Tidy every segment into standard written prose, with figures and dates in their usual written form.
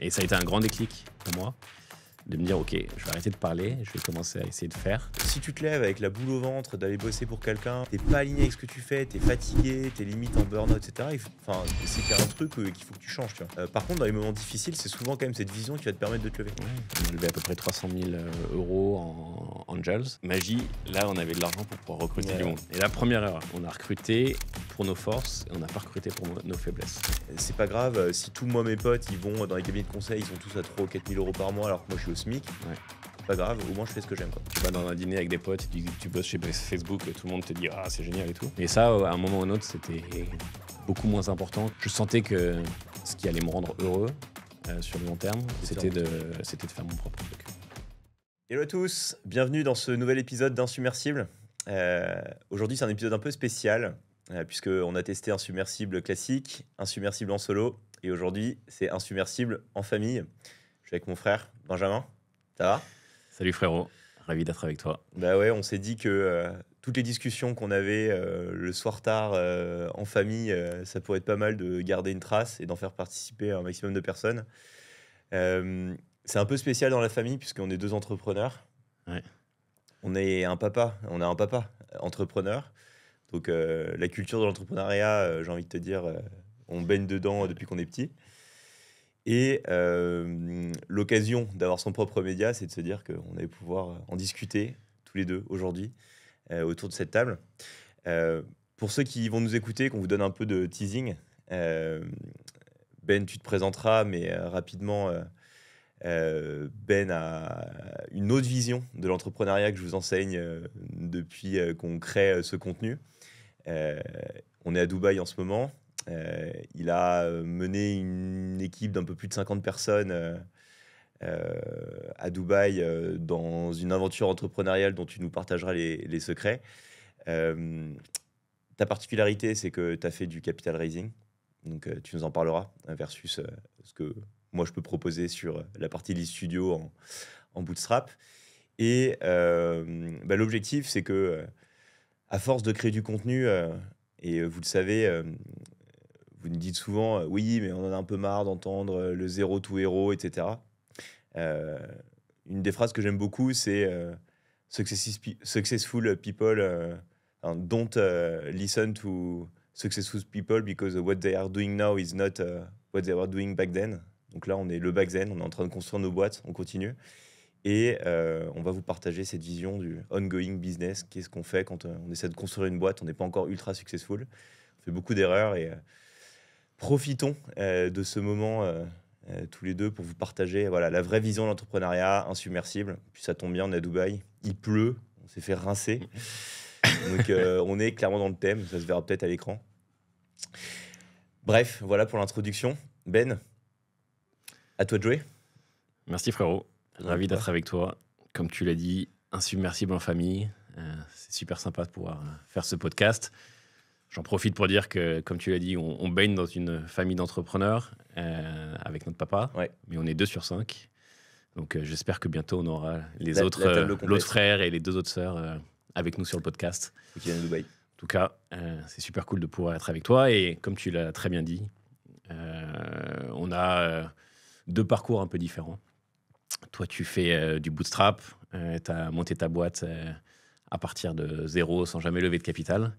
Et ça a été un grand déclic pour moi, de me dire, OK, je vais arrêter de parler, je vais commencer à essayer de faire. Si tu te lèves avec la boule au ventre d'aller bosser pour quelqu'un, t'es pas aligné avec ce que tu fais, t'es fatigué, t'es limite en burn-out, etc. C'est qu'il y a un truc qu'il faut que tu changes. Tu vois. Par contre, dans les moments difficiles, c'est souvent quand même cette vision qui va te permettre de te lever. On a levé à peu près 300 000 euros en angels. Magie, là, on avait de l'argent pour pouvoir recruter du monde. Et la première erreur, on a recruté pour nos forces et on n'a pas recruté pour nos faiblesses. C'est pas grave, si tous moi mes potes ils vont dans les cabinets de conseil, ils sont tous à 3 ou 4 000 euros par mois alors que moi je suis au SMIC. Ouais. C'est pas grave, au moins je fais ce que j'aime. Tu vas dans un dîner avec des potes, tu bosses chez Facebook, tout le monde te dit « Ah, c'est génial et tout ». Et ça, à un moment ou à un autre, c'était beaucoup moins important. Je sentais que ce qui allait me rendre heureux sur le long terme, c'était de faire mon propre truc. Hello à tous, bienvenue dans ce nouvel épisode d'Insubmersible. Aujourd'hui, c'est un épisode un peu spécial, puisqu'on a testé un submersible classique, un submersible en solo, et aujourd'hui, c'est un submersible en famille. Je suis avec mon frère, Benjamin. Ça va ? Salut frérot, ravi d'être avec toi. Bah ouais, on s'est dit que toutes les discussions qu'on avait le soir tard en famille, ça pourrait être pas mal de garder une trace et d'en faire participer un maximum de personnes. C'est un peu spécial dans la famille puisqu'on est deux entrepreneurs. Ouais. On a un papa entrepreneur. Donc la culture de l'entrepreneuriat, j'ai envie de te dire, on baigne dedans depuis qu'on est petit. Et l'occasion d'avoir son propre média, c'est de se dire qu'on allait pouvoir en discuter tous les deux aujourd'hui autour de cette table. Pour ceux qui vont nous écouter, qu'on vous donne un peu de teasing, Ben, tu te présenteras, mais rapidement, Ben a une autre vision de l'entrepreneuriat que je vous enseigne depuis qu'on crée ce contenu. On est à Dubaï en ce moment. Il a mené une équipe d'un peu plus de 50 personnes à Dubaï dans une aventure entrepreneuriale dont tu nous partageras les secrets. Ta particularité, c'est que tu as fait du capital raising. Donc, tu nous en parleras versus ce que moi, je peux proposer sur la partie Lead Studio en bootstrap. Et l'objectif, c'est que à force de créer du contenu, et vous le savez, vous nous dites souvent, oui, mais on en a un peu marre d'entendre le zero to hero, etc. Une des phrases que j'aime beaucoup, c'est successful people don't listen to successful people because what they are doing now is not what they were doing back then. Donc là, on est le back then, on est en train de construire nos boîtes, on continue. Et on va vous partager cette vision du ongoing business. Qu'est-ce qu'on fait quand on essaie de construire une boîte, on n'est pas encore ultra successful. On fait beaucoup d'erreurs et profitons de ce moment tous les deux pour vous partager la vraie vision de l'entrepreneuriat insubmersible. Puis ça tombe bien, on est à Dubaï, il pleut, on s'est fait rincer. Donc on est clairement dans le thème, ça se verra peut-être à l'écran. Bref, voilà pour l'introduction. Ben, à toi de jouer. Merci frérot, ravi d'être avec toi. Comme tu l'as dit, insubmersible en famille, c'est super sympa de pouvoir faire ce podcast. J'en profite pour dire que, comme tu l'as dit, on baigne dans une famille d'entrepreneurs avec notre papa, mais on est 2 sur 5. Donc j'espère que bientôt on aura l'autre frère et les 2 autres sœurs avec nous sur le podcast. Qui viennent de Dubaï. En tout cas, c'est super cool de pouvoir être avec toi. Et comme tu l'as très bien dit, on a 2 parcours un peu différents. Toi, tu fais du bootstrap, tu as monté ta boîte à partir de zéro sans jamais lever de capital.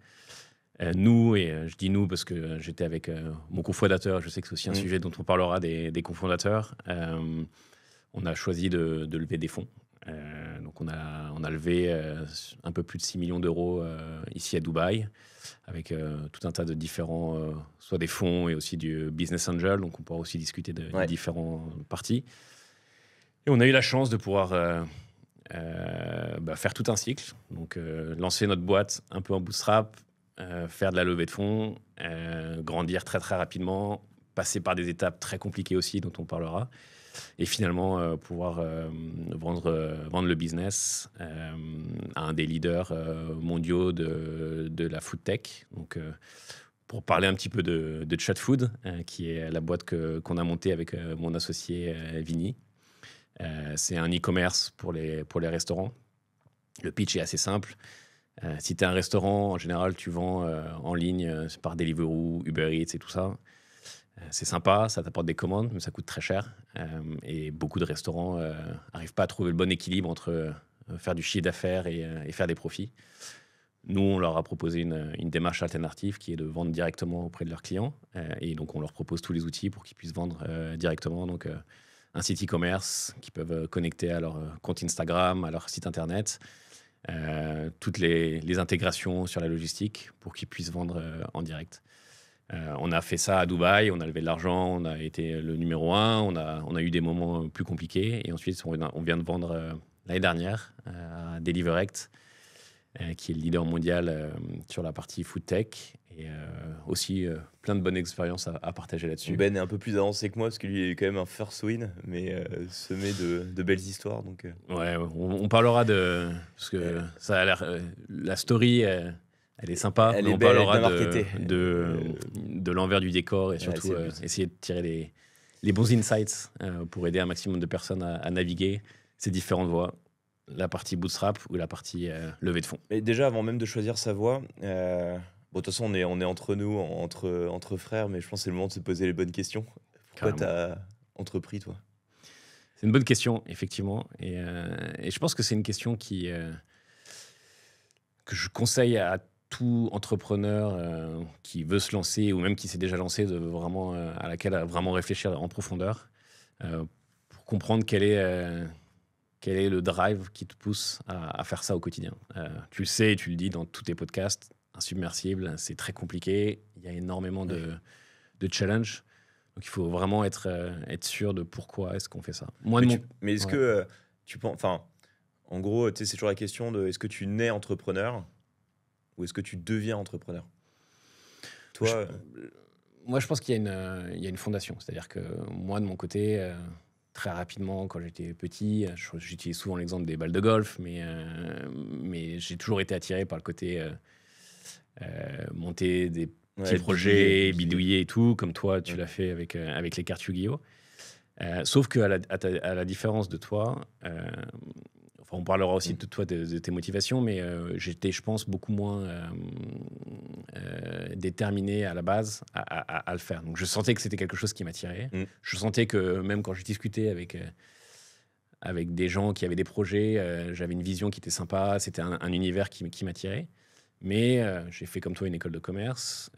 Nous, et je dis nous parce que j'étais avec mon cofondateur, je sais que c'est aussi un sujet dont on parlera des cofondateurs, on a choisi de lever des fonds. Donc on a levé un peu plus de 6 millions d'euros ici à Dubaï, avec tout un tas de différents, soit des fonds et aussi du business angel, donc on pourra aussi discuter de différentes parties. Et on a eu la chance de pouvoir faire tout un cycle, donc lancer notre boîte un peu en bootstrap, faire de la levée de fonds, grandir très très rapidement, passer par des étapes très compliquées aussi dont on parlera, et finalement pouvoir vendre le business à un des leaders mondiaux de la food tech. Donc pour parler un petit peu de Chat Food, qui est la boîte qu'on a montée avec mon associé Vinny. C'est un e-commerce pour les restaurants. Le pitch est assez simple. Si tu es un restaurant, en général, tu vends en ligne par Deliveroo, Uber Eats et tout ça. C'est sympa, ça t'apporte des commandes, mais ça coûte très cher. Et beaucoup de restaurants n'arrivent pas à trouver le bon équilibre entre faire du chiffre d'affaires et faire des profits. Nous, on leur a proposé une démarche alternative qui est de vendre directement auprès de leurs clients. Et donc, on leur propose tous les outils pour qu'ils puissent vendre directement. Donc, un site e-commerce qu'ils peuvent connecter à leur compte Instagram, à leur site internet. Toutes les intégrations sur la logistique pour qu'ils puissent vendre en direct. On a fait ça à Dubaï, on a levé de l'argent, on a été le numéro 1, on a eu des moments plus compliqués. Et ensuite, on vient de vendre l'année dernière à Deliverect, qui est le leader mondial sur la partie food tech. Et aussi plein de bonnes expériences à partager là-dessus. Ben est un peu plus avancé que moi parce que lui il a eu quand même un first win, mais semé de belles histoires. Donc, Ouais, on parlera de... Parce que ça a l'air... la story, elle est sympa, Elle mais est on belle, parlera bien marketée. de l'envers du décor et surtout c'est le but. essayer de tirer les bons insights pour aider un maximum de personnes à naviguer ces différentes voies. La partie bootstrap ou la partie levée de fonds. Mais déjà, avant même de choisir sa voie, bon, de toute façon, on est entre nous, entre frères, mais je pense que c'est le moment de se poser les bonnes questions. Pourquoi tu as entrepris, toi? C'est une bonne question, effectivement. Et je pense que c'est une question que je conseille à tout entrepreneur qui veut se lancer ou même qui s'est déjà lancé, à laquelle vraiment réfléchir en profondeur pour comprendre quel est le drive qui te pousse à faire ça au quotidien. Tu le sais et tu le dis dans tous tes podcasts, insubmersible, c'est très compliqué, il y a énormément de challenges. Donc il faut vraiment être sûr de pourquoi est-ce qu'on fait ça. Mais est-ce que tu penses... Enfin, en gros, c'est toujours la question de est-ce que tu nais entrepreneur ou est-ce que tu deviens entrepreneur? Toi, Moi, je pense qu'il y a une fondation. C'est-à-dire que moi, de mon côté, très rapidement, quand j'étais petit, j'utilise souvent l'exemple des balles de golf, mais j'ai toujours été attiré par le côté monter des petits projets, bidouiller et tout, comme toi, tu l'as fait avec les cartes Yu-Gi-Oh! Sauf qu'à la différence de toi, on parlera aussi de toi, de tes motivations, mais j'étais, je pense, beaucoup moins déterminé à la base à le faire. Donc je sentais que c'était quelque chose qui m'attirait. Je sentais que même quand je discutais avec des gens qui avaient des projets, j'avais une vision qui était sympa, c'était un univers qui m'attirait. Mais j'ai fait comme toi une école de commerce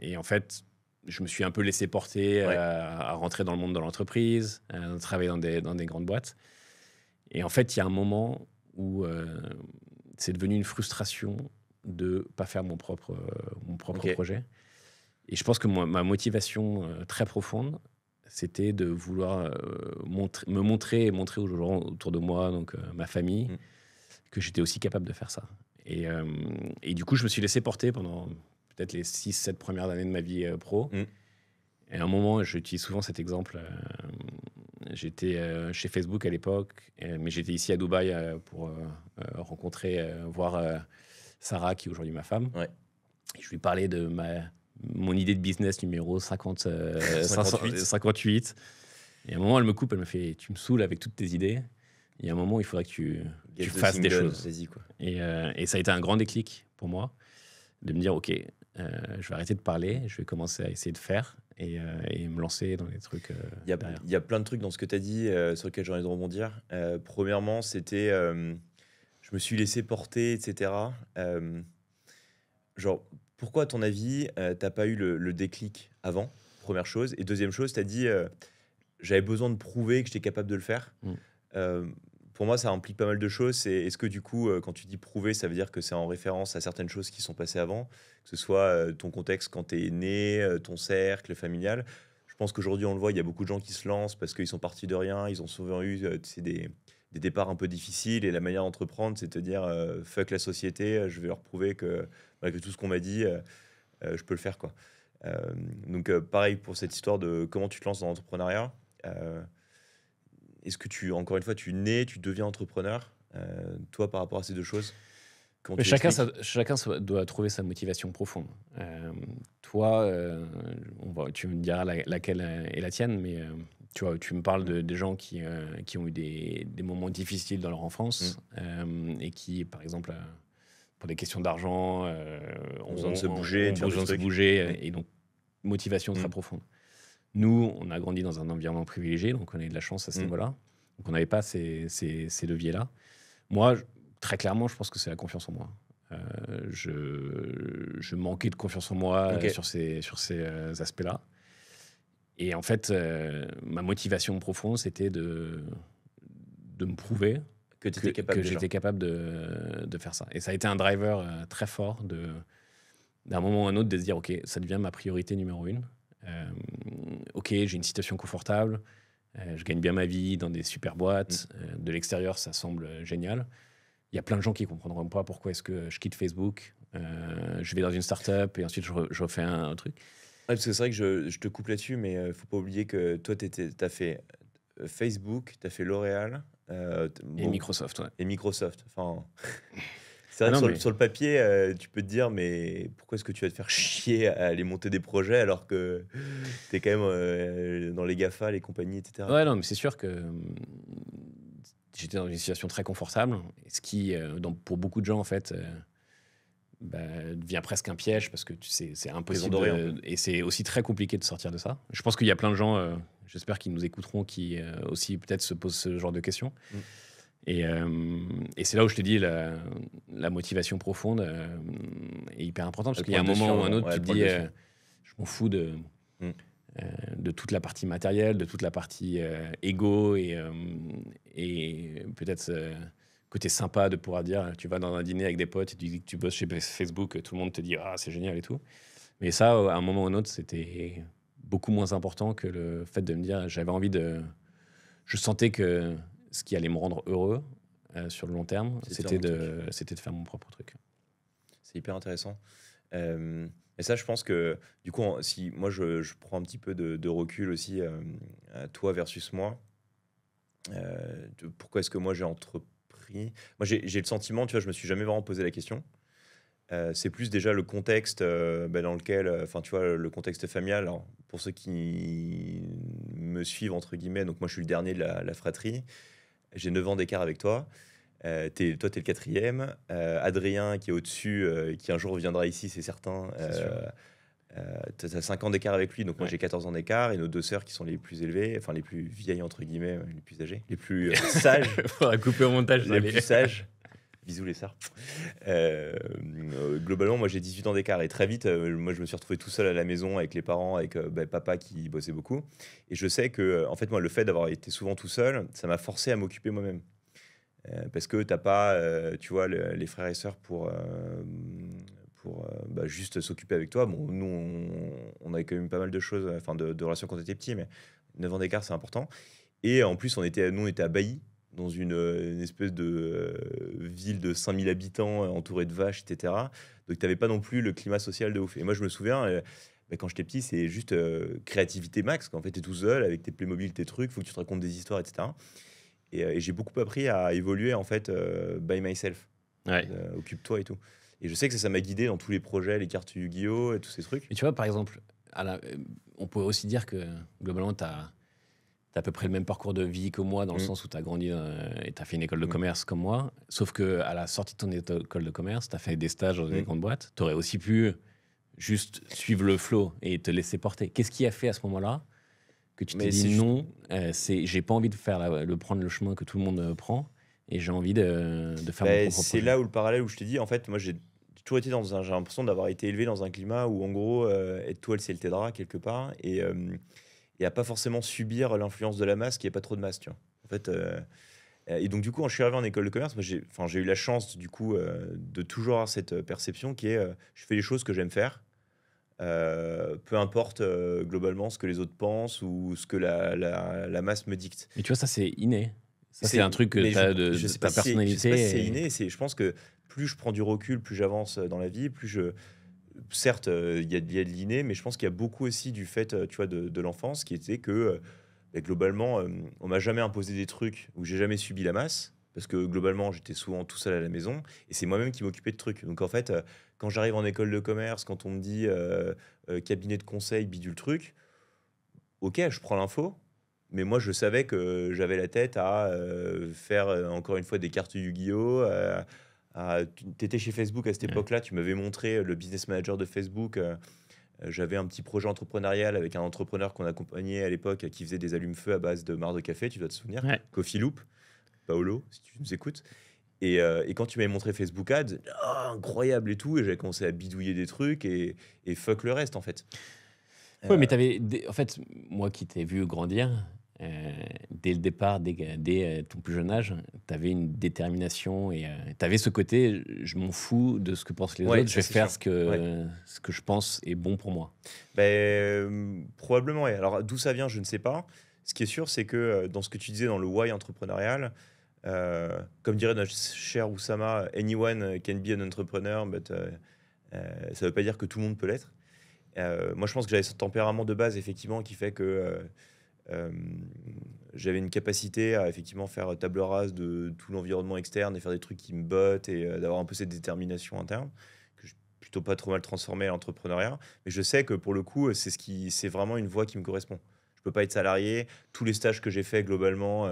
et en fait, je me suis un peu laissé porter à rentrer dans le monde de l'entreprise, à travailler dans des grandes boîtes. Et en fait, il y a un moment où c'est devenu une frustration de ne pas faire mon propre projet. Et je pense que ma motivation très profonde, c'était de vouloir me montrer et montrer aux gens autour de moi, donc ma famille, que j'étais aussi capable de faire ça. Et du coup, je me suis laissé porter pendant peut-être les 6-7 premières années de ma vie pro. Et à un moment, j'utilise souvent cet exemple. J'étais chez Facebook à l'époque, mais j'étais ici à Dubaï pour voir Sarah, qui est aujourd'hui ma femme. Et je lui parlais de mon idée de business numéro 58. Et à un moment, elle me coupe, elle me fait « Tu me saoules avec toutes tes idées. Il y a un moment, il faudrait que tu fasses des choses. » Et ça a été un grand déclic pour moi, de me dire « Ok, je vais arrêter de parler, je vais commencer à essayer de faire. » Et me lancer dans les trucs. Il y a plein de trucs dans ce que tu as dit sur lesquels j'ai envie de rebondir. Premièrement, c'était je me suis laissé porter, etc. Genre, pourquoi, à ton avis, t'as pas eu le déclic avant? Première chose. Et deuxième chose, tu as dit j'avais besoin de prouver que j'étais capable de le faire. Pour moi, ça implique pas mal de choses. Est-ce que du coup, quand tu dis prouver, ça veut dire que c'est en référence à certaines choses qui sont passées avant, que ce soit ton contexte quand tu es né, ton cercle familial? Je pense qu'aujourd'hui, on le voit, il y a beaucoup de gens qui se lancent parce qu'ils sont partis de rien, ils ont souvent eu des départs un peu difficiles, et la manière d'entreprendre, c'est de te dire fuck la société, je vais leur prouver que malgré tout ce qu'on m'a dit, je peux le faire, quoi. Donc pareil pour cette histoire de comment tu te lances dans l'entrepreneuriat. Est-ce que encore une fois, tu nais, tu deviens entrepreneur, toi, par rapport à ces deux choses? Chacun doit trouver sa motivation profonde. Toi, tu me diras laquelle est la tienne, mais tu vois, tu me parles des gens qui ont eu des moments difficiles dans leur enfance et qui, par exemple, pour des questions d'argent, ont besoin de se bouger, et donc motivation très profonde. Nous, on a grandi dans un environnement privilégié, donc on a eu de la chance à ce Mm. niveau-là. Donc on n'avait pas ces leviers-là. Moi, très clairement, je pense que c'est la confiance en moi. Je manquais de confiance en moi Ok. sur ces aspects-là. Et en fait, ma motivation profonde, c'était de me prouver Que tu étais capable déjà. j'étais capable de faire ça. Et ça a été un driver très fort d'un moment à un autre de se dire, OK, ça devient ma priorité numéro une. OK, j'ai une situation confortable, je gagne bien ma vie dans des super boîtes. De l'extérieur, ça semble génial. Il y a plein de gens qui ne comprendront pas pourquoi est-ce que je quitte Facebook, je vais dans une startup et ensuite je refais un truc. Ouais, parce que c'est vrai que je te coupe là-dessus, mais faut pas oublier que toi, tu as fait Facebook, tu as fait L'Oréal Et Microsoft, ouais. et Microsoft. Enfin, c'est Ah vrai que non, sur, mais sur le papier, tu peux te dire, mais pourquoi est-ce que tu vas te faire chier à aller monter des projets alors que tu es quand même dans les GAFA, les compagnies, etc. ouais, non, mais c'est sûr que j'étais dans une situation très confortable, ce qui, pour beaucoup de gens, en fait, devient presque un piège parce que c'est impossible. dorée, un peu. Et c'est aussi très compliqué de sortir de ça. Je pense qu'il y a plein de gens, j'espère qu'ils nous écouteront, qui aussi peut-être se posent ce genre de questions. Mm. Et c'est là où je te dis, la motivation profonde est hyper importante. Parce Elle qu'il y a un prend le moment dessus, ou un autre, ouais, tu elle te prend le dis, dessus. je m'en fous Mm. de toute la partie matérielle, de toute la partie égo et peut-être côté sympa de pouvoir dire, tu vas dans un dîner avec des potes et tu dis que tu bosses chez Facebook, tout le monde te dit ah c'est génial et tout. Mais ça, à un moment ou un autre, c'était beaucoup moins important que le fait de me dire, je sentais que ce qui allait me rendre heureux sur le long terme, C'était c'était de faire mon propre truc. C'est hyper intéressant. Et ça, je pense que, du coup, si moi, je prends un petit peu de recul aussi, à toi versus moi, pourquoi est-ce que moi, j'ai entrepris? Moi, j'ai le sentiment, tu vois, je me suis jamais vraiment posé la question. C'est plus déjà le contexte dans lequel, enfin, tu vois, le contexte familial. Alors, pour ceux qui me suivent, entre guillemets, donc moi, je suis le dernier de la fratrie. J'ai 9 ans d'écart avec toi. Toi, tu es le quatrième. Adrien, qui est au-dessus, qui un jour viendra ici, c'est certain. C'est sûr. Tu as 5 ans d'écart avec lui, donc moi Ouais. j'ai 14 ans d'écart. Et nos deux sœurs qui sont les plus élevées, enfin les plus vieilles, entre guillemets, les plus âgées, les plus sages. Faudra couper au montage. Les plus sages. Bisous les sœurs. Globalement, moi j'ai 18 ans d'écart et très vite, moi je me suis retrouvé tout seul à la maison avec les parents, avec papa qui bossait beaucoup. Et je sais que, en fait, moi, le fait d'avoir été souvent tout seul, ça m'a forcé à m'occuper moi-même. Parce que t'as pas, tu vois, les frères et sœurs pour juste s'occuper avec toi. Bon, nous, on avait quand même pas mal de choses, enfin de relations quand on était petit, mais 9 ans d'écart, c'est important. Et en plus, nous, on était à Bailly, dans une espèce de ville de 5000 habitants, entourée de vaches, etc. Donc, tu n'avais pas non plus le climat social de ouf. Et moi, je me souviens, quand j'étais petit, c'est juste créativité max. Qu'en fait, tu es tout seul avec tes Playmobil, tes trucs, il faut que tu te racontes des histoires, etc. Et j'ai beaucoup appris à évoluer, en fait, by myself. Ouais. Occupe-toi et tout. Et je sais que ça m'a guidé dans tous les projets, les cartes Yu-Gi-Oh! Et tous ces trucs. Mais tu vois, par exemple, on pourrait aussi dire que globalement, tu as à peu près le même parcours de vie que moi, dans le sens où tu as grandi et tu as fait une école de commerce comme moi. Sauf qu'à la sortie de ton école de commerce, tu as fait des stages dans des grandes boîtes. Tu aurais aussi pu juste suivre le flow et te laisser porter. Qu'est-ce qui a fait à ce moment-là que tu t'es dit non, j'ai pas envie de prendre le chemin que tout le monde prend et j'ai envie de faire mon propre projet. C'est là où le parallèle où je te dis, en fait, moi j'ai toujours été j'ai l'impression d'avoir été élevé dans un climat où en gros, aide-toi, le ciel t'aidera quelque part, et à pas forcément subir l'influence de la masse, qu'il n'y ait pas trop de masse, tu vois. En fait, et donc du coup, quand je suis arrivé en école de commerce, moi, j'ai eu la chance du coup de toujours avoir cette perception qui est, je fais les choses que j'aime faire. Peu importe globalement ce que les autres pensent ou ce que la masse me dicte. Mais tu vois, ça c'est inné. Ça c'est un truc que mais tu as je de sais ta pas si c'est- personnalité. je sais pas si c'est inné. Je pense que plus je prends du recul, plus j'avance dans la vie, certes, il y a de l'inné, mais je pense qu'il y a beaucoup aussi du fait, tu vois, de l'enfance, qui était que globalement, on m'a jamais imposé des trucs où j'ai jamais subi la masse, parce que globalement, j'étais souvent tout seul à la maison, et c'est moi-même qui m'occupais de trucs. Donc en fait, quand j'arrive en école de commerce, quand on me dit cabinet de conseil, bidule truc, ok, je prends l'info, mais moi je savais que j'avais la tête à faire encore une fois des cartes Yu-Gi-Oh! T'étais chez Facebook à cette époque-là, tu m'avais montré le business manager de Facebook. J'avais un petit projet entrepreneurial avec un entrepreneur qu'on accompagnait à l'époque qui faisait des allumes-feu à base de marc de café, tu dois te souvenir. Ouais. Coffee Loop, Paolo, si tu nous écoutes. Et quand tu m'avais montré Facebook Ads, incroyable et tout, et j'avais commencé à bidouiller des trucs et fuck le reste en fait. Ouais, mais en fait, moi qui t'ai vu grandir, dès le départ, dès ton plus jeune âge, tu avais une détermination et tu avais ce côté, je m'en fous de ce que pensent les Ouais, autres, je vais ça, c'est faire sûr. ce que je pense est bon pour moi. Probablement, ouais. Alors, d'où ça vient, je ne sais pas. Ce qui est sûr, c'est que dans ce que tu disais dans le why entrepreneurial, comme dirait notre cher Oussama, anyone can be an entrepreneur, but ça ne veut pas dire que tout le monde peut l'être. Moi, je pense que j'avais ce tempérament de base, effectivement, qui fait que j'avais une capacité à effectivement faire table rase de tout l'environnement externe et faire des trucs qui me bottent et d'avoir un peu cette détermination interne que je plutôt pas trop mal transformé à l'entrepreneuriat. Mais je sais que pour le coup, c'est vraiment une voie qui me correspond. Je peux pas être salarié. Tous les stages que j'ai fait globalement,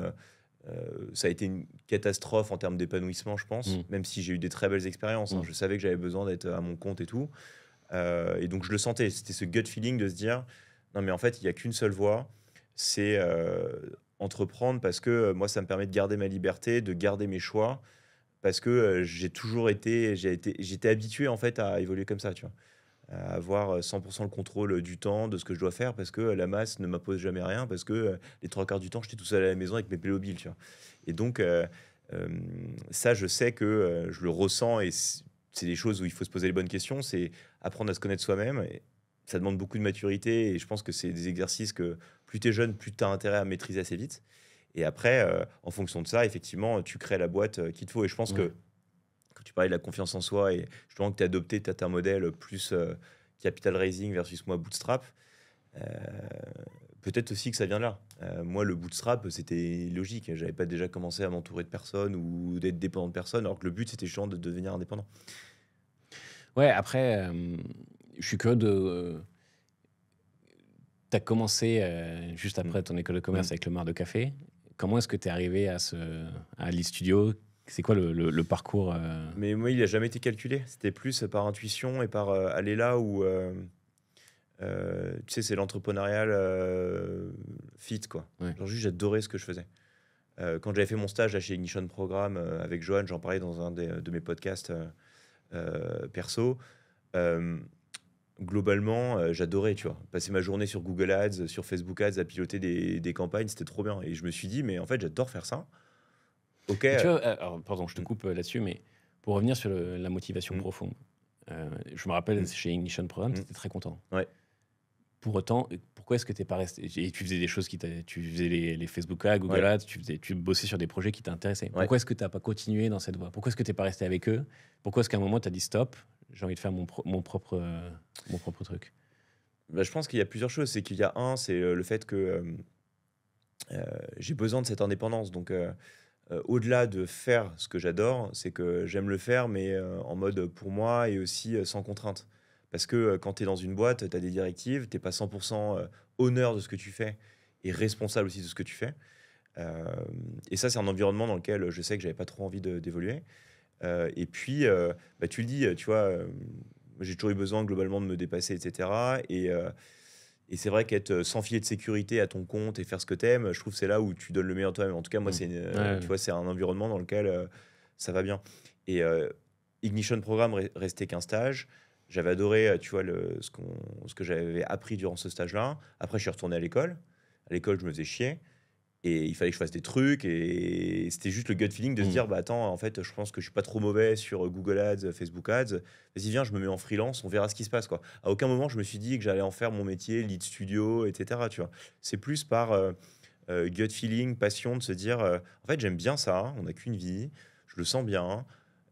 ça a été une catastrophe en termes d'épanouissement, je pense. Mm. Même si j'ai eu des très belles expériences, hein. Mm. Je savais que j'avais besoin d'être à mon compte et tout. Et donc je le sentais. C'était ce gut feeling de se dire, non mais en fait, il y a qu'une seule voie, c'est entreprendre parce que moi, ça me permet de garder ma liberté, de garder mes choix, parce que j'étais habitué en fait à évoluer comme ça, tu vois, à avoir 100% le contrôle du temps, de ce que je dois faire, parce que la masse ne m'impose jamais rien, parce que les trois quarts du temps, j'étais tout seul à la maison avec mes Playmobil, tu vois. Et donc, ça, je sais que je le ressens et c'est des choses où il faut se poser les bonnes questions, c'est apprendre à se connaître soi-même. Et ça demande beaucoup de maturité et je pense que c'est des exercices que plus tu es jeune, plus tu as intérêt à maîtriser assez vite. Et après, en fonction de ça, effectivement, tu crées la boîte qu'il te faut. Et je pense Ouais. que quand tu parlais de la confiance en soi et justement que tu as adopté un modèle plus capital raising versus moi bootstrap, euh, peut-être aussi que ça vient de là. Moi, le bootstrap, c'était logique. J'avais pas déjà commencé à m'entourer de personnes ou d'être dépendant de personnes, alors que le but, c'était justement de devenir indépendant. Ouais, après, je suis curieux de. Tu as commencé juste après ton école de commerce avec le marc de café. Comment est-ce que tu es arrivé à l'e-studio? C'est quoi le parcours Mais moi, il n'a jamais été calculé. C'était plus par intuition et par aller là où, tu sais, c'est l'entrepreneurial fit, quoi. Ouais. Genre, juste, j'adorais ce que je faisais. Quand j'avais fait mon stage là, chez Ignition Programme avec Johan, j'en parlais dans un de mes podcasts perso. Globalement, j'adorais, tu vois. Passer ma journée sur Google Ads, sur Facebook Ads, à piloter des campagnes, c'était trop bien. Et je me suis dit, mais en fait, j'adore faire ça. Ok. Et tu vois, alors, pardon, je te coupe là-dessus, mais pour revenir sur la motivation Mm. profonde, je me rappelle Mm. chez Ignition Programme, Mm. tu étais très content. Ouais. Pour autant, pourquoi est-ce que tu n'es pas resté? Et tu faisais des choses tu faisais les Facebook Ads, Google Ouais. Ads, tu bossais sur des projets qui t'intéressaient. Ouais. Pourquoi est-ce que tu n'as pas continué dans cette voie? Pourquoi est-ce que tu n'es pas resté avec eux? Pourquoi est-ce qu'à un moment tu as dit stop, j'ai envie de faire mon propre truc? Bah, je pense qu'il y a plusieurs choses. C'est qu'il y a c'est le fait que j'ai besoin de cette indépendance. Donc, au-delà de faire ce que j'adore, c'est que j'aime le faire, mais en mode pour moi et aussi sans contrainte. Parce que quand tu es dans une boîte, tu as des directives, tu n'es pas 100% honneur de ce que tu fais et responsable aussi de ce que tu fais. Et ça, c'est un environnement dans lequel je sais que j'avais pas trop envie d'évoluer. Et puis, bah, tu le dis, tu vois, j'ai toujours eu besoin globalement de me dépasser, etc. Et c'est vrai qu'être sans filet de sécurité à ton compte et faire ce que tu aimes, je trouve que c'est là où tu donnes le meilleur de toi-même. En tout cas, moi, Ouais. tu vois, c'est un environnement dans lequel ça va bien. Et Ignition Programme restait qu'un stage. J'avais adoré, tu vois, ce que j'avais appris durant ce stage-là. Après, je suis retourné à l'école. À l'école, je me faisais chier. Et il fallait que je fasse des trucs. Et c'était juste le gut feeling de se dire, bah attends, en fait, je pense que je suis pas trop mauvais sur Google Ads, Facebook Ads. Vas-y, viens, je me mets en freelance, on verra ce qui se passe, quoi. À aucun moment, je me suis dit que j'allais en faire mon métier, lead studio, etc. Tu vois. C'est plus par gut feeling, passion, de se dire, en fait, j'aime bien ça, on n'a qu'une vie, je le sens bien,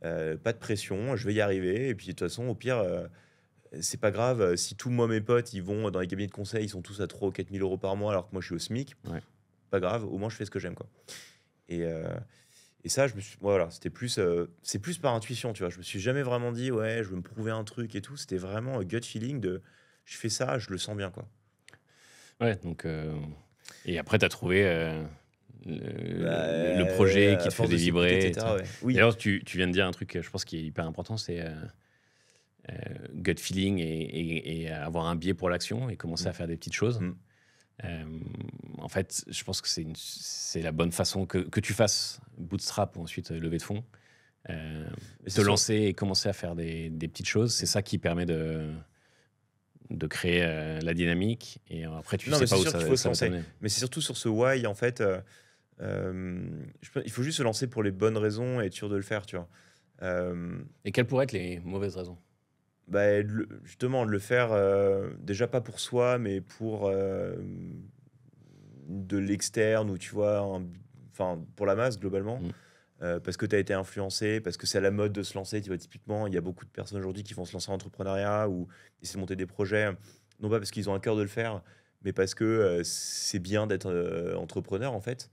pas de pression, je vais y arriver. Et puis, de toute façon, au pire, c'est pas grave. Si tous moi, mes potes, ils vont dans les cabinets de conseil, ils sont tous à 3 ou 4 000 euros par mois, alors que moi, je suis au SMIC. Ouais. Pas grave, au moins je fais ce que j'aime, quoi. Et ça, voilà, c'est plus par intuition, tu vois. Je me suis jamais vraiment dit, ouais, je veux me prouver un truc et tout. C'était vraiment un gut feeling de, je fais ça, je le sens bien, quoi. Ouais, donc. Et après, tu as trouvé le projet qui te faisait vibrer. etc. Ouais. Oui. D'ailleurs, tu viens de dire un truc, je pense, qui est hyper important, c'est gut feeling et avoir un biais pour l'action et commencer à faire des petites choses. Mm. En fait, je pense que c'est la bonne façon que tu fasses bootstrap ou ensuite levée de fonds. Te lancer et commencer à faire des petites choses, c'est ça qui permet de créer la dynamique. Et après, tu sais pas où ça va t'amener. Mais c'est surtout sur ce why, en fait. Il faut juste se lancer pour les bonnes raisons et être sûr de le faire, tu vois. Et quelles pourraient être les mauvaises raisons? Justement, de le faire déjà pas pour soi, mais pour de l'externe ou tu vois, pour la masse globalement. Parce que tu as été influencé, parce que c'est à la mode de se lancer. Tu vois, typiquement, il y a beaucoup de personnes aujourd'hui qui vont se lancer en entrepreneuriat ou essayer de monter des projets, non pas parce qu'ils ont un cœur de le faire, mais parce que c'est bien d'être entrepreneur en fait.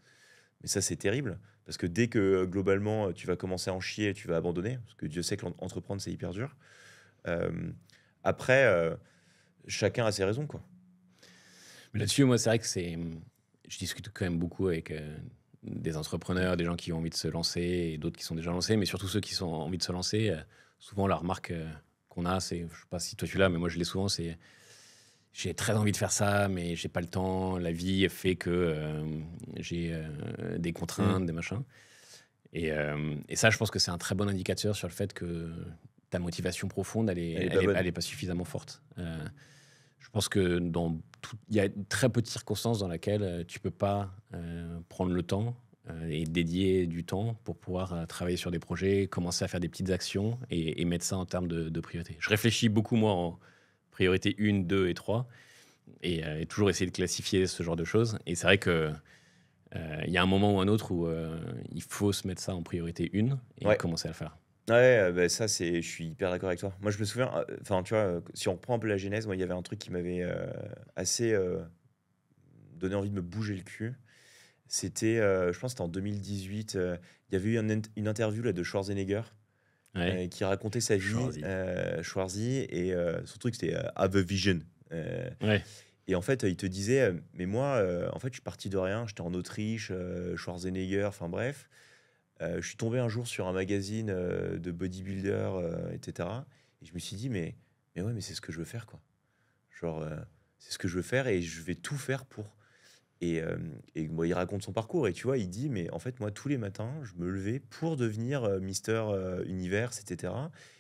Mais ça, c'est terrible, parce que dès que globalement, tu vas commencer à en chier, tu vas abandonner, parce que Dieu sait que l'entreprendre, c'est hyper dur. Après, chacun a ses raisons, quoi. Mais là-dessus, moi, c'est vrai que je discute quand même beaucoup avec des entrepreneurs, des gens qui ont envie de se lancer et d'autres qui sont déjà lancés, mais surtout ceux qui ont envie de se lancer. Souvent, la remarque qu'on a, c'est, je ne sais pas si toi tu l'as, mais moi je l'ai souvent, c'est j'ai très envie de faire ça, mais j'ai pas le temps. La vie fait que j'ai des contraintes, des machins. Et ça, je pense que c'est un très bon indicateur sur le fait que ta motivation profonde, elle est pas suffisamment forte. Je pense que il y a très peu de circonstances dans lesquelles tu peux pas prendre le temps et dédier du temps pour pouvoir travailler sur des projets, commencer à faire des petites actions et mettre ça en termes de priorité. Je réfléchis beaucoup, moi, en priorité 1, 2 et 3 et toujours essayer de classifier ce genre de choses. Et c'est vrai que il y a un moment ou un autre où il faut se mettre ça en priorité 1 et commencer à le faire. Ouais, ça, je suis hyper d'accord avec toi. Moi, je me souviens, enfin, tu vois, si on reprend un peu la genèse, moi, il y avait un truc qui m'avait assez donné envie de me bouger le cul. C'était, je pense que c'était en 2018, il y avait eu une interview là, de Schwarzenegger qui racontait sa vie, Schwarzy, et son truc, c'était Have a Vision. Et en fait, il te disait, mais moi, en fait, je suis parti de rien, j'étais en Autriche, Schwarzenegger, enfin bref. Je suis tombé un jour sur un magazine de bodybuilder, etc. Et je me suis dit, mais ouais, mais c'est ce que je veux faire, quoi. Genre, c'est ce que je veux faire et je vais tout faire pour. Et moi, il raconte son parcours et tu vois, il dit, mais en fait, moi, tous les matins, je me levais pour devenir Mister Univers, etc.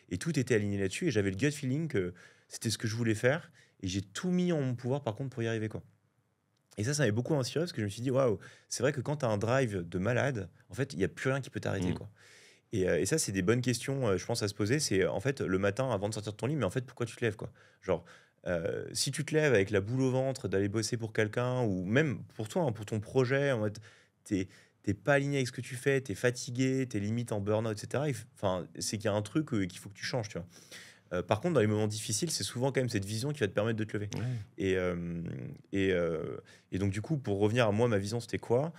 Et tout était aligné là-dessus et j'avais le gut feeling que c'était ce que je voulais faire et j'ai tout mis en mon pouvoir, par contre, pour y arriver, quoi. Et ça m'avait beaucoup inspiré parce que je me suis dit, waouh, c'est vrai que quand tu as un drive de malade, en fait, il n'y a plus rien qui peut t'arrêter, quoi. Et ça, c'est des bonnes questions, je pense, à se poser. C'est en fait le matin avant de sortir de ton lit, mais en fait, pourquoi tu te lèves, quoi? Genre, si tu te lèves avec la boule au ventre d'aller bosser pour quelqu'un ou même pour toi, hein, pour ton projet, en fait, t'es pas aligné avec ce que tu fais, t'es fatigué, t'es limite en burn-out, etc. Enfin, c'est qu'il y a un truc qu'il faut que tu changes, tu vois. Par contre, dans les moments difficiles, c'est souvent quand même cette vision qui va te permettre de te lever. Et donc, du coup, pour revenir à moi, ma vision, c'était quoi?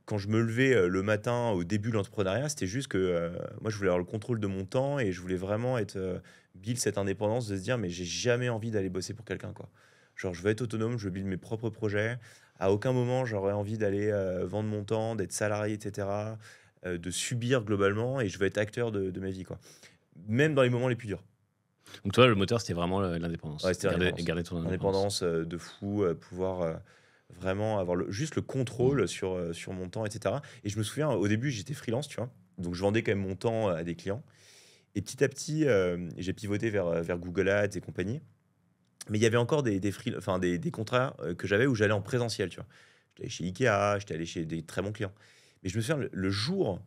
Quand je me levais le matin au début de l'entrepreneuriat, c'était juste que moi, je voulais avoir le contrôle de mon temps et je voulais vraiment être build cette indépendance de se dire, mais j'ai jamais envie d'aller bosser pour quelqu'un, quoi. Genre, je veux être autonome, je veux build mes propres projets. À aucun moment, j'aurais envie d'aller vendre mon temps, d'être salarié, etc., de subir globalement et je veux être acteur de ma vie, quoi. Même dans les moments les plus durs. Donc toi, le moteur, c'était vraiment l'indépendance. Ouais, c'était garder ton indépendance de fou, pouvoir vraiment avoir juste le contrôle sur mon temps, etc. Et je me souviens, au début, j'étais freelance, tu vois. Donc, je vendais quand même mon temps à des clients. Et petit à petit, j'ai pivoté vers Google Ads et compagnie. Mais il y avait encore des contrats que j'avais où j'allais en présentiel, tu vois. J'étais allé chez Ikea, j'étais allé chez des très bons clients. Mais je me souviens, le jour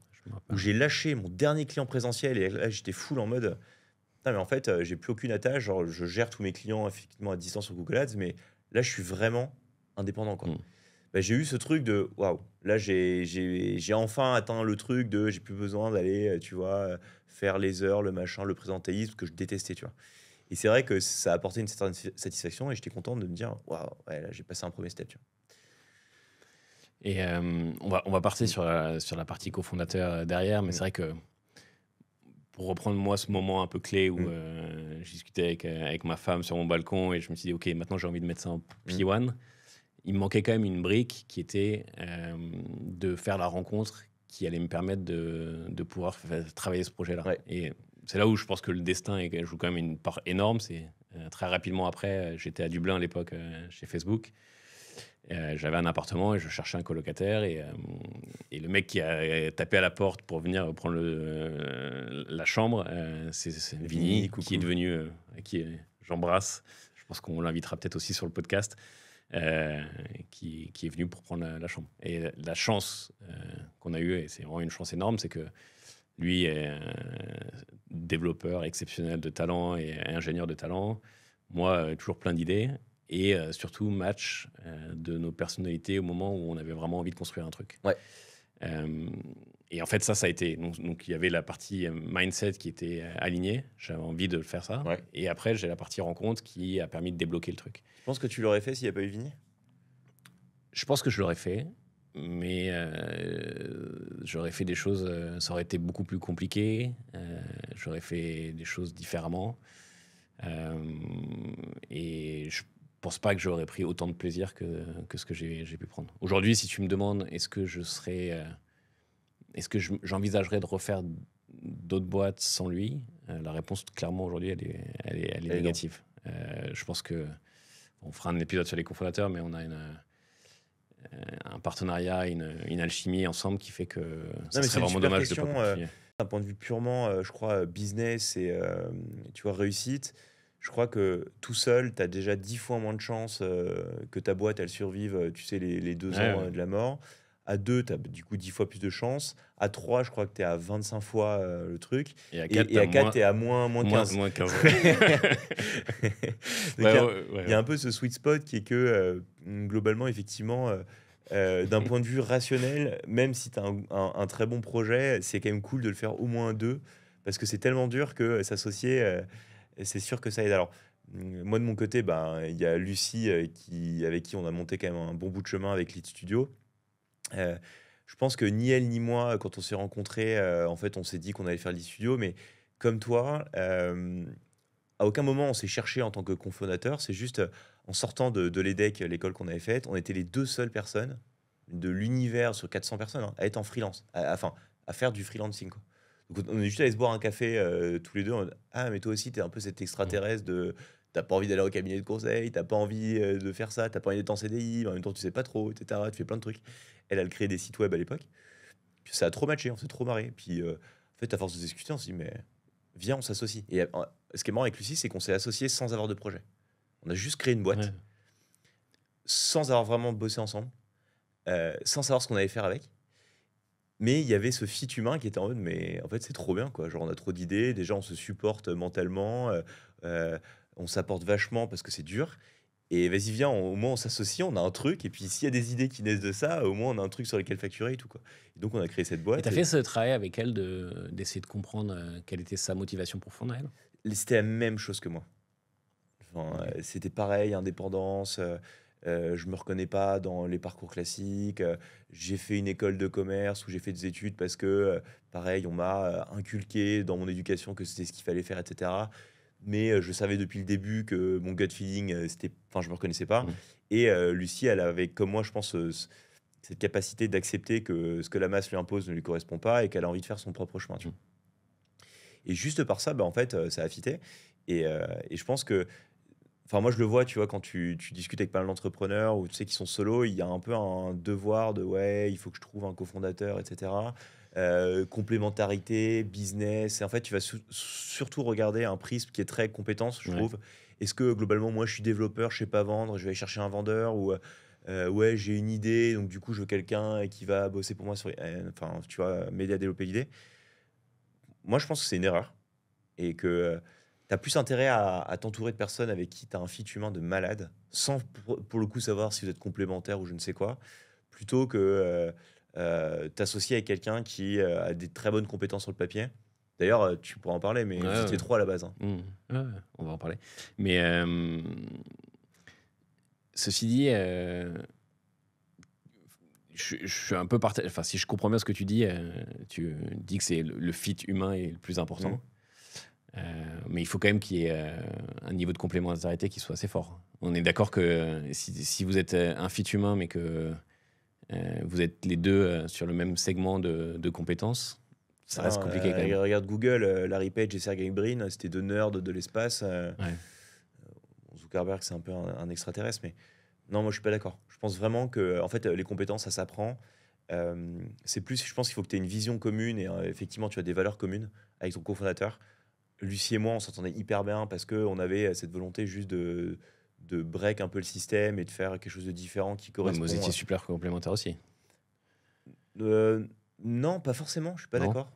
où j'ai lâché mon dernier client présentiel, et là, j'étais full en mode... Non, mais en fait, j'ai plus aucune attache. Genre, je gère tous mes clients effectivement à distance sur Google Ads, mais là, je suis vraiment indépendant, quoi. Bah, j'ai eu ce truc de waouh, là, j'ai enfin atteint le truc de j'ai plus besoin d'aller, tu vois, faire les heures, le machin, le présentéisme que je détestais, tu vois. Et c'est vrai que ça a apporté une certaine satisfaction et j'étais content de me dire waouh, ouais, là, j'ai passé un premier step, tu vois. Et on va partir sur la partie cofondateur derrière, mais c'est vrai que pour reprendre moi ce moment un peu clé où j'ai discuté avec ma femme sur mon balcon et je me suis dit ok, maintenant j'ai envie de mettre ça en P1, il me manquait quand même une brique qui était de faire la rencontre qui allait me permettre de pouvoir travailler ce projet-là. Ouais. Et c'est là où je pense que le destin joue quand même une part énorme. C'est très rapidement après, j'étais à Dublin à l'époque chez Facebook. J'avais un appartement et je cherchais un colocataire et le mec qui a tapé à la porte pour venir prendre la chambre, c'est Vinny coucou. qui est devenu, j'embrasse. Je pense qu'on l'invitera peut-être aussi sur le podcast, qui est venu pour prendre la chambre. Et la chance qu'on a eue, et c'est vraiment une chance énorme, c'est que lui est développeur exceptionnel de talent et ingénieur de talent. Moi, toujours plein d'idées. Et surtout, match de nos personnalités au moment où on avait vraiment envie de construire un truc. Ouais. Et en fait, ça a été... Donc, il y avait la partie mindset qui était alignée. J'avais envie de faire ça. Ouais. Et après, j'ai la partie rencontre qui a permis de débloquer le truc. Je pense que tu l'aurais fait s'il n'y a pas eu Vinny. Je pense que je l'aurais fait. Mais j'aurais fait des choses... ça aurait été beaucoup plus compliqué. J'aurais fait des choses différemment. Et je pense pas que j'aurais pris autant de plaisir que ce que j'ai pu prendre. Aujourd'hui, si tu me demandes est-ce que j'envisagerais de refaire d'autres boîtes sans lui, la réponse clairement aujourd'hui elle est négative. Je pense que on fera un épisode sur les cofondateurs, mais on a un partenariat, une alchimie ensemble qui fait que ça serait vraiment dommage de pas continuer. D'un point de vue purement, je crois, business et tu vois, réussite, je crois que tout seul, tu as déjà 10 fois moins de chances que ta boîte, elle survive, tu sais, les 2 ans de la mort. À 2, tu as du coup 10 fois plus de chances. À 3, je crois que tu es à 25 fois le truc. Et à 4, tu es à moins 15. Moins 15. Il y a un peu ce sweet spot qui est que, globalement, effectivement, d'un point de vue rationnel, même si tu as un très bon projet, c'est quand même cool de le faire au moins à 2, parce que c'est tellement dur que s'associer, c'est sûr que ça aide. Alors, moi, de mon côté, il y a Lucie avec qui on a monté quand même un bon bout de chemin avec Lead Studio. Je pense que ni elle ni moi, quand on s'est rencontrés, en fait, on s'est dit qu'on allait faire Lead Studio, mais comme toi, à aucun moment on s'est cherché en tant que cofondateur. C'est juste en sortant de l'EDEC, l'école qu'on avait faite, on était les 2 seules personnes de l'univers sur 400 personnes à être en freelance, à faire du freelancing, quoi. Donc on est juste allé se boire un café tous les deux. Ah, mais toi aussi, t'es un peu cet extraterrestre de. T'as pas envie d'aller au cabinet de conseil, t'as pas envie de faire ça, t'as pas envie d'être en CDI, mais en même temps tu sais pas trop, etc. Tu fais plein de trucs. Elle créé des sites web à l'époque. Puis ça a trop matché, on s'est trop marré. Puis en fait, à force de discuter, on s'est dit, mais viens, on s'associe. Et ce qui est marrant avec Lucie, c'est qu'on s'est associés sans avoir de projet. On a juste créé une boîte, sans avoir vraiment bossé ensemble, sans savoir ce qu'on allait faire avec. Mais il y avait ce fit humain qui était en mode, mais en fait, c'est trop bien, quoi. Genre, on a trop d'idées. Déjà, on se supporte mentalement. On s'apporte vachement parce que c'est dur. Et vas-y, viens, au moins, on s'associe, on a un truc. Et puis, s'il y a des idées qui naissent de ça, au moins, on a un truc sur lequel facturer et tout, quoi. Et donc, on a créé cette boîte. Et tu as fait ce travail avec elle d'essayer de comprendre quelle était sa motivation profonde à elle? C'était la même chose que moi. Enfin, c'était pareil, indépendance. Je me reconnais pas dans les parcours classiques. J'ai fait une école de commerce où j'ai fait des études parce que, pareil, on m'a inculqué dans mon éducation que c'était ce qu'il fallait faire, etc. Mais je savais depuis le début que mon gut feeling, je me reconnaissais pas. Et Lucie, elle avait, comme moi, je pense, cette capacité d'accepter que ce que la masse lui impose ne lui correspond pas et qu'elle a envie de faire son propre chemin. Tu vois. Et juste par ça, en fait, ça a fité. Et je pense que. Enfin, moi, je le vois, tu vois, quand tu discutes avec pas mal d'entrepreneurs ou tu sais qui sont solos, il y a un peu un devoir de ouais, il faut que je trouve un cofondateur, etc. Complémentarité, business. Et en fait, tu vas surtout regarder un prisme qui est très compétence, je trouve. Est-ce que globalement, moi, je suis développeur, je sais pas vendre, je vais aller chercher un vendeur ou ouais, j'ai une idée, donc du coup, je veux quelqu'un qui va bosser pour moi sur, enfin, tu vois, m'aider à développer l'idée. Moi, je pense que c'est une erreur et que tu as plus intérêt à t'entourer de personnes avec qui tu as un fit humain de malade, sans pour le coup savoir si vous êtes complémentaires ou je ne sais quoi, plutôt que t'associer avec quelqu'un qui a des très bonnes compétences sur le papier. D'ailleurs, tu pourras en parler, mais vous étiez 3 à la base. On va en parler. Mais ceci dit, je suis un peu partagé. Enfin, si je comprends bien ce que tu dis que c'est le fit humain est le plus important. Mais il faut quand même qu'il y ait un niveau de complémentarité qui soit assez fort. On est d'accord que si vous êtes un fit humain, mais que vous êtes les deux sur le même segment de compétences, ça reste compliqué quand même. Regarde Google, Larry Page et Sergey Brin, c'était deux nerds de l'espace. Ouais. Zuckerberg, c'est un peu un extraterrestre, mais non, moi je suis pas d'accord. Je pense vraiment que en fait, les compétences, ça s'apprend. C'est plus, je pense qu'il faut que tu aies une vision commune et effectivement, tu as des valeurs communes avec ton cofondateur. Lucie et moi, on s'entendait hyper bien parce qu'on avait cette volonté juste de break un peu le système et de faire quelque chose de différent qui Ouais, mais correspond. vous étiez super complémentaires aussi, Non, pas forcément, je suis pas non? d'accord.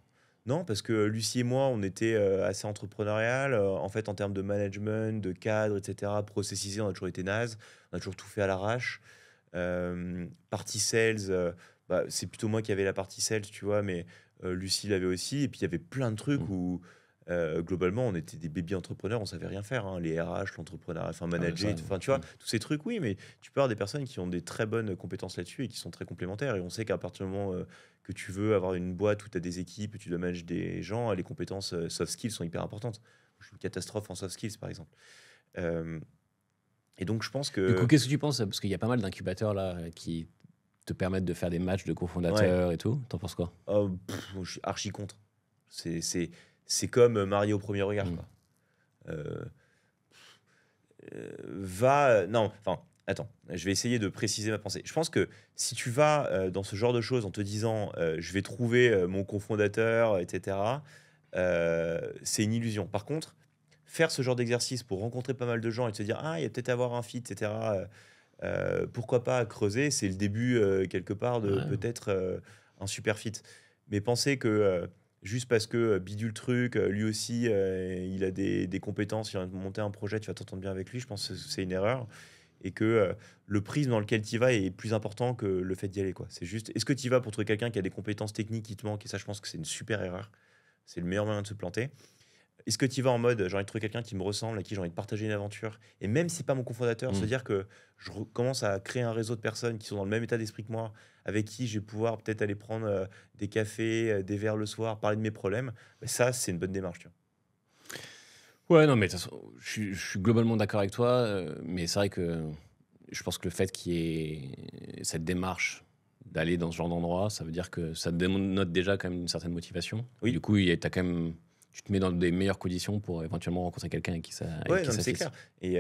Non, parce que Lucie et moi, on était assez entrepreneurial. En fait, en termes de management, de cadre, etc., processisé, on a toujours été naze. On a toujours tout fait à l'arrache. Partie sales, bah, c'est plutôt moi qui avais la partie sales, tu vois, mais Lucie l'avait aussi. Et puis, il y avait plein de trucs Mm. où, globalement, on était des bébés entrepreneurs, on savait rien faire, hein. Les RH, l'entrepreneuriat, enfin, Ah ouais, manager, ça, enfin, tu vois, tous ces trucs, oui, mais tu peux avoir des personnes qui ont des très bonnes compétences là-dessus et qui sont très complémentaires. Et on sait qu'à partir du moment que tu veux avoir une boîte où tu as des équipes, où tu dois manager des gens, les compétences soft skills sont hyper importantes. Je suis une catastrophe en soft skills, par exemple. Euh, et donc, je pense Du coup, que... qu'est-ce que tu penses? Parce qu'il y a pas mal d'incubateurs là qui te permettent de faire des matchs de Ouais, cofondateurs et tout. T'en penses quoi? je suis archi contre. C'est, c'est, c'est comme Mario au premier regard, Mm. quoi. Euh, non, enfin, attends, je vais essayer de préciser ma pensée. Je pense que si tu vas dans ce genre de choses en te disant je vais trouver mon cofondateur, etc., c'est une illusion. Par contre, faire ce genre d'exercice pour rencontrer pas mal de gens et te se dire ah, il y a peut-être avoir un fit, etc., pourquoi pas creuser, c'est le début quelque part de Ouais. peut-être un super fit. Mais penser que juste parce que bidule truc, lui aussi, il a des compétences, il va monter un projet, tu vas t'entendre bien avec lui, je pense que c'est une erreur. Et que le prisme dans lequel tu y vas est plus important que le fait d'y aller, quoi. C'est juste, est-ce que tu y vas pour trouver quelqu'un qui a des compétences techniques qui te manquent? Et ça, je pense que c'est une super erreur. C'est le meilleur moyen de se planter. Est-ce que tu y vas en mode, j'ai envie de trouver quelqu'un qui me ressemble, à qui j'ai envie de partager une aventure? Et même si c'est pas mon cofondateur, se Mm. dire que commence à créer un réseau de personnes qui sont dans le même état d'esprit que moi, avec qui je vais pouvoir peut-être aller prendre des cafés, des verres le soir, parler de mes problèmes, bah, ça, c'est une bonne démarche, tu vois. Ouais, non, mais de toute façon, je suis globalement d'accord avec toi, mais c'est vrai que je pense que le fait qu'il y ait cette démarche d'aller dans ce genre d'endroit, ça veut dire que ça te dénote déjà quand même une certaine motivation. Et du Oui, coup, t'as quand même, tu te mets dans des meilleures conditions pour éventuellement rencontrer quelqu'un avec ouais, qui non, mais ça c'est fit. clair. Et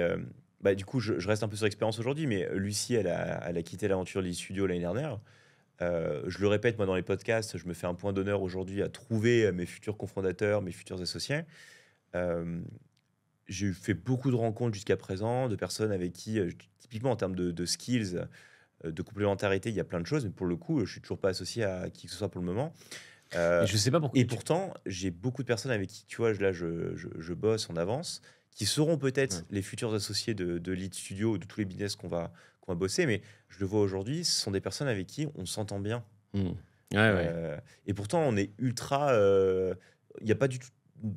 bah, du coup, je reste un peu sur l'expérience aujourd'hui, mais Lucie, elle a quitté l'aventure Lee Studio l'année dernière. Je le répète, moi, dans les podcasts, je me fais un point d'honneur aujourd'hui à trouver mes futurs cofondateurs, mes futurs associés. Euh, j'ai fait beaucoup de rencontres jusqu'à présent, de personnes avec qui, typiquement en termes de skills, de complémentarité, il y a plein de choses, mais pour le coup, je suis toujours pas associé à qui que ce soit pour le moment. Et Euh, je sais pas pourquoi. et pourtant, j'ai beaucoup de personnes avec qui, tu vois, là, je bosse en avance, qui seront Ouais. peut-être les futurs associés de Lead Studio ou de tous les business qu'on va bosser, mais je le vois aujourd'hui, ce sont des personnes avec qui on s'entend bien. Mm. Ouais, ouais. Euh, et pourtant, on est ultra. Il n'y a pas du tout.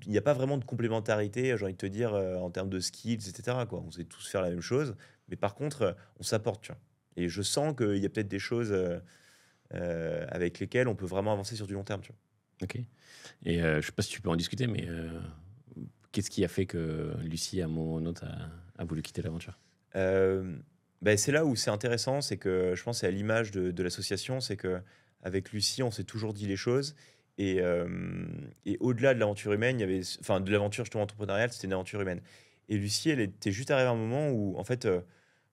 Il n'y a pas vraiment de complémentarité, j'ai envie de te dire, en termes de skills, etc., quoi. On sait tous faire la même chose, mais par contre, on s'apporte, tu vois. Et je sens qu'il y a peut-être des choses avec lesquelles on peut vraiment avancer sur du long terme, tu vois. Ok. Et je sais pas si tu peux en discuter, mais qu'est-ce qui a fait que Lucie, à un moment ou un autre, a voulu quitter l'aventure? Euh, ben, c'est là où c'est intéressant, c'est que je pense que c'est à l'image de l'association, c'est que avec Lucie, on s'est toujours dit les choses. Et au-delà de l'aventure humaine, il y avait, enfin de l'aventure justement entrepreneuriale, c'était une aventure humaine. Et Lucie, elle était juste arrivée à un moment où en fait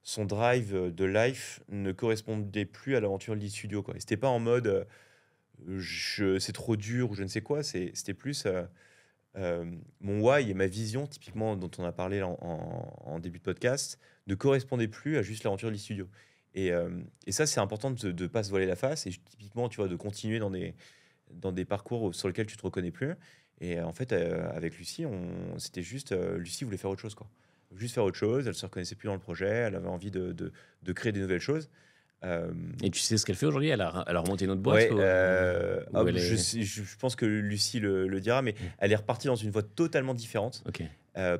son drive de life ne correspondait plus à l'aventure Lead Studio, quoi. Et c'était pas en mode c'est trop dur ou je ne sais quoi, c'était plus mon why et ma vision, typiquement dont on a parlé en début de podcast, ne correspondait plus à juste l'aventure de l'e-studio. Et ça, c'est important de ne pas se voiler la face et typiquement, tu vois, de continuer dans des parcours sur lesquels tu te reconnais plus. Et en fait, avec Lucie, c'était juste, Lucie voulait faire autre chose, quoi. Juste faire autre chose, elle se reconnaissait plus dans le projet, elle avait envie de créer des nouvelles choses. Euh, Et tu sais ce qu'elle fait aujourd'hui? Elle a remonté une autre boîte Ouais, ou elle je, est. sais- je pense que Lucie le dira, mais Mm. elle est repartie dans une voie totalement différente. Ok.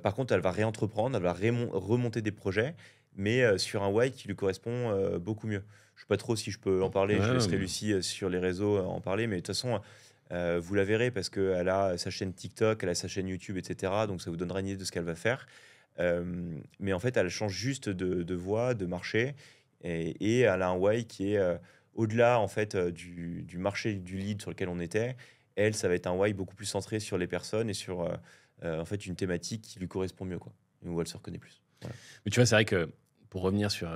Par contre, elle va réentreprendre, elle va remonter des projets, mais sur un why qui lui correspond beaucoup mieux. Je ne sais pas trop si je peux en parler, je Ouais, laisserai Lucie sur les réseaux en parler, mais de toute façon, vous la verrez parce qu'elle a sa chaîne TikTok, elle a sa chaîne YouTube, etc. Donc ça vous donnera une idée de ce qu'elle va faire. Mais en fait, elle change juste de voie, de marché, et elle a un why qui est au-delà en fait du marché du lead sur lequel on était. Elle, ça va être un why beaucoup plus centré sur les personnes et sur en fait une thématique qui lui correspond mieux, quoi, où elle se reconnaît plus. Voilà. Mais tu vois, c'est vrai que pour revenir sur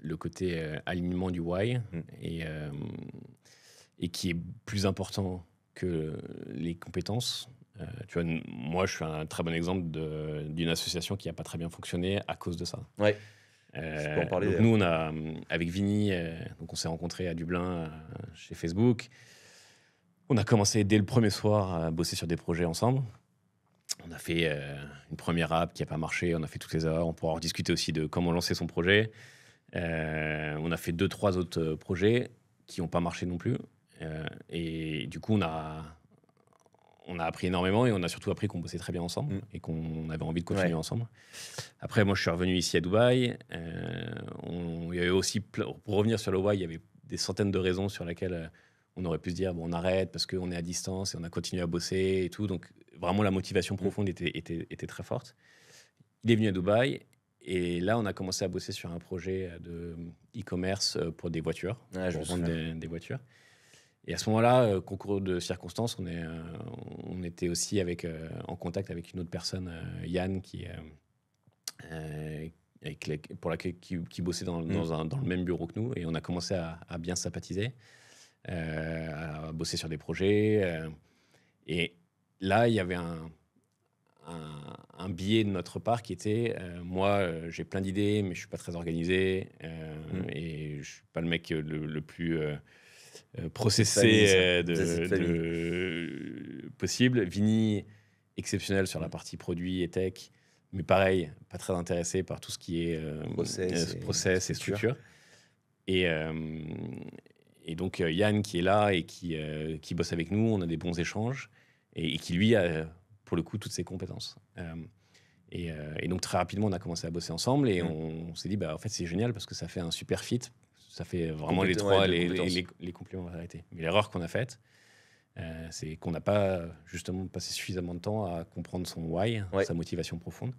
le côté alignement du why Mm. et qui est plus important que les compétences. Tu vois, moi, je suis un très bon exemple d'une association qui n'a pas très bien fonctionné à cause de ça. Ouais, je peux en parler Donc d'ailleurs. nous, on a, avec Vini, donc on s'est rencontrés à Dublin chez Facebook. On a commencé dès le premier soir à bosser sur des projets ensemble. On a fait une première app qui n'a pas marché, on a fait toutes les erreurs. On pourra en rediscuter aussi de comment lancer son projet. On a fait 2-3 autres projets qui n'ont pas marché non plus. Et du coup, on a appris énormément et on a surtout appris qu'on bossait très bien ensemble et qu'on avait envie de continuer ensemble. Après, moi, je suis revenu ici à Dubaï. Il y avait aussi, pour revenir sur le why, il y avait des centaines de raisons sur lesquelles on aurait pu se dire, bon, on arrête parce qu'on est à distance et on a continué à bosser et tout. Donc, vraiment, la motivation profonde était très forte. Il est venu à Dubaï et là, on a commencé à bosser sur un projet de e-commerce pour des voitures, pour vendre des voitures. Et à ce moment-là, concours de circonstances, on était aussi en contact avec une autre personne, Yann, qui bossait dans le même bureau que nous. Et on a commencé à bien sympathiser, à bosser sur des projets. Et là, il y avait un biais de notre part qui était moi, j'ai plein d'idées, mais je ne suis pas très organisé. Et je ne suis pas le mec le plus... processé possible. Vini, exceptionnel sur la partie produit et tech, mais pareil, pas très intéressé par tout ce qui est process et structure. Et donc Yann qui est là et qui bosse avec nous, on a des bons échanges et qui lui a pour le coup toutes ses compétences. Et donc très rapidement on a commencé à bosser ensemble et on s'est dit bah en fait c'est génial parce que ça fait un super fit. Ça fait vraiment les trois, les complémentarités. Mais l'erreur qu'on a faite, c'est qu'on n'a pas justement passé suffisamment de temps à comprendre son why, sa motivation profonde.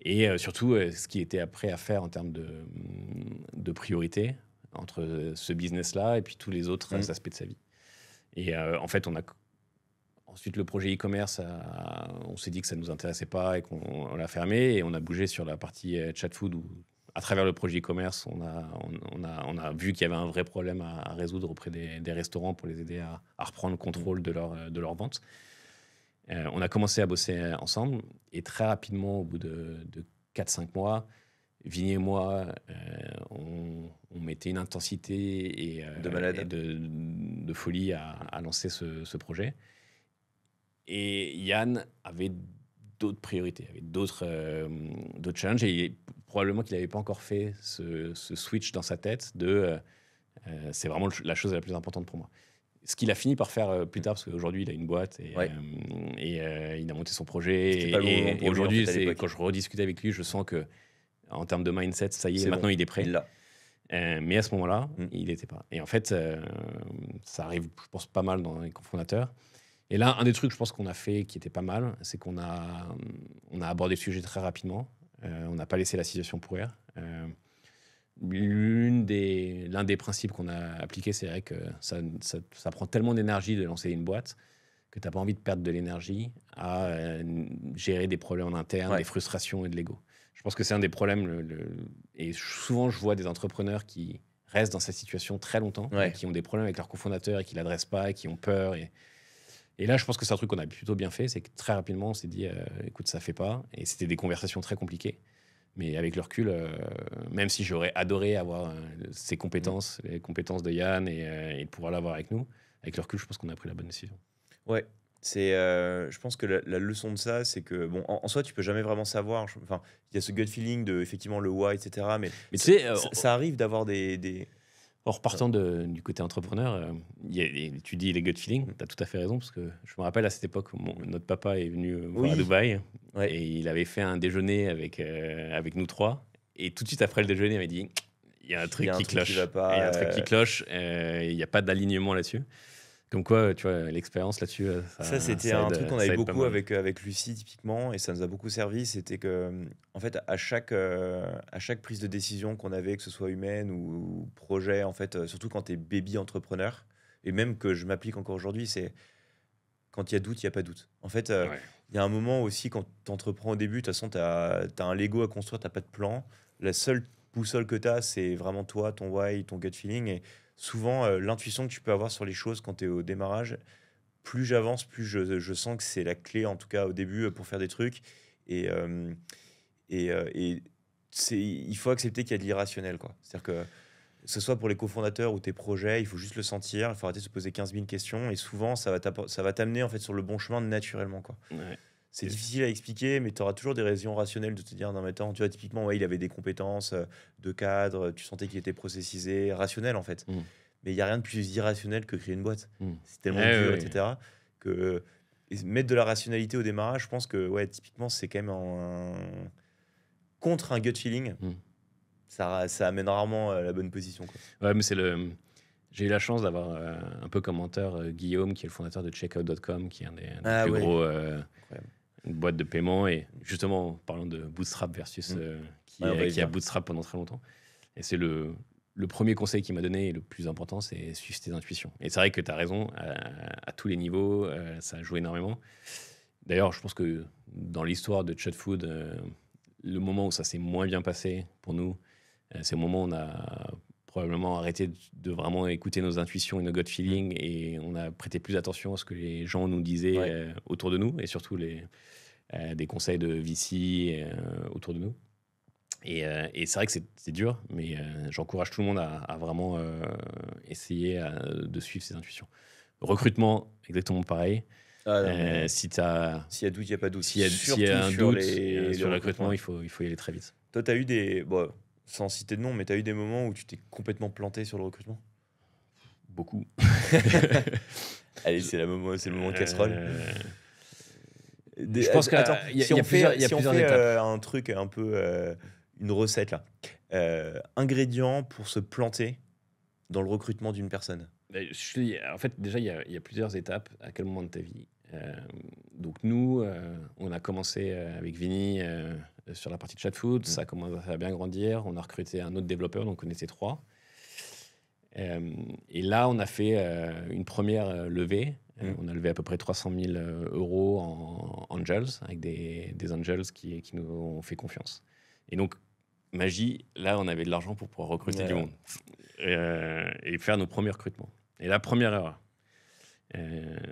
Et surtout, ce qui était prêt à faire en termes de priorité entre ce business-là et puis tous les autres aspects de sa vie. Et en fait, ensuite, le projet e-commerce, on s'est dit que ça ne nous intéressait pas et qu'on l'a fermé. Et on a bougé sur la partie chat food où, à travers le projet e-commerce, on a vu qu'il y avait un vrai problème à résoudre auprès des restaurants pour les aider à reprendre le contrôle de leur vente. On a commencé à bosser ensemble et très rapidement, au bout de 4-5 mois, Vini et moi, on mettait une intensité et de folie à lancer ce projet. Et Yann avait d'autres priorités, avait d'autres challenges et probablement qu'il n'avait pas encore fait ce switch dans sa tête c'est vraiment la chose la plus importante pour moi. Ce qu'il a fini par faire plus tard, parce qu'aujourd'hui il a une boîte et il a monté son projet et aujourd'hui quand je rediscute avec lui, je sens que en termes de mindset, ça y est, maintenant il est prêt. Mais à ce moment-là, il n'était pas. Et en fait, ça arrive, je pense, pas mal dans les cofondateurs. Et là, un des trucs, je pense, qu'on a fait qui était pas mal, c'est qu'on a abordé le sujet très rapidement. On n'a pas laissé la situation pourrir. L'un des principes qu'on a appliqué, c'est vrai que ça prend tellement d'énergie de lancer une boîte que tu n'as pas envie de perdre de l'énergie à gérer des problèmes en interne, des frustrations et de l'ego. Je pense que c'est un des problèmes. Et souvent, je vois des entrepreneurs qui restent dans cette situation très longtemps, qui ont des problèmes avec leurs cofondateurs et qui ne l'adressent pas, et qui ont peur. Et là, je pense que c'est un truc qu'on a plutôt bien fait, c'est que très rapidement, on s'est dit, écoute, ça ne fait pas. Et c'était des conversations très compliquées. Mais avec le recul, même si j'aurais adoré avoir ces compétences, les compétences de Yann et de pouvoir l'avoir avec nous, avec le recul, je pense qu'on a pris la bonne décision. Ouais, je pense que la leçon de ça, c'est que, bon, en soi, tu peux jamais vraiment savoir. Enfin, il y a ce gut feeling de, effectivement, le why, etc. Mais tu sais, ça arrive d'avoir des... En repartant du côté entrepreneur, tu dis les gut feelings, tu as tout à fait raison, parce que je me rappelle à cette époque, notre papa est venu voir à Dubaï, et il avait fait un déjeuner avec nous trois, et tout de suite après le déjeuner, il m'a dit, il y a un truc qui cloche, il y a un truc qui cloche, il n'y a pas d'alignement là-dessus. Comme quoi, tu vois, l'expérience là-dessus, ça c'était un truc qu'on avait beaucoup avec Lucie, typiquement, et ça nous a beaucoup servi. C'était que, en fait, à chaque prise de décision qu'on avait, que ce soit humaine ou projet, en fait, surtout quand tu es baby entrepreneur, et même que je m'applique encore aujourd'hui, c'est quand il y a doute, il n'y a pas doute. En fait, Ouais. il y a un moment aussi, quand tu entreprends au début, de toute façon, tu as un Lego à construire, tu n'as pas de plan. La seule boussole que tu as, c'est vraiment toi, ton why, ton gut feeling. Et souvent, l'intuition que tu peux avoir sur les choses quand tu es au démarrage, plus j'avance, plus je sens que c'est la clé, en tout cas au début, pour faire des trucs. Et, et il faut accepter qu'il y a de l'irrationnel, quoi. C'est-à-dire que ce soit pour les cofondateurs ou tes projets, il faut juste le sentir, il faut arrêter de se poser 15 000 questions. Et souvent, ça va t'amener en fait sur le bon chemin naturellement, quoi. Ouais. C'est Et- difficile à expliquer, mais tu auras toujours des raisons rationnelles de te dire, non mais attends, tu vois, typiquement, ouais, il avait des compétences de cadre, tu sentais qu'il était processisé, rationnel en fait. Mm. Mais il n'y a rien de plus irrationnel que créer une boîte. Mm. C'est tellement Ouais, dur, ouais, etc. Que et mettre de la rationalité au démarrage, je pense que ouais, typiquement, c'est quand même contre un gut feeling. Mm. Ça amène rarement à la bonne position, quoi. Ouais, mais j'ai eu la chance d'avoir un peu comme mentor Guillaume, qui est le fondateur de Checkout.com, qui est un des Ah plus ouais, gros incroyable. une boîte de paiement. Et justement, en parlant de Bootstrap versus Ouais, on va y qui a venir. Bootstrap pendant très longtemps. Et c'est le premier conseil qu'il m'a donné, et le plus important, c'est suivre tes intuitions. Et c'est vrai que tu as raison, à tous les niveaux, ça joue énormément. D'ailleurs, je pense que dans l'histoire de Chut Food, le moment où ça s'est moins bien passé pour nous, c'est le moment où on a probablement arrêté de vraiment écouter nos intuitions et nos gut feelings, et on a prêté plus attention à ce que les gens nous disaient Ouais. autour de nous, et surtout des conseils de VC autour de nous. Et c'est vrai que c'est dur, mais j'encourage tout le monde à vraiment essayer de suivre ses intuitions. Recrutement, exactement pareil. Ah non, mais Si t'as, s'il y a doute, il n'y a pas de doute. s'il y a Surtout un sur doute les sur le recrutement, recrutements. il faut y aller très vite. Toi, tu as eu des. Bon, sans citer de nom, mais tu as eu des moments où tu t'es complètement planté sur le recrutement? Beaucoup. Allez, c'est le moment casserole. Euh, je pense qu'il Attends, y a, si il y a on fait, plusieurs, il y a si on plusieurs fait étapes. un truc un peu. Une recette là. Ingrédients pour se planter dans le recrutement d'une personne. En fait, déjà, il y a plusieurs étapes. À quel moment de ta vie donc nous, on a commencé avec Vinny sur la partie de chat food. Ça a commencé à bien grandir. On a recruté un autre développeur, donc on était 3. Et là, on a fait une première levée. On a levé à peu près 300 000 euros en angels, avec des angels qui nous ont fait confiance. Et donc, magie, là, on avait de l'argent pour pouvoir recruter du monde et faire nos premiers recrutements. Et la première erreur,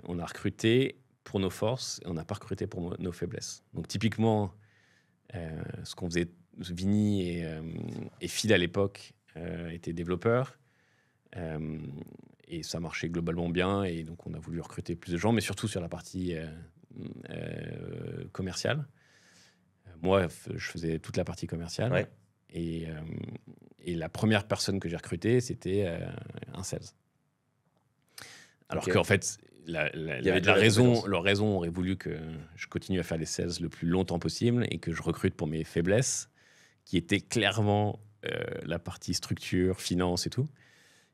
on a recruté pour nos forces et on n'a pas recruté pour nos faiblesses. Donc, typiquement, ce qu'on faisait, Vinny et Phil à l'époque étaient développeurs. Et ça marchait globalement bien, et donc on a voulu recruter plus de gens, mais surtout sur la partie commerciale. Moi, je faisais toute la partie commerciale. Ouais. Et la première personne que j'ai recrutée, c'était un sales. Alors Ok. qu'en fait, Il y avait déjà la compétence. leur raison aurait voulu que je continue à faire des sales le plus longtemps possible et que je recrute pour mes faiblesses, qui étaient clairement la partie structure, finance et tout.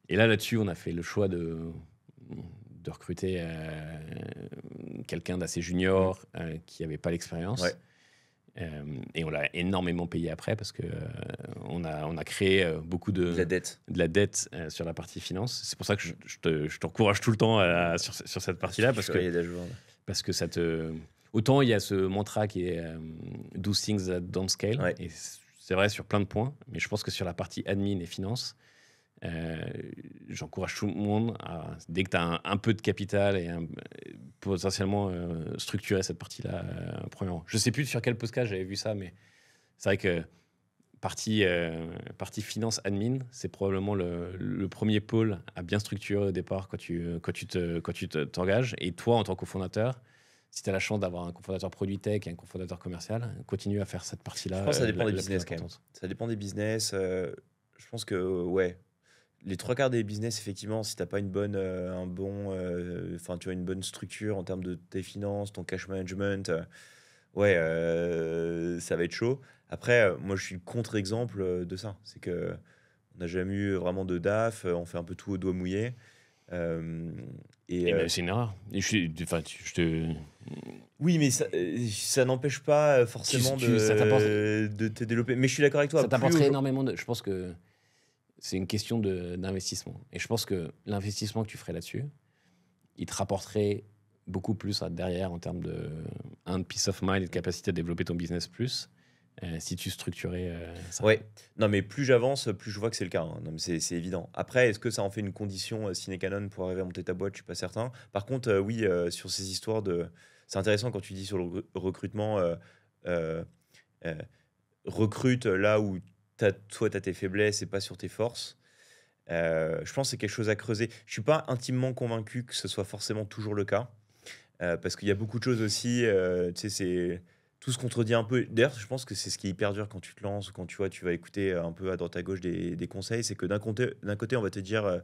Et là-dessus, on a fait le choix de recruter quelqu'un d'assez junior qui n'avait pas l'expérience. Ouais. Et on l'a énormément payé après parce que on a créé beaucoup De la dette. de la dette sur la partie finance. C'est pour ça que je t'encourage tout le temps sur cette partie-là, parce que ça te... Autant il y a ce mantra qui est do things that don't scale, Ouais. et c'est vrai sur plein de points, mais je pense que sur la partie admin et finance, j'encourage tout le monde à, dès que tu as un peu de capital et potentiellement structurer cette partie-là premièrement. Je sais plus sur quel podcast j'avais vu ça, mais c'est vrai que partie finance admin, c'est probablement le premier pôle à bien structurer au départ quand tu t'engages. Et toi, en tant que cofondateur, si tu as la chance d'avoir un cofondateur produit tech et un cofondateur commercial, continue à faire cette partie-là. Je pense que ça dépend des la business plus quand même. importante. Ça dépend des business. Je pense que, ouais, les 3 quarts des business, effectivement, si tu n'as pas une bonne, tu vois, une bonne structure en termes de tes finances, ton cash management, ça va être chaud. Après, moi, je suis le contre-exemple de ça. C'est que on n'a jamais eu vraiment de DAF, on fait un peu tout au doigt mouillé. C'est une erreur. Oui, mais ça n'empêche pas forcément de te développer. Mais je suis d'accord avec toi. Ça t'apporterait énormément de... Je pense que c'est une question d'investissement. Et je pense que l'investissement que tu ferais là-dessus, il te rapporterait beaucoup plus derrière en termes de peace of mind et de capacité à développer ton business plus si tu structurais ça. Ouais. Non, mais plus j'avance, plus je vois que c'est le cas, hein. Non, mais c'est évident. Après, est-ce que ça en fait une condition sine qua non pour arriver à monter ta boîte? Je suis pas certain. Par contre, oui, sur ces histoires de. C'est intéressant quand tu dis sur le recrutement, euh, euh, recrute là où toi, tu as tes faiblesses et pas sur tes forces. Je pense que c'est quelque chose à creuser. Je suis pas intimement convaincu que ce soit forcément toujours le cas. Parce qu'il y a beaucoup de choses aussi, tu sais, c'est tout se contredit un peu. D'ailleurs, je pense que c'est ce qui est hyper dur quand tu te lances ou quand tu vois, tu vas écouter un peu à droite à gauche des conseils. C'est que d'un côté, on va te dire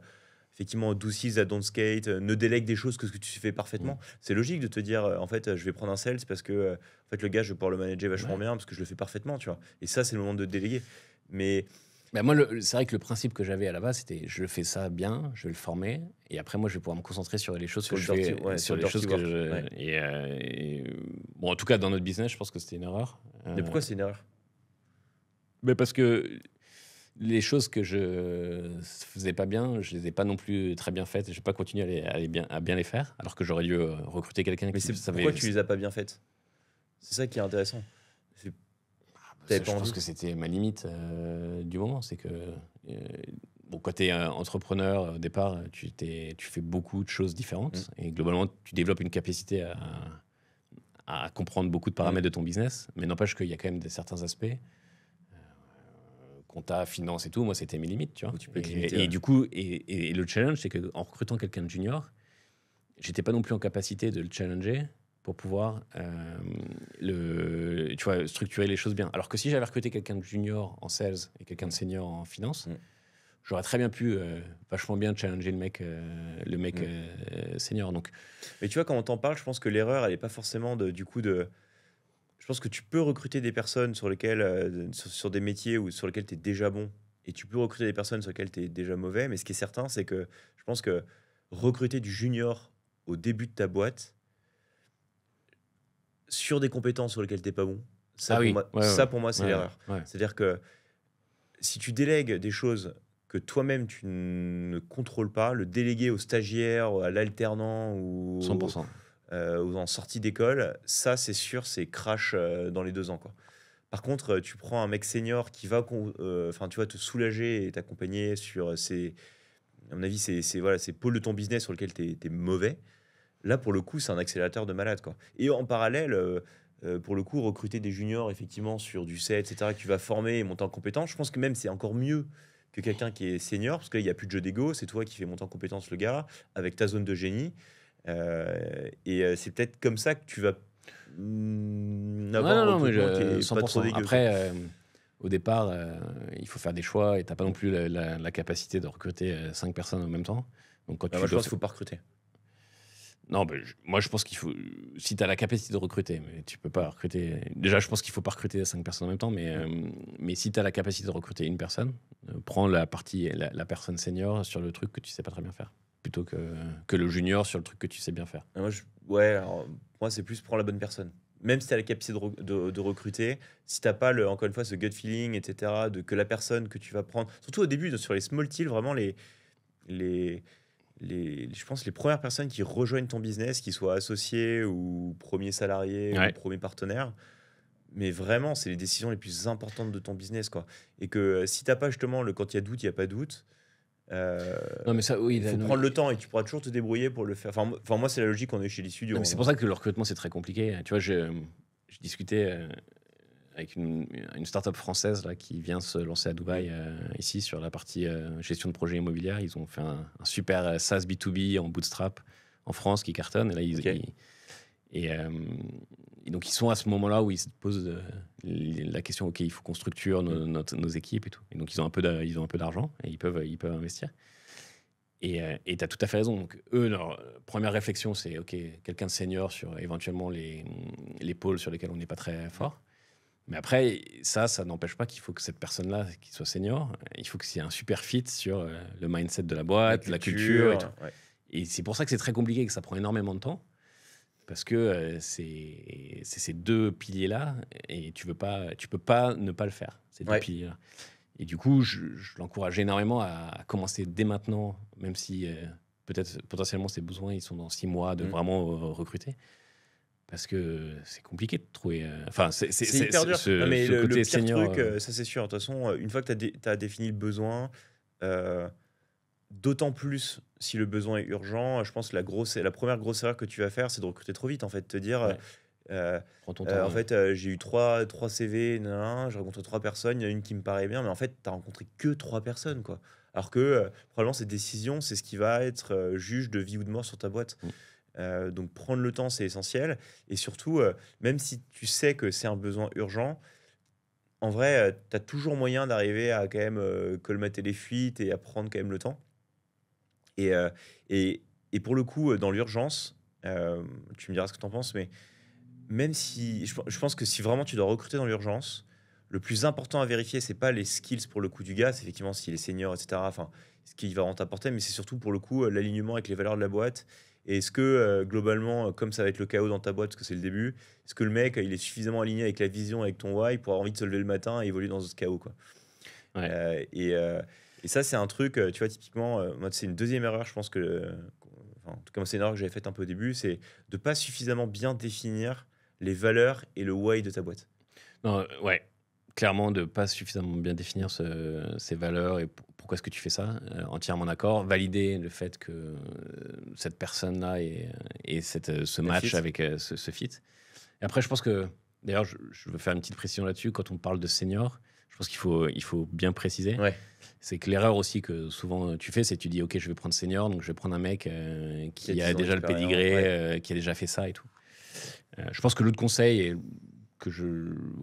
effectivement, do this, don't skate, ne délègue des choses que ce que tu fais Mm. parfaitement. C'est logique de te dire, en fait, je vais prendre un sales parce que en fait, le gars, je vais pouvoir le manager vachement Ouais. bien parce que je le fais parfaitement, tu vois. Et ça, c'est le moment de déléguer. Mais Bah, moi, c'est vrai que le principe que j'avais à la base, c'était je le fais ça bien, je vais le former, et après, moi, je vais pouvoir me concentrer sur les choses sur que le je dirty, fais, ouais, sur sur le les choses dirty que work, je. ouais. Bon, en tout cas, dans notre business, je pense que c'était une erreur. Mais pourquoi c'est une erreur? Mais parce que les choses que je faisais pas bien, je les ai pas non plus très bien faites. Je n'ai pas continué à bien les faire, alors que j'aurais dû recruter quelqu'un Mais qui c'est savait. pourquoi tu les as pas bien faites? C'est ça qui est intéressant. C'est- T'avais pas Je pense envie. que c'était ma limite du moment. C'est que bon, quand tu es entrepreneur, au départ, tu fais beaucoup de choses Mm, différentes. Et globalement, tu développes une capacité à comprendre beaucoup de mm. paramètres de ton business. Mais n'empêche qu'il y a quand même certains aspects, compta, finance et tout. Moi, c'était mes limites, tu vois. Où tu peux être limité, Et ouais. du coup, et le challenge, c'est qu'en recrutant quelqu'un de junior, j'étais pas non plus en capacité de le challenger pour pouvoir tu vois, structurer les choses bien. Alors que si j'avais recruté quelqu'un de junior en sales et quelqu'un de Mm, senior en finance, mm, j'aurais très bien pu vachement bien challenger le mec mm. senior. Donc, Mais tu vois, quand on t'en parle, je pense que l'erreur, elle est pas forcément du coup de. Je pense que tu peux recruter des personnes sur lesquelles, sur des métiers ou sur lesquels tu es déjà bon, et tu peux recruter des personnes sur lesquelles tu es déjà mauvais. Mais ce qui est certain, c'est que je pense que recruter du junior au début de ta boîte sur des compétences sur lesquelles t'es pas bon, ah oui, ouais, ça ouais, pour moi, c'est ouais, l'erreur. ouais, C'est-à-dire que si tu délègues des choses que toi-même tu ne contrôles pas, le déléguer aux stagiaires, à l'alternant ou 100%. aux en sortie d'école, ça c'est sûr, c'est crash dans les 2 ans, quoi. Par contre, tu prends un mec senior qui va, enfin, tu vois, te soulager et t'accompagner sur à mon avis, voilà, ces pôles de ton business sur lesquels tu es mauvais. Là, pour le coup, c'est un accélérateur de malade, quoi. Et en parallèle, pour le coup, recruter des juniors, effectivement, sur du set, etc., que tu vas former et monter en compétence, je pense que même c'est encore mieux que quelqu'un qui est senior, parce qu'il n'y a plus de jeu d'ego, c'est toi qui fais monter en compétence le gars, avec ta zone de génie. C'est peut-être comme ça que tu vas Ouais, avoir un non, non, mais recrutement qui est pas trop 100%. dégueu, quoi. Après, au départ, il faut faire des choix et tu n'as pas non plus la capacité de recruter 5 personnes en même temps. Donc, quand Bah, tu moi, je dois pense qu'il faut pas recruter. Non, moi je pense qu'il faut. Si tu as la capacité de recruter, mais tu peux pas recruter. Déjà, je pense qu'il faut pas recruter 5 personnes en même temps, mais si tu as la capacité de recruter une personne, prends la personne senior sur le truc que tu sais pas très bien faire, plutôt que le junior sur le truc que tu sais bien faire. Ah, moi, ouais, alors, moi, c'est plus prendre la bonne personne. Même si tu as la capacité de recruter, si t'as pas, encore une fois, ce gut feeling, etc., que la personne que tu vas prendre, surtout au début, sur les small deals, vraiment, les, je pense, les premières personnes qui rejoignent ton business, qu'ils soient associés ou premiers salariés ou Ouais. premiers partenaires, mais vraiment, c'est les décisions les plus importantes de ton business, quoi. Et que si t'as pas justement quand il y a doute, il n'y a pas doute. Non, mais ça, oui. Il faut Non, prendre le temps et tu pourras toujours te débrouiller pour le faire. Enfin, moi, c'est la logique qu'on a eu chez les studios, mais c'est hein. pour ça que le recrutement c'est très compliqué. Tu vois, je discutais avec une start-up française là, qui vient se lancer à Dubaï, ici, sur la partie gestion de projet immobilier. Ils ont fait un super SaaS B2B en bootstrap en France qui cartonne. Et là, Ok. et, euh, et donc, ils sont à ce moment-là où ils se posent la question, OK, il faut qu'on structure Mm. nos équipes et tout. Et donc, ils ont un peu d'argent et ils peuvent investir. Et tu as tout à fait raison. Donc, eux, leur première réflexion, c'est OK, quelqu'un de senior sur éventuellement les pôles sur lesquels on n'est pas très fort. Mais après, ça n'empêche pas qu'il faut que cette personne-là, qui soit senior, il faut qu'il y ait un super fit sur le mindset de la boîte, la culture et tout. Ouais. Et c'est pour ça que c'est très compliqué et que ça prend énormément de temps. Parce que c'est ces deux piliers-là et tu peux pas ne pas le faire, ces deux Ouais. piliers-là. Et du coup, je l'encourage énormément à commencer dès maintenant, même si peut-être potentiellement ces besoins, ils sont dans 6 mois de Mm. vraiment recruter. Parce que c'est compliqué de trouver. Enfin, C'est hyper dur. Non, mais ce le côté pire senior. truc, ça c'est sûr. De toute façon, une fois que tu as défini le besoin, euh, d'autant plus si le besoin est urgent, je pense que la première grosse erreur que tu vas faire, c'est de recruter trop vite. En fait, te dire, Ouais, prends ton temps. en fait, j'ai eu trois CV, j'ai rencontré 3 personnes, il y en a une qui me paraît bien, mais en fait, tu n'as rencontré que 3 personnes, quoi. Alors que probablement, cette décision, c'est ce qui va être juge de vie ou de mort sur ta boîte. Mm. Donc, prendre le temps, c'est essentiel. Et surtout, même si tu sais que c'est un besoin urgent, en vrai, tu as toujours moyen d'arriver à quand même colmater les fuites et à prendre quand même le temps. Et, euh, et, et pour le coup, dans l'urgence, tu me diras ce que tu en penses, mais même si je pense que si vraiment tu dois recruter dans l'urgence, le plus important à vérifier, c'est pas les skills pour le coup du gars, c'est effectivement s'il est senior, etc. Enfin, ce qu'il va vraiment t'apporter, mais c'est surtout pour le coup l'alignement avec les valeurs de la boîte. Et est-ce que globalement, comme ça va être le chaos dans ta boîte, parce que c'est le début, est-ce que le mec il est suffisamment aligné avec la vision, avec ton why pour avoir envie de se lever le matin et évoluer dans ce chaos, quoi. Ouais. Euh, et, euh, et ça, c'est un truc, tu vois, typiquement, moi, c'est une deuxième erreur, je pense enfin, en tout cas, moi, c'est une erreur que j'avais faite un peu au début, c'est de pas suffisamment bien définir les valeurs et le why de ta boîte. Non, ouais. Clairement, de pas suffisamment bien définir ces valeurs et pourquoi est-ce que tu fais ça, entièrement d'accord. Valider le fait que cette personne-là et ce Le match fit. avec ce fit. Et après, je pense que, d'ailleurs, je veux faire une petite précision là-dessus. Quand on parle de senior, je pense il faut bien préciser. Ouais. C'est que l'erreur aussi que souvent tu fais, c'est que tu dis, OK, je vais prendre senior, donc je vais prendre un mec qui a 10 ans déjà le d'expérience, pédigré, ouais. qui a déjà fait ça et tout. Je pense que l'autre conseil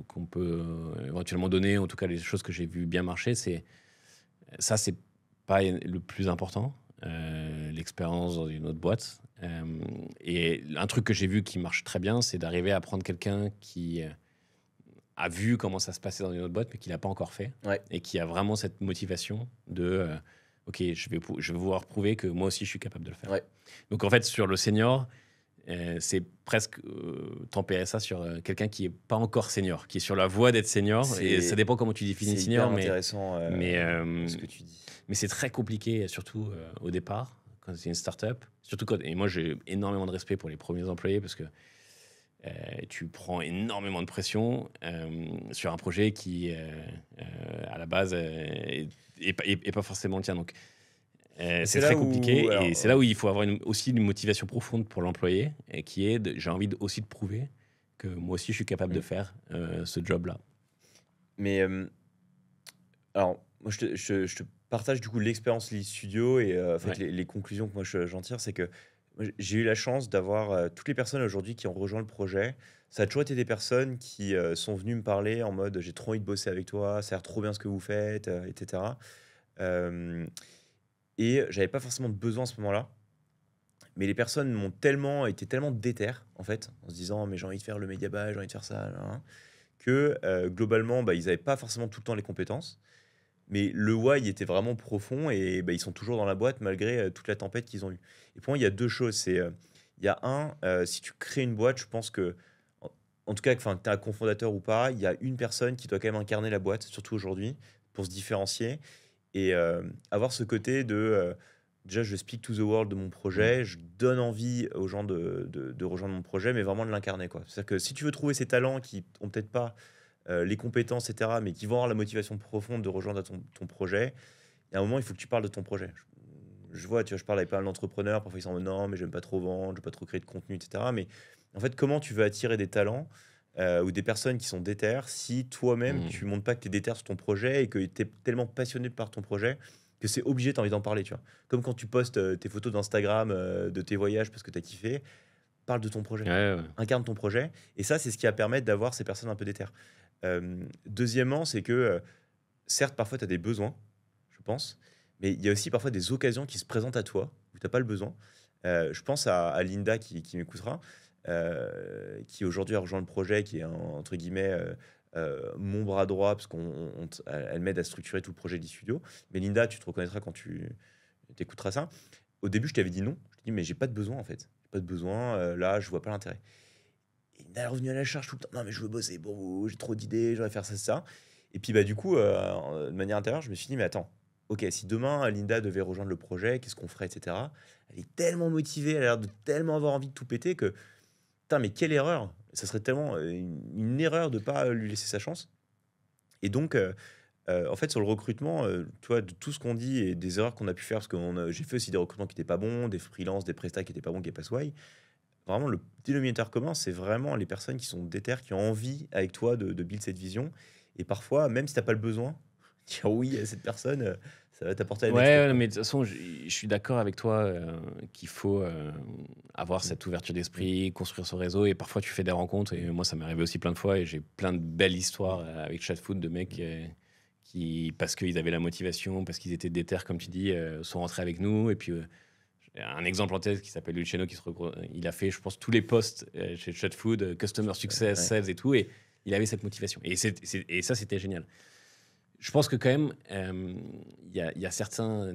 qu'on peut éventuellement donner, en tout cas les choses que j'ai vues bien marcher, c'est pas le plus important, l'expérience dans une autre boîte. Et un truc que j'ai vu qui marche très bien, c'est d'arriver à prendre quelqu'un qui a vu comment ça se passait dans une autre boîte, mais qui l'a pas encore fait, Ouais. et qui a vraiment cette motivation de OK, je vais pouvoir prouver que moi aussi je suis capable de le faire. Ouais. Donc en fait, sur le senior, c'est presque tempérer ça sur quelqu'un qui est pas encore senior, qui est sur la voie d'être senior. Et ça dépend comment tu définis C'est senior, hyper intéressant mais, ce que tu dis. mais c'est très compliqué, surtout au départ, quand c'est une startup. Surtout et moi, j'ai énormément de respect pour les premiers employés parce que tu prends énormément de pression sur un projet qui, à la base, est pas forcément le tien. Donc, c'est très compliqué et c'est là où il faut avoir aussi une motivation profonde pour l'employé et qui est j'ai envie aussi de prouver que moi aussi je suis capable de faire ce job-là. Mais alors, moi je te partage du coup l'expérience Lead Studio et en fait Ouais. les conclusions que moi j'en tire, c'est que moi, j'ai eu la chance d'avoir toutes les personnes aujourd'hui qui ont rejoint le projet. Ça a toujours été des personnes qui sont venues me parler en mode j'ai trop envie de bosser avec toi, ça a l'air trop bien ce que vous faites, etc. Euh, et j'avais pas forcément de besoin à ce moment-là. Mais les personnes m'ont tellement été tellement déter en fait, en se disant mais j'ai envie de faire le média buy, j'ai envie de faire ça, là, là, que globalement bah, ils n'avaient pas forcément tout le temps les compétences. Mais le why était vraiment profond et bah, ils sont toujours dans la boîte malgré toute la tempête qu'ils ont eue. Et pour moi, il y a deux choses. Il y a si tu crées une boîte, je pense que, en tout cas, tu es un cofondateur ou pas, il y a une personne qui doit quand même incarner la boîte, surtout aujourd'hui, pour se différencier et avoir ce côté de déjà, je speak to the world de mon Mm. projet, je donne envie aux gens de rejoindre mon projet, mais vraiment de l'incarner, quoi. C'est-à-dire que si tu veux trouver ces talents qui ont peut-être pas les compétences, etc., mais qui vont avoir la motivation profonde de rejoindre ton projet, il y a un moment, il faut que tu parles de ton projet. Je vois, tu vois, je parle avec pas mal d'entrepreneurs, parfois ils sont en mode non, mais j'aime pas trop vendre, je veux pas trop créer de contenu, etc. Mais en fait, comment tu veux attirer des talents ou des personnes qui sont déter si toi-même Mm. tu montres pas que tu es déter sur ton projet et que tu es tellement passionné par ton projet que c'est obligé, tu as envie d'en parler, tu vois. Comme quand tu postes tes photos d'Instagram de tes voyages parce que tu as kiffé, parle de ton projet, Ouais, ouais. incarne ton projet. Et ça, c'est ce qui va permettre d'avoir ces personnes un peu déter. Deuxièmement, c'est que certes, parfois, tu as des besoins, je pense, mais il y a aussi parfois des occasions qui se présentent à toi où tu n'as pas le besoin. Je pense à Linda qui m'écoutera, qui aujourd'hui a rejoint le projet, qui est entre guillemets mon bras droit, parce qu'elle m'aide à structurer tout le projet d'e-studio. Mais Linda, tu te reconnaîtras quand tu écouteras ça. Au début, je t'avais dit non. Je t'ai dit, mais j'ai pas de besoin en fait. J'ai pas de besoin. Là, je vois pas l'intérêt. Et Linda est revenue à la charge tout le temps. Non, mais je veux bosser pour vous. J'ai trop d'idées. Je vais faire ça, ça. Et puis, bah, du coup, de manière intérieure, je me suis dit, mais attends. ok, si demain Linda devait rejoindre le projet, qu'est-ce qu'on ferait, etc. Elle est tellement motivée, elle a l'air de tellement avoir envie de tout péter que, putain, mais quelle erreur! Ça serait tellement une erreur de pas lui laisser sa chance. Et donc, en fait, sur le recrutement, tu vois, de tout ce qu'on dit et des erreurs qu'on a pu faire, parce que j'ai fait aussi des recrutements qui n'étaient pas bons, des freelances, des prestats qui n'étaient pas bons, qui n'étaient pas swag. Vraiment, le dénominateur commun, c'est vraiment les personnes qui sont déter, qui ont envie avec toi de build cette vision. Et parfois, même si tu n'as pas le besoin, dire oui à cette personne, ça va t'apporter la next step, Ouais, quoi. mais de toute façon, je suis d'accord avec toi qu'il faut avoir Mm. cette ouverture Mm. d'esprit, construire son réseau. Et parfois, tu fais des rencontres. Et moi, ça m'est arrivé aussi plein de fois. Et j'ai plein de belles histoires Mm. avec Chatfood de mecs qui, parce qu'ils avaient la motivation, parce qu'ils étaient déter, comme tu dis, sont rentrés avec nous. Et puis, j'ai un exemple en tête qui s'appelle Luciano, il a fait, je pense, tous les postes chez Chatfood, Customer Success, Ouais. Sales et tout. Et il avait cette motivation. Et ça, c'était génial. Je pense que quand même, il y a certains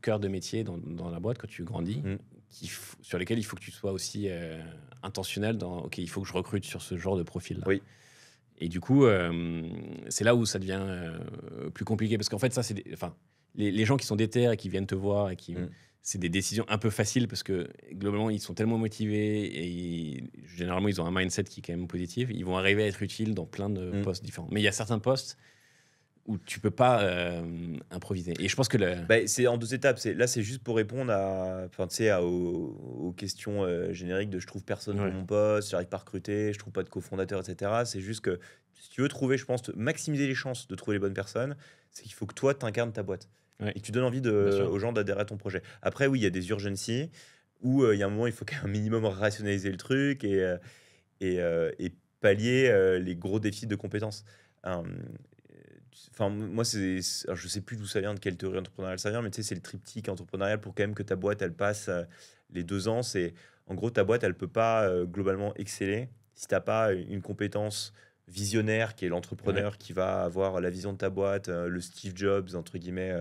cœurs de métier dans la boîte quand tu grandis, Mm. sur lesquels il faut que tu sois aussi intentionnel dans, OK, il faut que je recrute sur ce genre de profil-là. Oui. Et du coup, c'est là où ça devient plus compliqué. Parce qu'en fait, ça, enfin, les gens qui sont déter et qui viennent te voir, Mm. c'est des décisions un peu faciles parce que globalement, ils sont tellement motivés et généralement, ils ont un mindset qui est quand même positif. Ils vont arriver à être utiles dans plein de Mm. postes différents. Mais il y a certains postes où tu peux pas improviser. Et je pense que Bah, c'est en 2 étapes. Là, c'est juste pour répondre enfin, tu sais, aux questions génériques de je trouve personne pour ouais, mon poste, j'arrive pas à recruter, je trouve pas de cofondateur, etc. C'est juste que si tu veux trouver, je pense, maximiser les chances de trouver les bonnes personnes, c'est qu'il faut que toi, tu incarnes ta boîte ouais, et que tu donnes envie bien sûr. aux gens d'adhérer à ton projet. Après, oui, il y a des urgencies où il y a un moment, il faut qu'un minimum rationaliser le truc et pallier les gros défis de compétences. Euh, Enfin, moi, alors, je sais plus d'où ça vient, de quelle théorie entrepreneuriale ça vient, mais tu sais, c'est le triptyque entrepreneurial pour quand même que ta boîte, elle passe les 2 ans. C'est en gros, ta boîte, elle peut pas globalement exceller si t'as pas une compétence visionnaire qui est Ouais, l'entrepreneur qui va avoir la vision de ta boîte, le Steve Jobs, entre guillemets,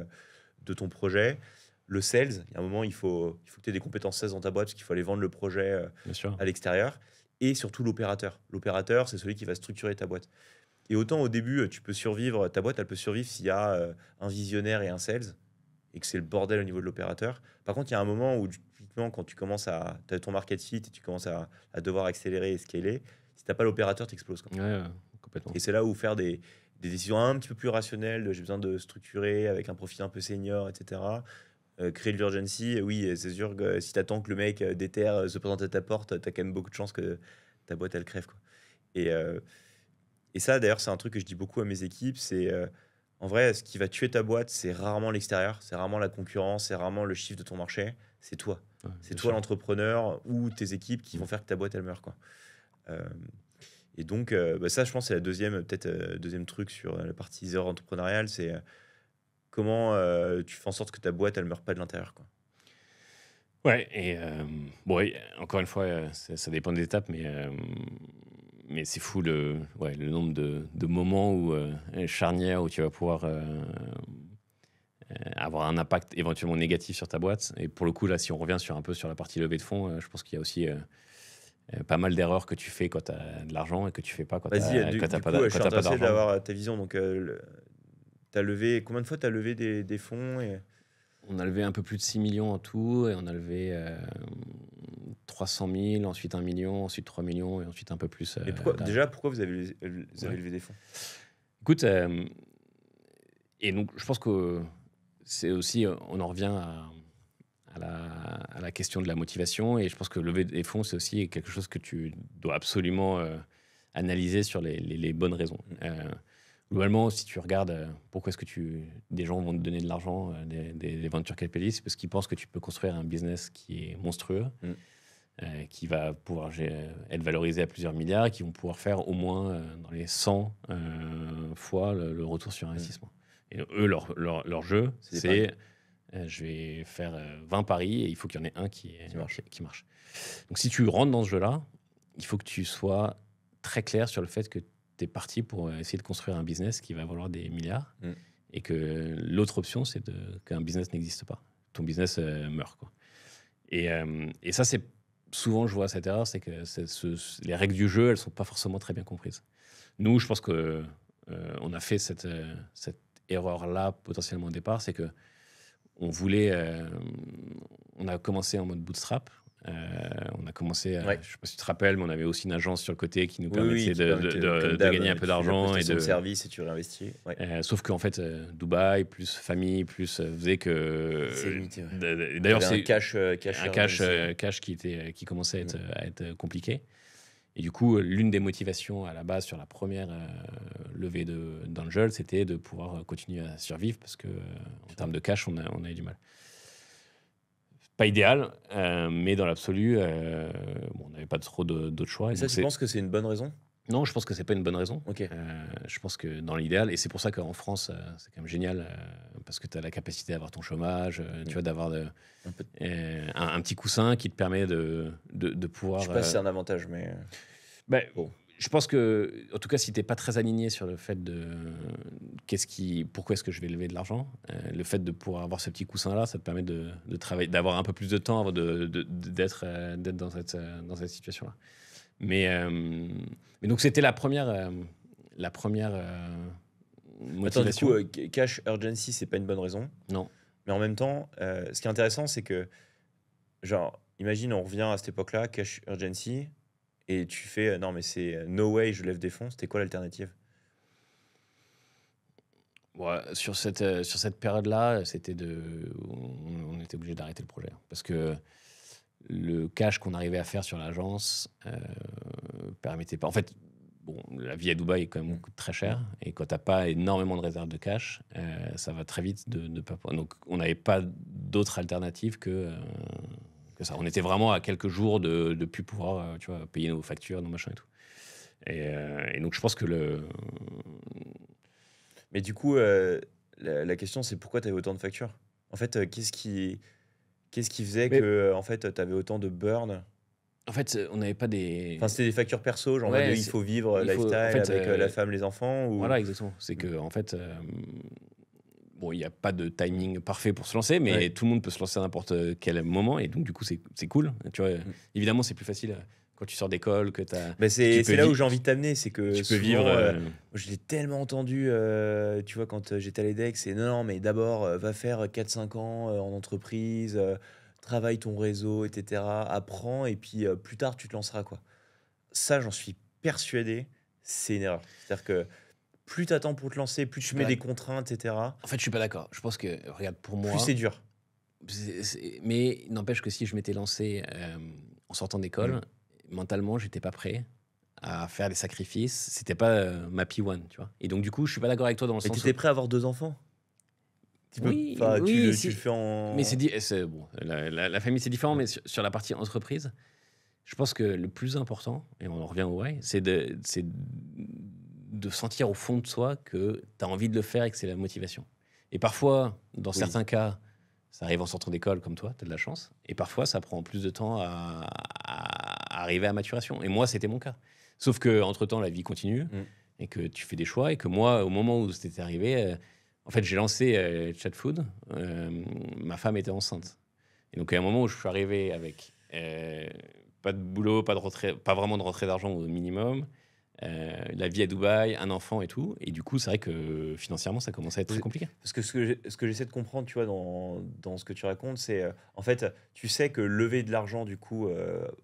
de ton projet. Le sales, il y a un moment, il faut que tu aies des compétences sales dans ta boîte parce qu'il faut aller vendre le projet bien sûr. à l'extérieur. Et surtout l'opérateur. L'opérateur, c'est celui qui va structurer ta boîte. Et autant au début, tu peux survivre, ta boîte, elle peut survivre s'il y a un visionnaire et un sales, et que c'est le bordel au niveau de l'opérateur. Par contre, il y a un moment où, typiquement, quand tu commences à. Tu as ton market fit et tu commences à devoir accélérer et scaler, si tu n'as pas l'opérateur, tu exploses, quoi. Ouais, complètement. Et c'est là où faire des décisions un petit peu plus rationnelles, j'ai besoin de structurer avec un profil un peu senior, etc. Créer de l'urgency, oui, c'est sûr que si tu attends que le mec déterre se présente à ta porte, tu as quand même beaucoup de chances que ta boîte, elle crève, quoi. Et, euh, et ça, d'ailleurs, c'est un truc que je dis beaucoup à mes équipes. C'est en vrai, ce qui va tuer ta boîte, c'est rarement l'extérieur, c'est rarement la concurrence, c'est rarement le chiffre de ton marché. C'est toi. Ouais, C'est bien toi sûr. l'entrepreneur ou tes équipes qui vont Mm. faire que ta boîte, elle meurt, quoi. Euh, et donc, bah, ça, je pense, c'est la deuxième, peut-être deuxième truc sur la partie erreur entrepreneuriale, c'est comment tu fais en sorte que ta boîte, elle meurt pas de l'intérieur, quoi. Ouais, et bon, et encore une fois, ça dépend des étapes, mais c'est fou le nombre de moments où, charnières où tu vas pouvoir avoir un impact éventuellement négatif sur ta boîte. Et pour le coup, là, si on revient un peu sur la partie levée de fonds, je pense qu'il y a aussi pas mal d'erreurs que tu fais quand tu as de l'argent et que tu fais pas quand tu Vas-y, n'as du coup, je quand suis t'as pas intéressé d'argent. d'avoir ta vision. Donc, t'as levé, combien de fois tu as levé des fonds On a levé un peu plus de 6 millions en tout et on a levé 300 000, ensuite 1 million, ensuite 3 millions et ensuite un peu plus Mais pourquoi, derrière. déjà, pourquoi vous avez Ouais. levé des fonds? Écoute, et donc je pense que c'est aussi, on en revient à la question de la motivation et je pense que lever des fonds, c'est aussi quelque chose que tu dois absolument analyser sur les bonnes raisons. Globalement, si tu regardes pourquoi est-ce que des gens vont te donner de l'argent, des venture capitalists, c'est parce qu'ils pensent que tu peux construire un business qui est monstrueux, Mm. qui va pouvoir être valorisé à plusieurs milliards, et qui vont pouvoir faire au moins dans les 100 fois le retour sur investissement. Et eux, leur jeu, C'est des paris c'est je vais faire 20 paris et il faut qu'il y en ait un qui marchent. qui marche. Donc si tu rentres dans ce jeu-là, il faut que tu sois très clair sur le fait que tu es parti pour essayer de construire un business qui va valoir des milliards Mm. et que l'autre option, c'est qu'un business n'existe pas. Ton business meurt, quoi. Et ça, c'est souvent, je vois cette erreur, c'est que les règles du jeu, elles sont pas forcément très bien comprises. Nous, je pense que on a fait cette erreur là potentiellement au départ, c'est que on voulait, on a commencé en mode bootstrap. On a commencé, Ouais. je sais pas si tu te rappelles, mais on avait aussi une agence sur le côté qui nous Oui, permettait qui permettait, comme de d'hab, gagner un peu tu fais la d'argent et prestation de de. service et tu réinvestis. Ouais. Sauf qu'en fait, Dubaï plus famille plus faisait que. C'est limité, ouais. D'ailleurs, T'avais un c'est cash un cash, urgency, ouais. cash qui commençait à être compliqué. Et du coup, l'une des motivations à la base sur la première levée d'Angel, c'était de pouvoir continuer à survivre parce que en termes de cash, on a eu du mal. Pas idéal, mais dans l'absolu, on n'avait pas trop d'autres choix. Et ça, tu penses que c'est une bonne raison? Non, je pense que c'est pas une bonne raison. Ok. Je pense que dans l'idéal, et c'est pour ça qu'en France, c'est quand même génial, parce que tu as la capacité d'avoir ton chômage, tu vois, d'avoir un petit coussin qui te permet de pouvoir. Je sais pas si c'est un avantage, mais. Ben, Bon. je pense que, en tout cas, si tu n'es pas très aligné sur le fait de pourquoi est-ce que je vais lever de l'argent, le fait de pouvoir avoir ce petit coussin-là, ça te permet de travailler, d'avoir un peu plus de temps avant d'être dans cette situation-là. Mais donc, c'était la première Attends, du motivation. coup, cash urgency, c'est pas une bonne raison. Non. Mais en même temps, ce qui est intéressant, c'est que, genre, imagine, on revient à cette époque-là, cash urgency, et tu fais, non, mais c'est no way, je lève des fonds. C'était quoi l'alternative? Ouais, sur cette période-là, on était obligé d'arrêter le projet. Parce que le cash qu'on arrivait à faire sur l'agence permettait pas. En fait, bon, la vie à Dubaï est quand même coûte très cher. Et quand tu n'as pas énormément de réserves de cash, ça va très vite de ne pas. Donc, on n'avait pas d'autre alternative que ça. On était vraiment à quelques jours de plus pouvoir tu vois, payer nos factures, nos machins et tout. Et donc, je pense que Mais du coup, la question, c'est pourquoi tu avais autant de factures? En fait, qu'est-ce qui faisait Mais- que en fait, tu avais autant de burn? En fait, on n'avait pas des. Enfin, c'était des factures perso, genre en Ouais, mode, il faut vivre il faut- lifestyle en fait, avec la femme, les enfants ou... Voilà, exactement. C'est que, en fait, bon, il n'y a pas de timing parfait pour se lancer, mais Ouais. tout le monde peut se lancer à n'importe quel moment. Et donc, du coup, c'est cool. Tu vois, évidemment, c'est plus facile quand tu sors d'école, que tu as. Bah, Tu c'est peux là où vi- j'ai envie de t'amener, c'est que Tu peux souvent, vivre. je l'ai tellement entendu, tu vois, quand j'étais à l'EDEC, c'est non, mais d'abord, va faire 4-5 ans en entreprise, travaille ton réseau, etc. Apprends, et puis plus tard, tu te lanceras, quoi. Ça, j'en suis persuadé, c'est une erreur. C'est-à-dire que plus tu attends pour te lancer, plus tu mets pas des contraintes, etc., En fait, je suis pas d'accord. Je pense que, regarde, pour moi. plus c'est dur. Mais n'empêche que si je m'étais lancé en sortant d'école, mentalement, j'étais pas prêt à faire des sacrifices. C'était pas ma P1, tu vois. Et donc, du coup, je suis pas d'accord avec toi dans le Mais sens tu étais prêt à avoir 2 enfants? Tu peux- Oui, enfin, oui, tu le fais en... Mais bon, la famille, c'est différent, mais sur la partie entreprise, je pense que le plus important, et on en revient au why, c'est de sentir au fond de soi que tu as envie de le faire et que c'est la motivation. Et parfois, dans certains cas, ça arrive en sortant d'école comme toi, tu as de la chance. Et parfois, ça prend plus de temps à arriver à maturation. Et moi, c'était mon cas. Sauf qu'entre-temps, la vie continue et que tu fais des choix. Et que moi, au moment où c'était arrivé, en fait, j'ai lancé Chat Food. Ma femme était enceinte. Et donc, à un moment où je suis arrivé avec pas de boulot, pas vraiment de rentrée d'argent au minimum, la vie à Dubaï, un enfant et tout. Et du coup, c'est vrai que financièrement, ça commençait à être très compliqué. Parce que ce que j'essaie de comprendre, tu vois, dans ce que tu racontes, c'est en fait, tu sais que lever de l'argent, du coup,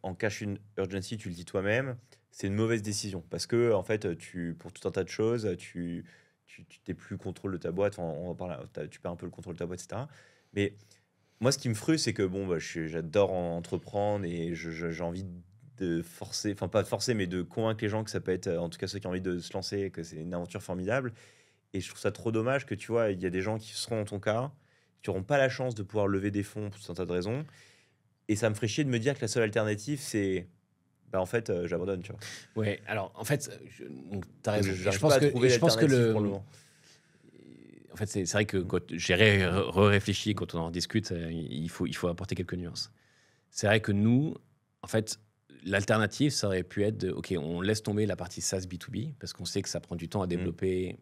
en cash urgency, tu le dis toi-même, c'est une mauvaise décision. Parce que, en fait, pour tout un tas de choses, tu n'es plus contrôle de ta boîte, enfin, on en parle, tu perds un peu le contrôle de ta boîte, etc. Mais moi, ce qui me frustre, c'est que bon, bah, j'adore entreprendre et j'ai envie de forcer, enfin pas de forcer, mais de convaincre les gens que ça peut être, en tout cas ceux qui ont envie de se lancer, que c'est une aventure formidable. Et je trouve ça trop dommage que tu vois, il y a des gens qui seront dans ton cas, qui n'auront pas la chance de pouvoir lever des fonds pour tout un tas de raisons. Et ça me ferait chier de me dire que la seule alternative, c'est, bah en fait, j'abandonne, tu vois. Ouais, alors en fait, tu as raison. Je pense que pour le moment. En fait, c'est vrai que quand j'ai réfléchi, quand on en discute, il faut apporter quelques nuances. C'est vrai que nous, en fait, l'alternative, ça aurait pu être OK, on laisse tomber la partie SaaS B2B, parce qu'on sait que ça prend du temps à développer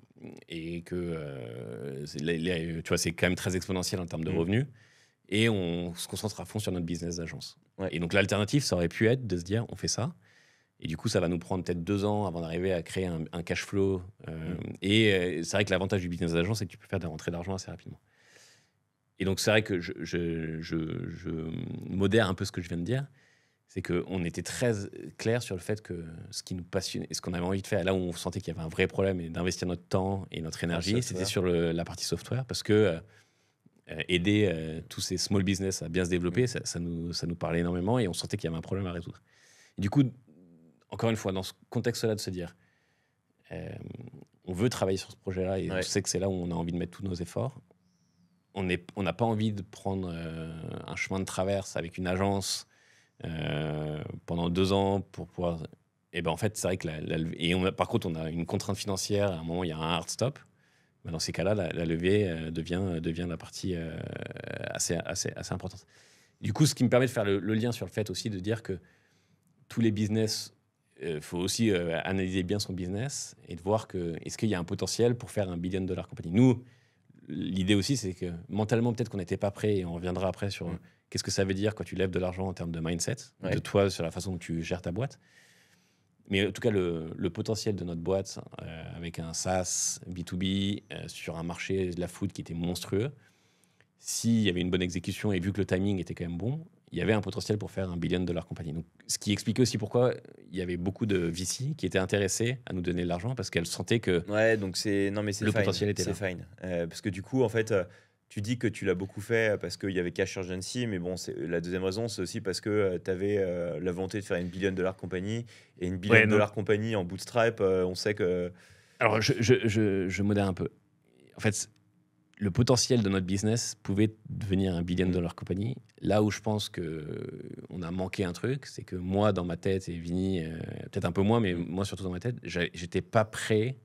et que tu vois, c'est quand même très exponentiel en termes de revenus. Et on se concentre à fond sur notre business d'agence. Ouais. Et donc, l'alternative, ça aurait pu être de se dire, on fait ça. Et du coup, ça va nous prendre peut-être 2 ans avant d'arriver à créer un cash flow. Et c'est vrai que l'avantage du business agent, c'est que tu peux faire des rentrées d'argent assez rapidement. Et donc, c'est vrai que je modère un peu ce que je viens de dire. C'est qu'on était très clair sur le fait que ce qui nous passionnait et ce qu'on avait envie de faire, là où on sentait qu'il y avait un vrai problème et d'investir notre temps et notre énergie, c'était sur la partie software. Parce que aider tous ces small business à bien se développer, ça nous parlait énormément et on sentait qu'il y avait un problème à résoudre. Et du coup, encore une fois, dans ce contexte-là, de se dire, on veut travailler sur ce projet-là et on sait que c'est là où on a envie de mettre tous nos efforts. On n'a pas envie de prendre un chemin de traverse avec une agence pendant 2 ans pour pouvoir. Et ben en fait, c'est vrai que par contre, on a une contrainte financière. À un moment, il y a un hard stop. Ben dans ces cas-là, la levée devient la partie assez importante. Du coup, ce qui me permet de faire le lien sur le fait aussi de dire que tous les business, faut aussi analyser bien son business et de voir est-ce qu'il y a un potentiel pour faire $1 billion compagnie. Nous, l'idée aussi, c'est que mentalement, peut-être qu'on n'était pas prêt, et on reviendra après sur qu'est-ce que ça veut dire quand tu lèves de l'argent en termes de mindset, de toi, sur la façon dont tu gères ta boîte. Mais en tout cas, le potentiel de notre boîte, avec un SaaS B2B sur un marché de la food qui était monstrueux, s'il y avait une bonne exécution et vu que le timing était quand même bon, il y avait un potentiel pour faire $1 billion compagnie. Donc, ce qui expliquait aussi pourquoi il y avait beaucoup de VC qui étaient intéressés à nous donner de l'argent parce qu'elles sentaient que donc c'est le potentiel était là. C'est fine. Parce que du coup, en fait, tu dis que tu l'as beaucoup fait parce qu'il y avait cash urgency, mais bon, la deuxième raison, c'est aussi parce que tu avais la volonté de faire une $1 billion compagnie. Et une $1 billion compagnie en bootstrap, on sait que... Alors, je modère un peu. En fait, le potentiel de notre business pouvait devenir $1 billion compagnie. Là où je pense qu'on a manqué un truc, c'est que moi, dans ma tête, et Vinny, peut-être un peu moins, mais moi surtout dans ma tête, j'étais pas prêt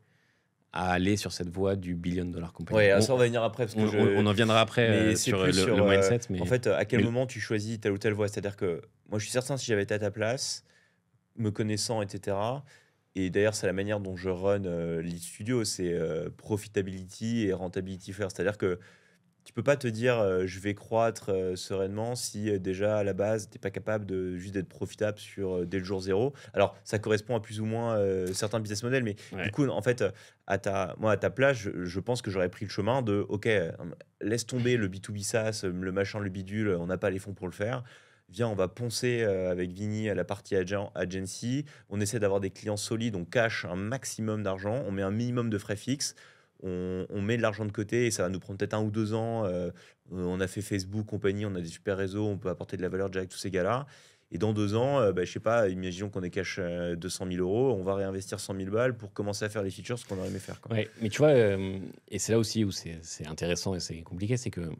à aller sur cette voie du $1 billion compagnie. Ouais, ça on va venir après. Parce que on en viendra après sur le mindset. Mais en fait, à quel moment tu choisis telle ou telle voie? C'est-à-dire que moi, je suis certain, si j'avais été à ta place, me connaissant, etc., et d'ailleurs, c'est la manière dont je run Lead Studio, c'est profitability et rentability first. C'est-à-dire que tu peux pas te dire je vais croître sereinement si déjà à la base, tu n'es pas capable de juste d'être profitable dès le jour zéro. Alors, ça correspond à plus ou moins certains business models, mais du coup, en fait, à ta place, je pense que j'aurais pris le chemin de OK, laisse tomber le B2B SaaS, le machin, le bidule, on n'a pas les fonds pour le faire. Viens, on va poncer avec Vinny à la partie agency. On essaie d'avoir des clients solides, on cache un maximum d'argent, on met un minimum de frais fixes, on met de l'argent de côté et ça va nous prendre peut-être 1 ou 2 ans. On a fait Facebook, compagnie, on a des super réseaux, on peut apporter de la valeur déjà avec tous ces gars-là. Et dans 2 ans, je sais pas, imaginons qu'on ait cash 200 000 €, on va réinvestir 100 000 balles pour commencer à faire les features, ce qu'on aurait aimé faire. Quoi. Ouais, mais tu vois, et c'est là aussi où c'est intéressant et c'est compliqué, c'est que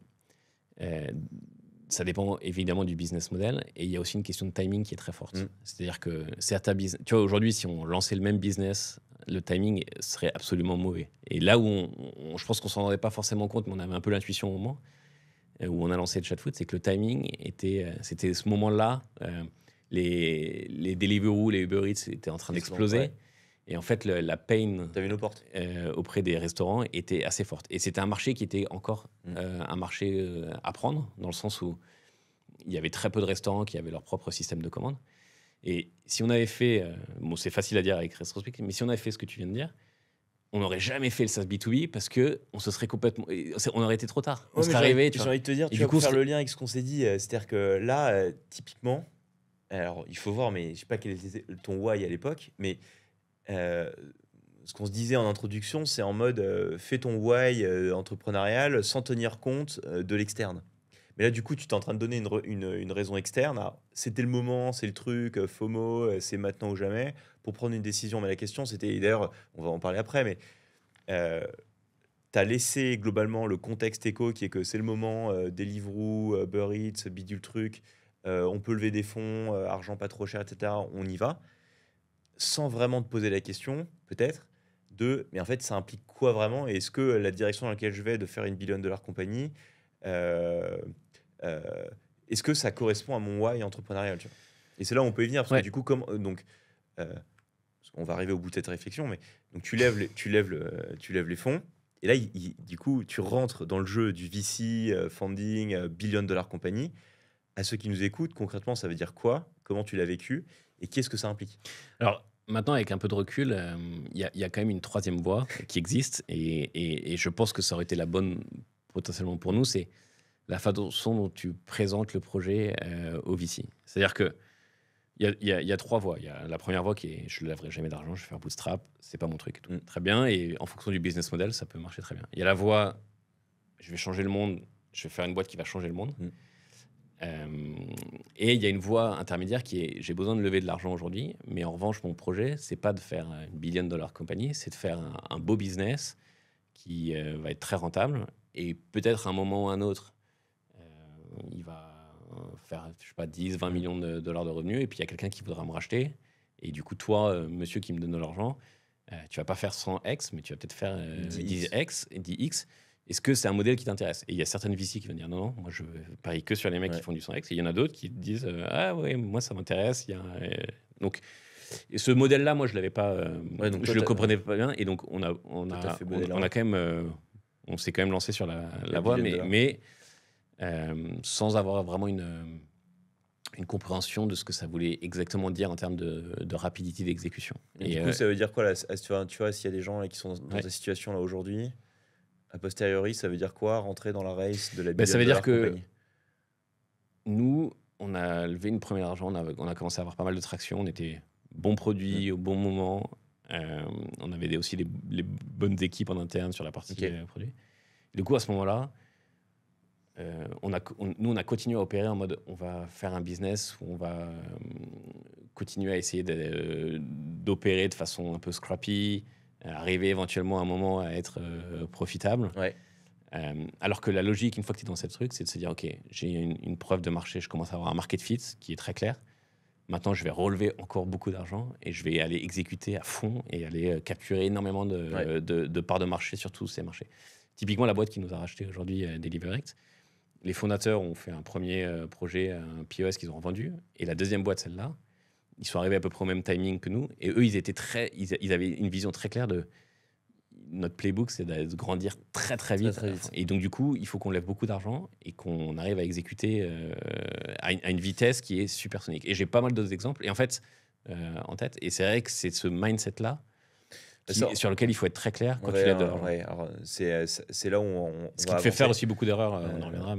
ça dépend évidemment du business model et il y a aussi une question de timing qui est très forte. C'est-à-dire que certains business, tu vois, aujourd'hui, si on lançait le même business, le timing serait absolument mauvais. Et là où je pense qu'on s'en rendait pas forcément compte, mais on avait un peu l'intuition au moment où on a lancé le Chatfood, c'est que le timing c'était ce moment-là, les Deliveroo, les Uber Eats étaient en train d'exploser. Ouais. Et en fait, la pain auprès des restaurants était assez forte. Et c'était un marché qui était encore un marché à prendre, dans le sens où il y avait très peu de restaurants qui avaient leur propre système de commande. Et si on avait fait, bon, c'est facile à dire avec rétrospective, mais si on avait fait ce que tu viens de dire, on n'aurait jamais fait le SaaS B2B parce qu'on se serait complètement. On aurait été trop tard. On serait arrivé. J'ai envie de te dire, tu vas faire le lien avec ce qu'on s'est dit. C'est-à-dire que là, typiquement, alors il faut voir, mais je ne sais pas quel était ton why à l'époque, mais. Ce qu'on se disait en introduction, c'est en mode fais ton why entrepreneurial sans tenir compte de l'externe. Mais là, du coup, tu es en train de donner une raison externe. C'était le moment, c'est le truc, FOMO, c'est maintenant ou jamais, pour prendre une décision. Mais la question, c'était, d'ailleurs, on va en parler après, mais tu as laissé globalement le contexte éco qui est que c'est le moment, Deliveroo, Uber Eats, bidule truc, on peut lever des fonds, argent pas trop cher, etc. On y va. Sans vraiment te poser la question, peut-être, mais en fait, ça implique quoi vraiment? Et est-ce que la direction dans laquelle je vais de faire une $1 billion compagnie, est-ce que ça correspond à mon why entrepreneurial, tu vois? Et c'est là où on peut y venir, parce que du coup, on va arriver au bout de cette réflexion, mais donc tu lèves les fonds, et là, du coup, tu rentres dans le jeu du VC, funding, $1 billion compagnie. À ceux qui nous écoutent, concrètement, ça veut dire quoi? comment tu l'as vécu et qu'est-ce que ça implique? Alors, maintenant, avec un peu de recul, il y a quand même une troisième voie qui existe et je pense que ça aurait été la bonne potentiellement pour nous, c'est la façon dont tu présentes le projet au VC. C'est-à-dire que il y a trois voies. Il y a la première voie qui est je ne lèverai jamais d'argent, je vais faire bootstrap, c'est pas mon truc. Et tout. Très bien, et en fonction du business model, ça peut marcher très bien. Il y a la voie je vais changer le monde, je vais faire une boîte qui va changer le monde. Et il y a une voie intermédiaire qui est j'ai besoin de lever de l'argent aujourd'hui, mais en revanche, mon projet, c'est pas de faire une billion-dollar compagnie, c'est de faire un beau business qui va être très rentable et peut-être à un moment ou à un autre, il va faire, je sais pas, 10, 20 millions de dollars de revenus et puis il y a quelqu'un qui voudra me racheter. Et du coup, toi, monsieur qui me donne de l'argent, tu vas pas faire 100x, mais tu vas peut-être faire 10x et 10x. Est-ce que c'est un modèle qui t'intéresse? Et il y a certaines VC qui vont dire non, non, moi je parie que sur les mecs qui font du 100x. Et il y en a d'autres qui disent ah ouais, moi ça m'intéresse. Donc, et ce modèle-là, moi je l'avais pas, donc je toi, le comprenais pas bien. Et donc on a fait quand même, on s'est quand même lancé sur la voie, mais sans avoir vraiment une compréhension de ce que ça voulait exactement dire en termes de rapidité d'exécution. Et du coup, ça veut dire quoi là, tu vois, s'il y a des gens là, qui sont dans ta situation là aujourd'hui, a posteriori, ça veut dire quoi rentrer dans la race de la billion ça veut dire que compagnie? nous, on a levé une première argent, on a commencé à avoir pas mal de traction, on était bons produits au bon moment, on avait aussi les bonnes équipes en interne sur la partie produit. Et du coup, à ce moment-là, nous, on a continué à opérer en mode on va faire un business où on va continuer à essayer d'opérer de façon un peu scrappy, arriver éventuellement à un moment à être profitable. Alors que la logique, une fois que tu es dans ce truc, c'est de se dire ok, j'ai une preuve de marché, je commence à avoir un market fit qui est très clair. Maintenant, je vais relever encore beaucoup d'argent et je vais aller exécuter à fond et aller capturer énormément de parts de marché sur tous ces marchés. Typiquement, la boîte qui nous a racheté aujourd'hui, DeliverX, les fondateurs ont fait un premier projet, un POS qu'ils ont revendu. Et la deuxième boîte, celle-là, ils sont arrivés à peu près au même timing que nous. Et eux, ils avaient une vision très claire de notre playbook, c'est de grandir très, très vite. Et donc, du coup, il faut qu'on lève beaucoup d'argent et qu'on arrive à exécuter à une vitesse qui est supersonique. Et j'ai pas mal d'autres exemples. Et en fait, en tête, et c'est vrai que c'est ce mindset-là sur lequel il faut être très clair quand tu lèves de l'argent. C'est là où on ce qui te fait faire aussi beaucoup d'erreurs, on en reviendra.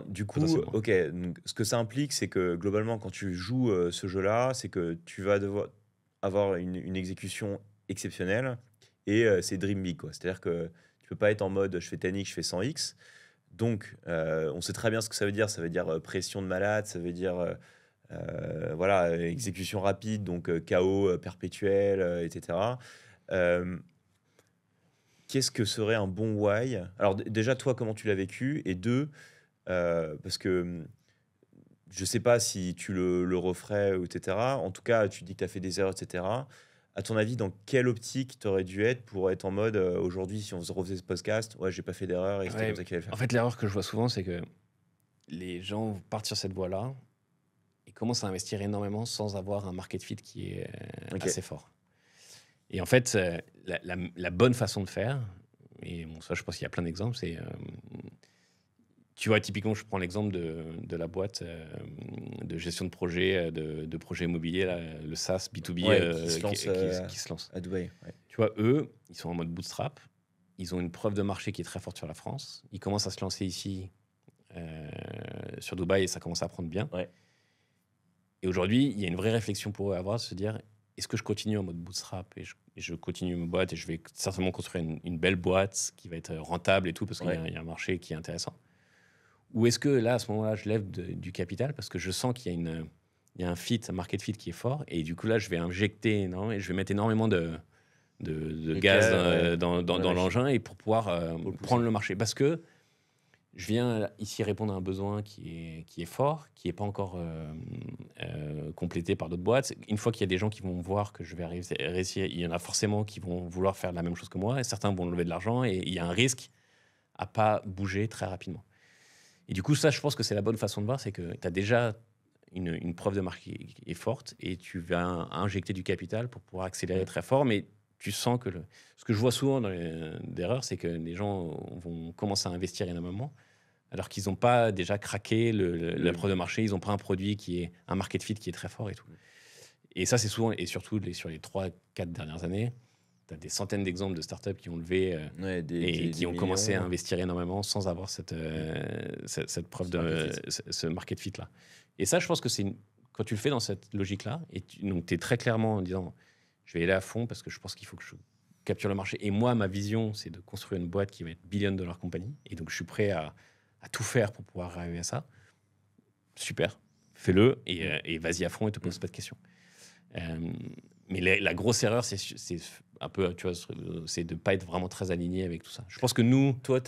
Du coup, ok, donc, ce que ça implique, c'est que globalement, quand tu joues ce jeu-là, c'est que tu vas devoir avoir une exécution exceptionnelle et c'est dream big, quoi. C'est-à-dire que tu peux pas être en mode je fais 10x, je fais 100x. Donc, on sait très bien ce que ça veut dire. Ça veut dire pression de malade, ça veut dire voilà, exécution rapide, donc chaos perpétuel, etc. Qu'est-ce que serait un bon why? Alors déjà, toi, comment tu l'as vécu? Et deux, parce que je sais pas si tu le referais, etc. En tout cas, tu dis que tu as fait des erreurs, etc. À ton avis, dans quelle optique tu aurais dû être pour être en mode aujourd'hui, si on refaisait ce podcast, ouais, j'ai pas fait d'erreur et c'était comme ça qu'il allait le faire? En fait, l'erreur que je vois souvent, c'est que les gens partent sur cette voie-là et commencent à investir énormément sans avoir un market fit qui est assez fort. Et en fait, la bonne façon de faire, et bon, ça, je pense qu'il y a plein d'exemples, c'est. Tu vois, typiquement, je prends l'exemple de la boîte de gestion de projet, de projets immobiliers, là, le SaaS B2B qui se lance à Dubaï. Tu vois, eux, ils sont en mode bootstrap. Ils ont une preuve de marché qui est très forte sur la France. Ils commencent à se lancer ici, sur Dubaï, et ça commence à prendre bien. Et aujourd'hui, il y a une vraie réflexion pour eux à avoir, de se dire, est-ce que je continue en mode bootstrap et je continue ma boîte et je vais certainement construire une belle boîte qui va être rentable et tout, parce qu'il y a un marché qui est intéressant. Ou est-ce que là, à ce moment-là, je lève du capital parce que je sens qu'il y a un fit, un market fit qui est fort, et du coup là, je vais injecter énormément et je vais mettre énormément de gaz dans l'engin et pour pouvoir prendre le marché. Parce que je viens ici répondre à un besoin qui est fort, qui n'est pas encore complété par d'autres boîtes. Une fois qu'il y a des gens qui vont voir que je vais réussir, il y en a forcément qui vont vouloir faire la même chose que moi, et certains vont lever de l'argent, et il y a un risque à pas bouger très rapidement. Et du coup, ça, je pense que c'est la bonne façon de voir, c'est que tu as déjà une preuve de marque qui est forte et tu vas injecter du capital pour pouvoir accélérer très fort, mais tu sens que ce que je vois souvent dans d'erreurs, c'est que les gens vont commencer à investir énormément alors qu'ils n'ont pas déjà craqué la preuve de marché, ils n'ont pas un produit qui est un market fit qui est très fort et tout. Et ça, c'est souvent, et surtout sur les 3-4 dernières années, tu as des centaines d'exemples de startups qui ont levé et qui ont commencé à investir énormément sans avoir cette preuve ce market fit-là. Et ça, je pense que quand tu le fais dans cette logique-là, et donc tu es très clairement en disant, je vais y aller à fond parce que je pense qu'il faut que je capture le marché. Et moi, ma vision, c'est de construire une boîte qui va être billion-dollar compagnie. Et donc, je suis prêt à tout faire pour pouvoir arriver à ça. Super, fais-le et vas-y à fond et te pose pas de questions. Mais la grosse erreur, c'est un peu, tu vois, c'est de pas être vraiment très aligné avec tout ça. Je pense que nous, toi,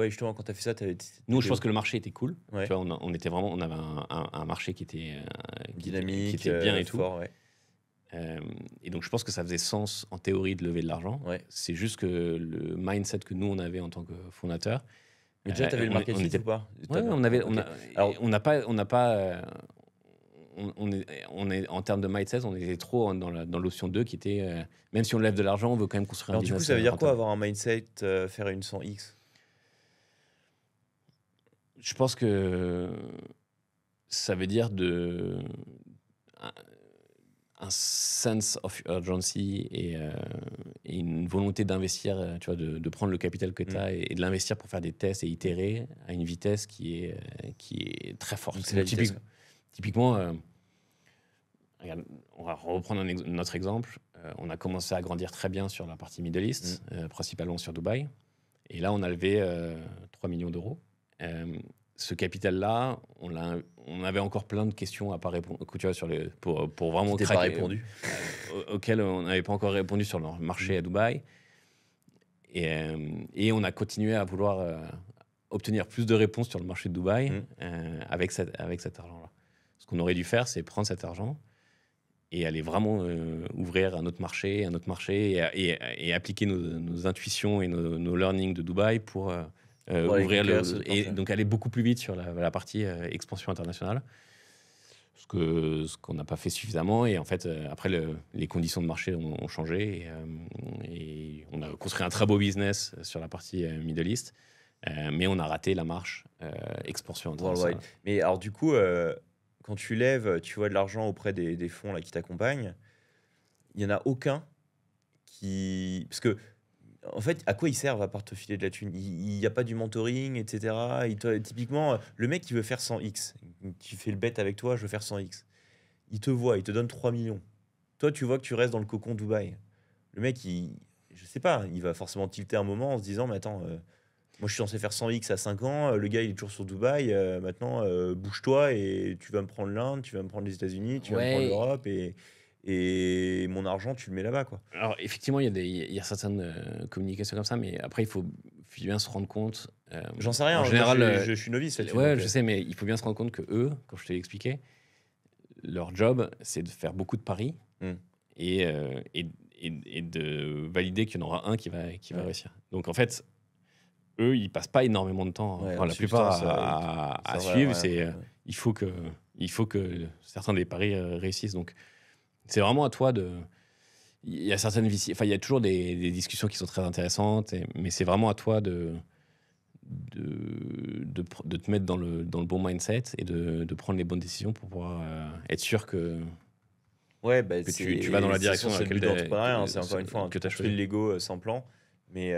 justement, quand tu as fait ça, nous, je pense que le marché était cool. Ouais. Tu vois, on était vraiment, on avait un marché qui était dynamique, qui était bien et tout. Fort, ouais. Et donc, je pense que ça faisait sens en théorie de lever de l'argent. Ouais. C'est juste que le mindset que nous on avait en tant que fondateur. Mais déjà, tu avais le market fit ou pas? Ouais, on n'a pas. On est, en termes de mindset, on était trop dans l'option 2 qui était même si on lève de l'argent, on veut quand même construire un business. Alors, du coup, ça veut dire quoi avoir un mindset, faire une 100x? Je pense que ça veut dire un sense of urgency et une volonté d'investir, tu vois, de prendre le capital que tu as et de l'investir pour faire des tests et itérer à une vitesse qui est très forte. Donc, c'est la vitesse, typiquement, regarde, on va reprendre notre exemple. On a commencé à grandir très bien sur la partie Middle East, principalement sur Dubaï. Et là, on a levé 3 millions d'euros. Ce capital-là, on avait encore plein de questions à pas répondre, tu vois, pour vraiment craquer, pas répondu. auxquelles on n'avait pas encore répondu sur leur marché à Dubaï. Et on a continué à vouloir obtenir plus de réponses sur le marché de Dubaï avec cet argent-là. Ce qu'on aurait dû faire, c'est prendre cet argent et aller vraiment ouvrir un autre marché et appliquer nos intuitions et nos learnings de Dubaï pour ouvrir et donc aller beaucoup plus vite sur la partie expansion internationale, ce qu'on n'a pas fait suffisamment. Et en fait, après, les conditions de marché ont changé et on a construit un très beau business sur la partie Middle East, mais on a raté la marche expansion internationale. Ouais. Mais alors du coup, quand tu lèves, tu vois de l'argent auprès des fonds là, qui t'accompagnent, il n'y en a aucun qui... Parce que en fait, à quoi ils servent à part te filer de la thune? Il n'y a pas du mentoring, etc. Typiquement, le mec qui veut faire 100x, tu fais le bet avec toi, je veux faire 100x. Il te voit, il te donne 3 millions. Toi, tu vois que tu restes dans le cocon Dubaï. Le mec, je sais pas, il va forcément tilter un moment en se disant, mais attends, moi je suis censé faire 100x à 5 ans, le gars il est toujours sur Dubaï, maintenant bouge-toi et tu vas me prendre l'Inde, tu vas me prendre les États-Unis, tu vas me prendre l'Europe et mon argent, tu le mets là-bas, quoi. Alors, effectivement, il y a certaines communications comme ça, mais après, il faut bien se rendre compte. J'en sais rien, en général, je suis novice là-dessus. Ouais, je sais, mais il faut bien se rendre compte que eux, comme je te l'ai expliqué, leur job, c'est de faire beaucoup de paris et de valider qu'il y en aura un qui va réussir. Donc, en fait, eux, ils passent pas énormément de temps, la plupart, à suivre. Il faut que certains des paris réussissent. Donc, c'est vraiment à toi de. Il y a il y a toujours des discussions qui sont très intéressantes, mais c'est vraiment à toi de te mettre dans le bon mindset et de prendre les bonnes décisions pour pouvoir être sûr que. Ouais, que tu vas dans la direction c'est le but d'entrepreneuriat, c'est encore une fois que tu as choisi le Lego sans plan, mais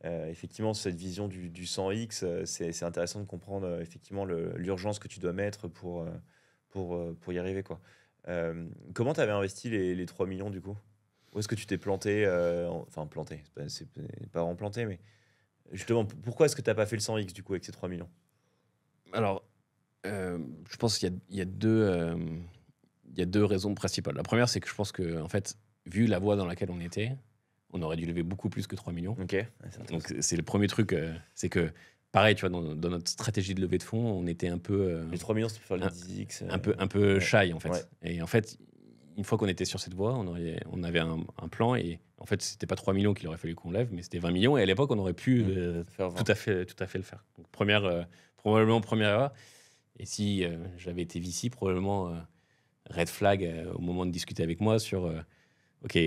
effectivement cette vision du 100x, c'est intéressant de comprendre effectivement l'urgence que tu dois mettre pour y arriver, quoi. Comment tu avais investi les 3 millions du coup? Où est-ce que tu t'es planté? Enfin planté, c'est pas vraiment planté, mais justement pourquoi est-ce que tu n'as pas fait le 100x du coup avec ces 3 millions? Alors je pense qu'il y a deux raisons principales. La première, c'est que je pense que, en fait, vu la voie dans laquelle on était, on aurait dû lever beaucoup plus que 3 millions. Ok. Donc, c'est le premier truc. C'est que, pareil, tu vois, dans notre stratégie de levée de fonds, on était un peu. Les 3 millions, c'était pour faire les 10x. Un peu shy, en fait. Ouais. Et en fait, une fois qu'on était sur cette voie, on avait un plan. Et en fait, c'était pas 3 millions qu'il aurait fallu qu'on lève, mais c'était 20 millions. Et à l'époque, on aurait pu tout à fait le faire. Donc, probablement première erreur. Et si j'avais été VC, probablement red flag au moment de discuter avec moi sur ok,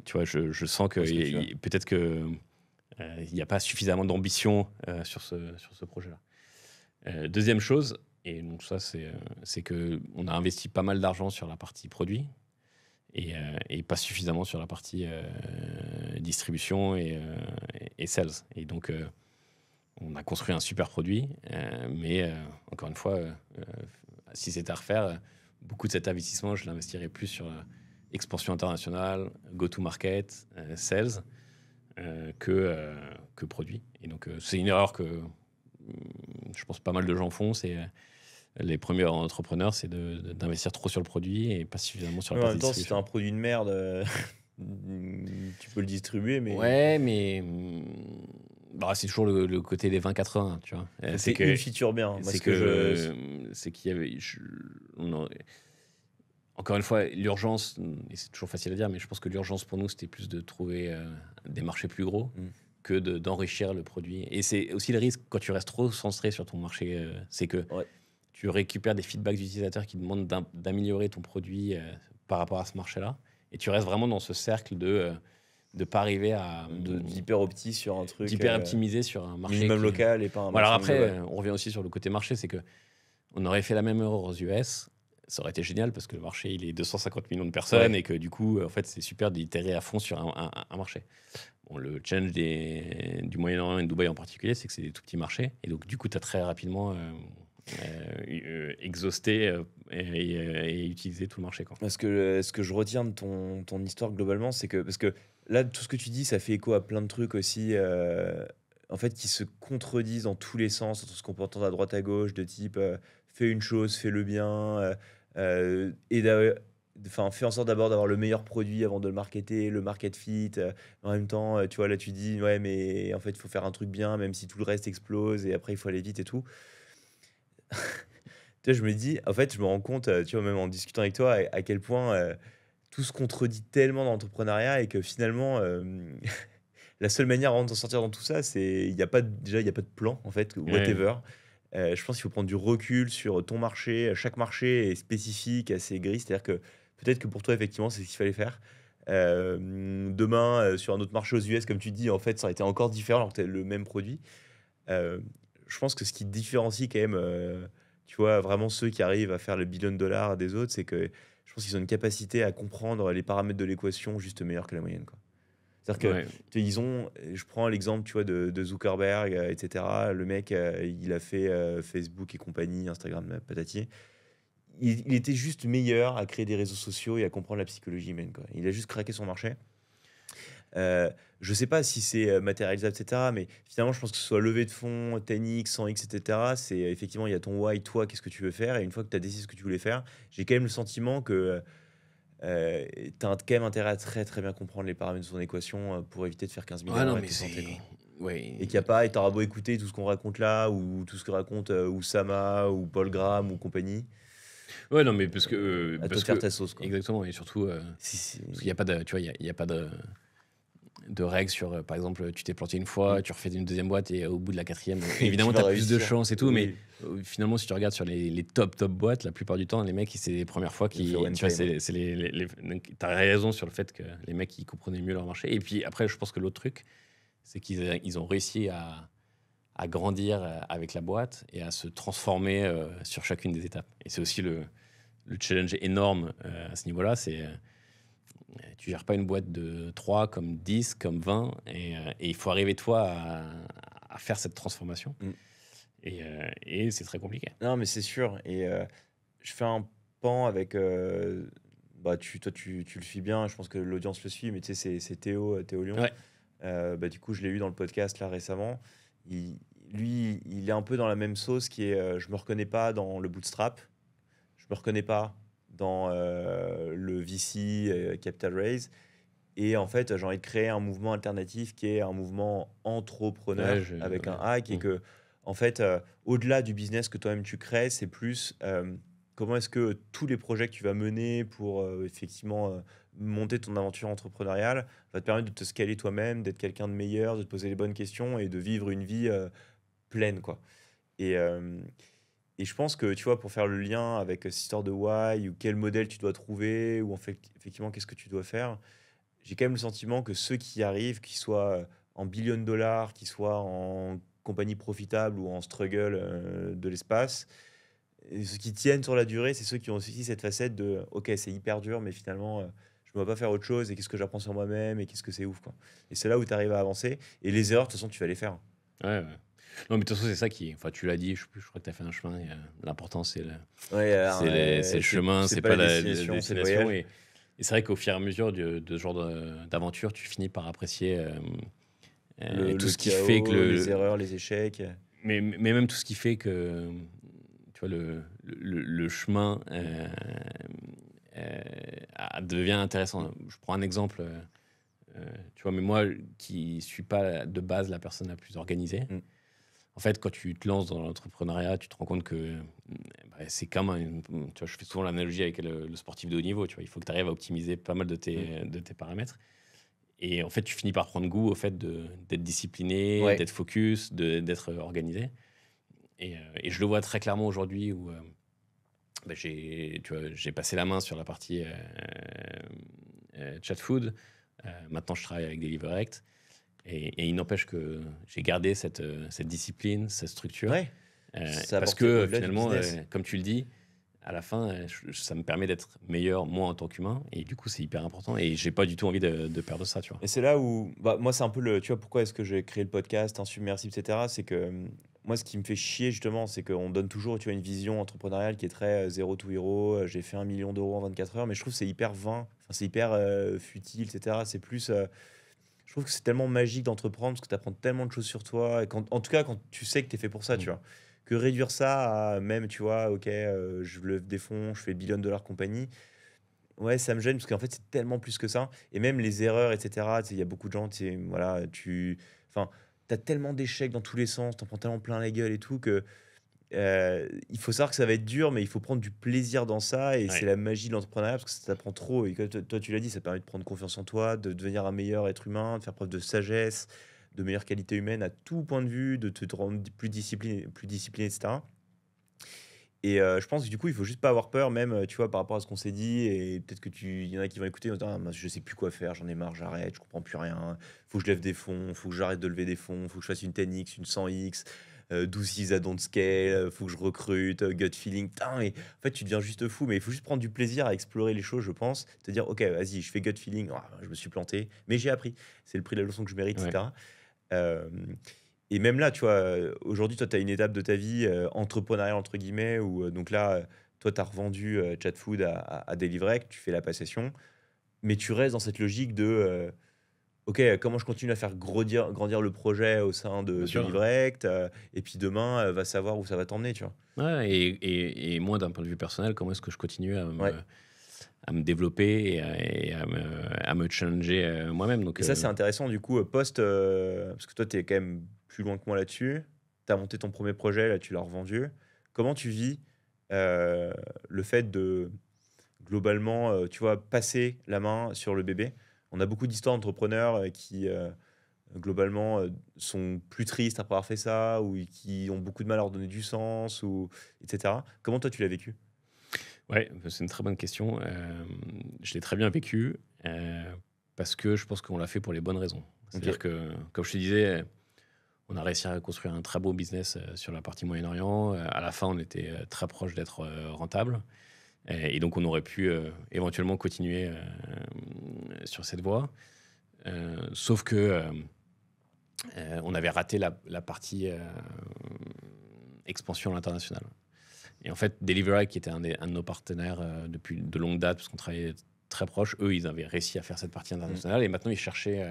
tu vois, je sens que peut-être que il n'y a pas suffisamment d'ambition sur ce projet-là. Deuxième chose, et donc ça, c'est qu'on a investi pas mal d'argent sur la partie produit et pas suffisamment sur la partie distribution et sales. Et donc, on a construit un super produit, mais encore une fois, si c'était à refaire, beaucoup de cet investissement, je l'investirais plus sur expansion internationale, go-to-market, sales, que produit. Et donc, c'est une erreur que je pense pas mal de gens font. C'est les premiers entrepreneurs, c'est d'investir trop sur le produit et pas suffisamment sur la Ouais, en partie même temps, si c'est distribution. un produit de merde, tu peux le distribuer, mais Ouais, mais bah, c'est toujours le côté des 20-80, tu vois. c'est une feature bien. Moi, C'est ce que je... c'est qu'il y avait. Encore une fois, l'urgence, et c'est toujours facile à dire, mais je pense que l'urgence pour nous, c'était plus de trouver des marchés plus gros Mm. que d'enrichir le produit. Et c'est aussi le risque quand tu restes trop centré sur ton marché, c'est que Ouais. tu récupères des feedbacks d'utilisateurs qui demandent d'améliorer ton produit par rapport à ce marché-là. Et tu restes vraiment dans ce cercle de ne pas arriver à D'hyper opti sur un truc d'hyper optimiser sur un marché minimum qui... local et pas un Bon, alors maximum après, global. on revient aussi sur le côté marché, c'est que on aurait fait la même erreur aux US. Ça aurait été génial parce que le marché, il est 250 millions de personnes Ouais. et que du coup, en fait, c'est super d'itérer à fond sur un marché. Bon, le challenge du Moyen-Orient et de Dubaï en particulier, c'est que c'est des tout petits marchés. Et donc, du coup, tu as très rapidement exhausté et utilisé tout le marché, quoi. Ce que je retiens de ton histoire globalement, c'est que, parce que là, tout ce que tu dis, ça fait écho à plein de trucs aussi, en fait, qui se contredisent dans tous les sens, entre ce qu'on peut entendre à droite à gauche, de type fais une chose, fais-le bien, enfin, fais en sorte d'abord d'avoir le meilleur produit avant de le marketer, le market fit. En même temps, tu vois, là, tu dis, ouais, mais en fait, il faut faire un truc bien, même si tout le reste explose, et après, il faut aller vite et tout. Tu vois, je me dis, en fait, je me rends compte, tu vois, même en discutant avec toi, à quel point tout se contredit tellement dans l'entrepreneuriat et que finalement, la seule manière vraiment de s'en sortir dans tout ça, c'est il y a pas déjà, il y a pas de plan, en fait, Ouais. whatever. Je pense qu'il faut prendre du recul sur ton marché. Chaque marché est spécifique, assez gris. C'est-à-dire que peut-être que pour toi, effectivement, c'est ce qu'il fallait faire. Demain, sur un autre marché aux US, comme tu dis, en fait, ça aurait été encore différent alors que tu le même produit. Euh, je pense que ce qui différencie quand même, tu vois, vraiment ceux qui arrivent à faire le billion de dollars des autres, c'est que je pense qu'ils ont une capacité à comprendre les paramètres de l'équation juste meilleure que la moyenne, quoi. C'est-à-dire que Ouais. ils ont, je prends l'exemple, tu vois, de Zuckerberg, etc. Le mec, il a fait Facebook et compagnie, Instagram, patati. Il était juste meilleur à créer des réseaux sociaux et à comprendre la psychologie humaine, quoi. Il a juste craqué son marché. Je sais pas si c'est matérialisable, etc. Mais finalement, je pense que ce soit levée de fonds, 10x, 100x, etc. C'est effectivement, il y a ton why, toi, qu'est-ce que tu veux faire. Et une fois que tu as décidé ce que tu voulais faire, j'ai quand même le sentiment que tu as quand même intérêt à très très bien comprendre les paramètres de ton équation pour éviter de faire 15 000 Ah non, erreurs et mais te planter, c'est... quoi. Ouais. Et qu'il n'y a pas, et t'auras beau écouter tout ce qu'on raconte là, ou tout ce que raconte Oussama, ou Paul Graham, ou compagnie, Ouais, non, mais parce à te faire que ta sauce, quoi. exactement, et surtout, parce qu'il n'y a pas de, tu vois, il y a pas de règles sur, par exemple, tu t'es planté une fois, Mm. tu refais une deuxième boîte et au bout de la quatrième, Et évidemment, tu tu vas as plus de réussir. chance et tout, mais Oui, finalement, si tu regardes sur les top boîtes, la plupart du temps, les mecs, c'est les premières fois ils ont fait qui, one tu vois, time. c'est donc, t'as raison sur le fait que les mecs, ils comprenaient mieux leur marché. Et puis après, je pense que l'autre truc, c'est qu'ils ont réussi à grandir avec la boîte et à se transformer sur chacune des étapes. Et c'est aussi le challenge énorme à ce niveau-là, c'est tu gères pas une boîte de 3 comme 10, comme 20, et il faut arriver toi à faire cette transformation. Mm. Et c'est très compliqué. Non, mais c'est sûr. Et je fais un pan avec. Bah, toi, tu le suis bien. Je pense que l'audience le suit. Mais tu sais, c'est Théo, Théo Lyon. Ouais. Bah, du coup, je l'ai eu dans le podcast là récemment. Il, lui, il est un peu dans la même sauce qui est je me reconnais pas dans le bootstrap. Je me reconnais pas dans le VC, Capital Raise. Et en fait, j'ai envie de créer un mouvement alternatif qui est un mouvement Ouais, entrepreneur avec un ouais. hack et Mm. que, en fait, au-delà du business que toi-même tu crées, c'est plus comment est-ce que tous les projets que tu vas mener pour effectivement monter ton aventure entrepreneuriale va te permettre de te scaler toi-même, d'être quelqu'un de meilleur, de te poser les bonnes questions et de vivre une vie pleine, quoi. Et, euh, et je pense que, tu vois, pour faire le lien avec cette histoire de why ou quel modèle tu dois trouver ou en fait, effectivement, qu'est-ce que tu dois faire, j'ai quand même le sentiment que ceux qui y arrivent, qu'ils soient en billions de dollars, qu'ils soient en compagnie profitable ou en struggle de l'espace. Et ceux qui tiennent sur la durée, c'est ceux qui ont aussi cette facette de OK, c'est hyper dur, mais finalement, je ne dois pas faire autre chose. Et qu'est-ce que j'apprends sur moi-même et qu'est-ce que c'est ouf, quoi. Et c'est là où tu arrives à avancer. Et les erreurs, de toute façon, tu vas les faire. Ouais, ouais. Non, mais de toute façon, c'est ça qui. Enfin, tu l'as dit, je crois que tu as fait un chemin. L'important, Ouais, alors, c'est le chemin, c'est pas pas la la destination, c'est le destination. voyage. Et c'est vrai qu'au fur et à mesure de ce genre d'aventure, tu finis par apprécier tout Le ce qui fait que chaos, les erreurs, les échecs. mais même tout ce qui fait que tu vois, le chemin devient intéressant. Je prends un exemple. Tu vois, mais moi qui suis pas de base la personne la plus organisée, Mm. en fait, quand tu te lances dans l'entrepreneuriat, tu te rends compte que c'est comme tu vois, je fais souvent l'analogie avec le sportif de haut niveau. Tu vois, il faut que tu arrives à optimiser pas mal de tes paramètres. Et en fait, tu finis par prendre goût au fait d'être discipliné, Ouais. d'être focus, d'être organisé. Et je le vois très clairement aujourd'hui où j'ai passé la main sur la partie chat food. Maintenant, je travaille avec Deliverect. Et il n'empêche que j'ai gardé cette discipline, cette structure. Ouais. Ça Parce apporte que au-delà du finalement, business. comme tu le dis, à la fin, ça me permet d'être meilleur, moi, en tant qu'humain. Et du coup, c'est hyper important. Et j'ai pas du tout envie de perdre ça, tu vois. Et c'est là où, bah, moi, c'est un peu le. Tu vois, pourquoi est-ce que j'ai créé le podcast, Insubmersible, etc. C'est que moi, ce qui me fait chier, justement, c'est qu'on donne toujours, tu vois, une vision entrepreneuriale qui est très zéro to hero. J'ai fait 1 million d'euros en 24 heures, mais je trouve que c'est hyper vain. Enfin, c'est hyper futile, etc. C'est plus. Je trouve que c'est tellement magique d'entreprendre parce que tu apprends tellement de choses sur toi. Et en tout cas, quand tu sais que tu es fait pour ça, tu Mm. vois. Que réduire ça à même, tu vois, ok, je lève des fonds, je fais billion de dollars compagnie. Ouais, ça me gêne parce qu'en fait, c'est tellement plus que ça. Et même les erreurs, etc. Tu sais, il y a beaucoup de gens, tu sais, voilà, enfin, t'as tellement d'échecs dans tous les sens, t'en prends tellement plein la gueule et tout que il faut savoir que ça va être dur, mais il faut prendre du plaisir dans ça. Et c'est Ouais. la magie de l'entrepreneuriat parce que ça t'apprend trop. Et comme toi, tu l'as dit, ça permet de prendre confiance en toi, de devenir un meilleur être humain, de faire preuve de sagesse, de meilleure qualité humaine à tout point de vue, de te rendre plus discipliné, etc. Et je pense que du coup, il faut juste pas avoir peur, même, tu vois, par rapport à ce qu'on s'est dit. Et peut-être que il y en a qui vont écouter, ils vont se dire, ah, mince, je sais plus quoi faire, j'en ai marre, j'arrête, je comprends plus rien. Faut que je lève des fonds, faut que j'arrête de lever des fonds, faut que je fasse une 10x, une 100x, 12 6 à don't scale, faut que je recrute, gut feeling. Putain, et en fait, tu deviens juste fou, mais il faut juste prendre du plaisir à explorer les choses, je pense. Te dire, ok, vas-y, je fais gut feeling, ah, je me suis planté, mais j'ai appris. C'est le prix de la leçon que je mérite, Ouais. etc. Euh, et même là, tu vois, aujourd'hui, toi, tu as une étape de ta vie entrepreneuriale, entre guillemets, où donc là, toi, tu as revendu Chat Food à Deliverect, tu fais la passation, mais tu restes dans cette logique de, OK, comment je continue à faire grandir le projet au sein Bien de sûr. Deliverect, et puis demain, va savoir où ça va t'emmener, tu vois. Ouais, et moi, d'un point de vue personnel, comment est-ce que je continue Ouais. à me développer et à me challenger moi-même. Donc, Et ça, c'est intéressant, du coup, parce que toi, tu es quand même plus loin que moi là-dessus. Tu as monté ton premier projet, là, tu l'as revendu. Comment tu vis euh, le fait de, globalement, tu vois, passer la main sur le bébé? On a beaucoup d'histoires d'entrepreneurs qui, globalement, sont plus tristes après avoir fait ça, ou qui ont beaucoup de mal à leur donner du sens, ou, etc. Comment toi, tu l'as vécu? ouais, c'est une très bonne question. Je l'ai très bien vécu parce que je pense qu'on l'a fait pour les bonnes raisons. Ok. C'est-à-dire que, comme je te disais, on a réussi à construire un très beau business sur la partie Moyen-Orient. À la fin, on était très proche d'être rentable. Et donc, on aurait pu éventuellement continuer sur cette voie. Sauf que on avait raté la partie expansion à l'international. Et en fait, Delivery, qui était un de nos partenaires depuis de longue date, parce qu'on travaillait très proche, eux, ils avaient réussi à faire cette partie internationale. Et maintenant, ils cherchaient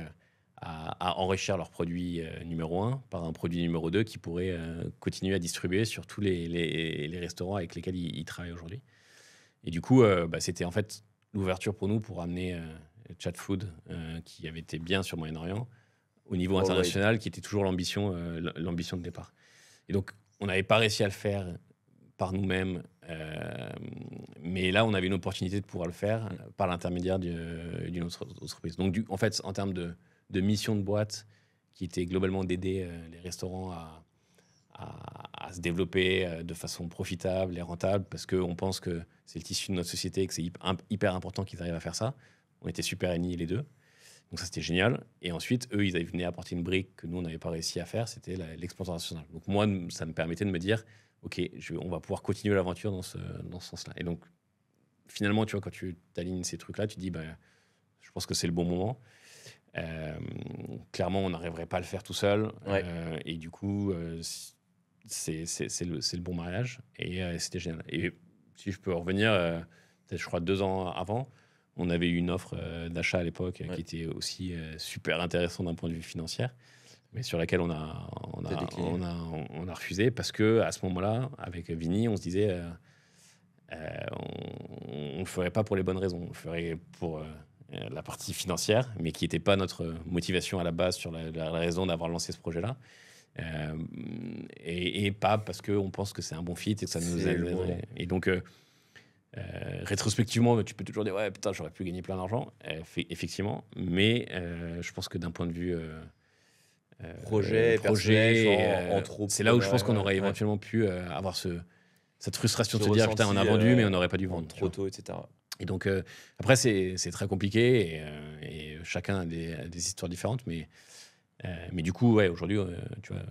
à enrichir leur produit numéro 1 par un produit numéro 2 qui pourrait continuer à distribuer sur tous les restaurants avec lesquels ils travaillent aujourd'hui. Et du coup, c'était en fait l'ouverture pour nous pour amener Chat Food, qui avait été bien sur Moyen-Orient, au niveau Worldwide. international, qui était toujours l'ambition de départ. Et donc, on n'avait pas réussi à le faire par nous-mêmes, mais là, on avait une opportunité de pouvoir le faire par l'intermédiaire d'une autre entreprise. Donc, en fait, en termes de mission de boîte, qui était globalement d'aider les restaurants à se développer de façon profitable et rentable, parce qu'on pense que c'est le tissu de notre société et que c'est hyper important qu'ils arrivent à faire ça. On était super unis les deux. Donc ça, c'était génial. Et ensuite, eux, ils venaient apporter une brique que nous, on n'avait pas réussi à faire, c'était l'expansion internationale. Donc moi, ça me permettait de me dire, OK, on va pouvoir continuer l'aventure dans ce sens-là. Et donc, finalement, tu vois, quand tu t'alignes ces trucs-là, tu te dis, bah, je pense que c'est le bon moment. Clairement, on n'arriverait pas à le faire tout seul. Ouais. Et du coup, c'est le bon mariage. Et c'était génial. Et si je peux revenir, peut-être, je crois, 2 ans avant, on avait eu une offre d'achat à l'époque qui était aussi super intéressante d'un point de vue financier, mais sur laquelle on T'as décliné. on a refusé parce que à ce moment-là, avec Vini, on se disait on ne le ferait pas pour les bonnes raisons. On le ferait pour la partie financière, mais qui n'était pas notre motivation à la base sur la raison d'avoir lancé ce projet-là. Et pas parce qu'on pense que c'est un bon fit et que ça nous C'est le moment. aiderait. Et donc, rétrospectivement, tu peux toujours dire ouais, putain, j'aurais pu gagner plein d'argent. Effectivement, mais je pense que d'un point de vue Projet, personnel, c'est là où je pense qu'on entrepreneurial, aurait ouais. éventuellement pu avoir cette frustration de Ce se dire putain, on a ressenti, vendu, mais on n'aurait pas dû en vendre. tu trop vois. tôt, etc. Et donc, après, c'est très compliqué et chacun a des histoires différentes, mais du coup, ouais, aujourd'hui, tu vois,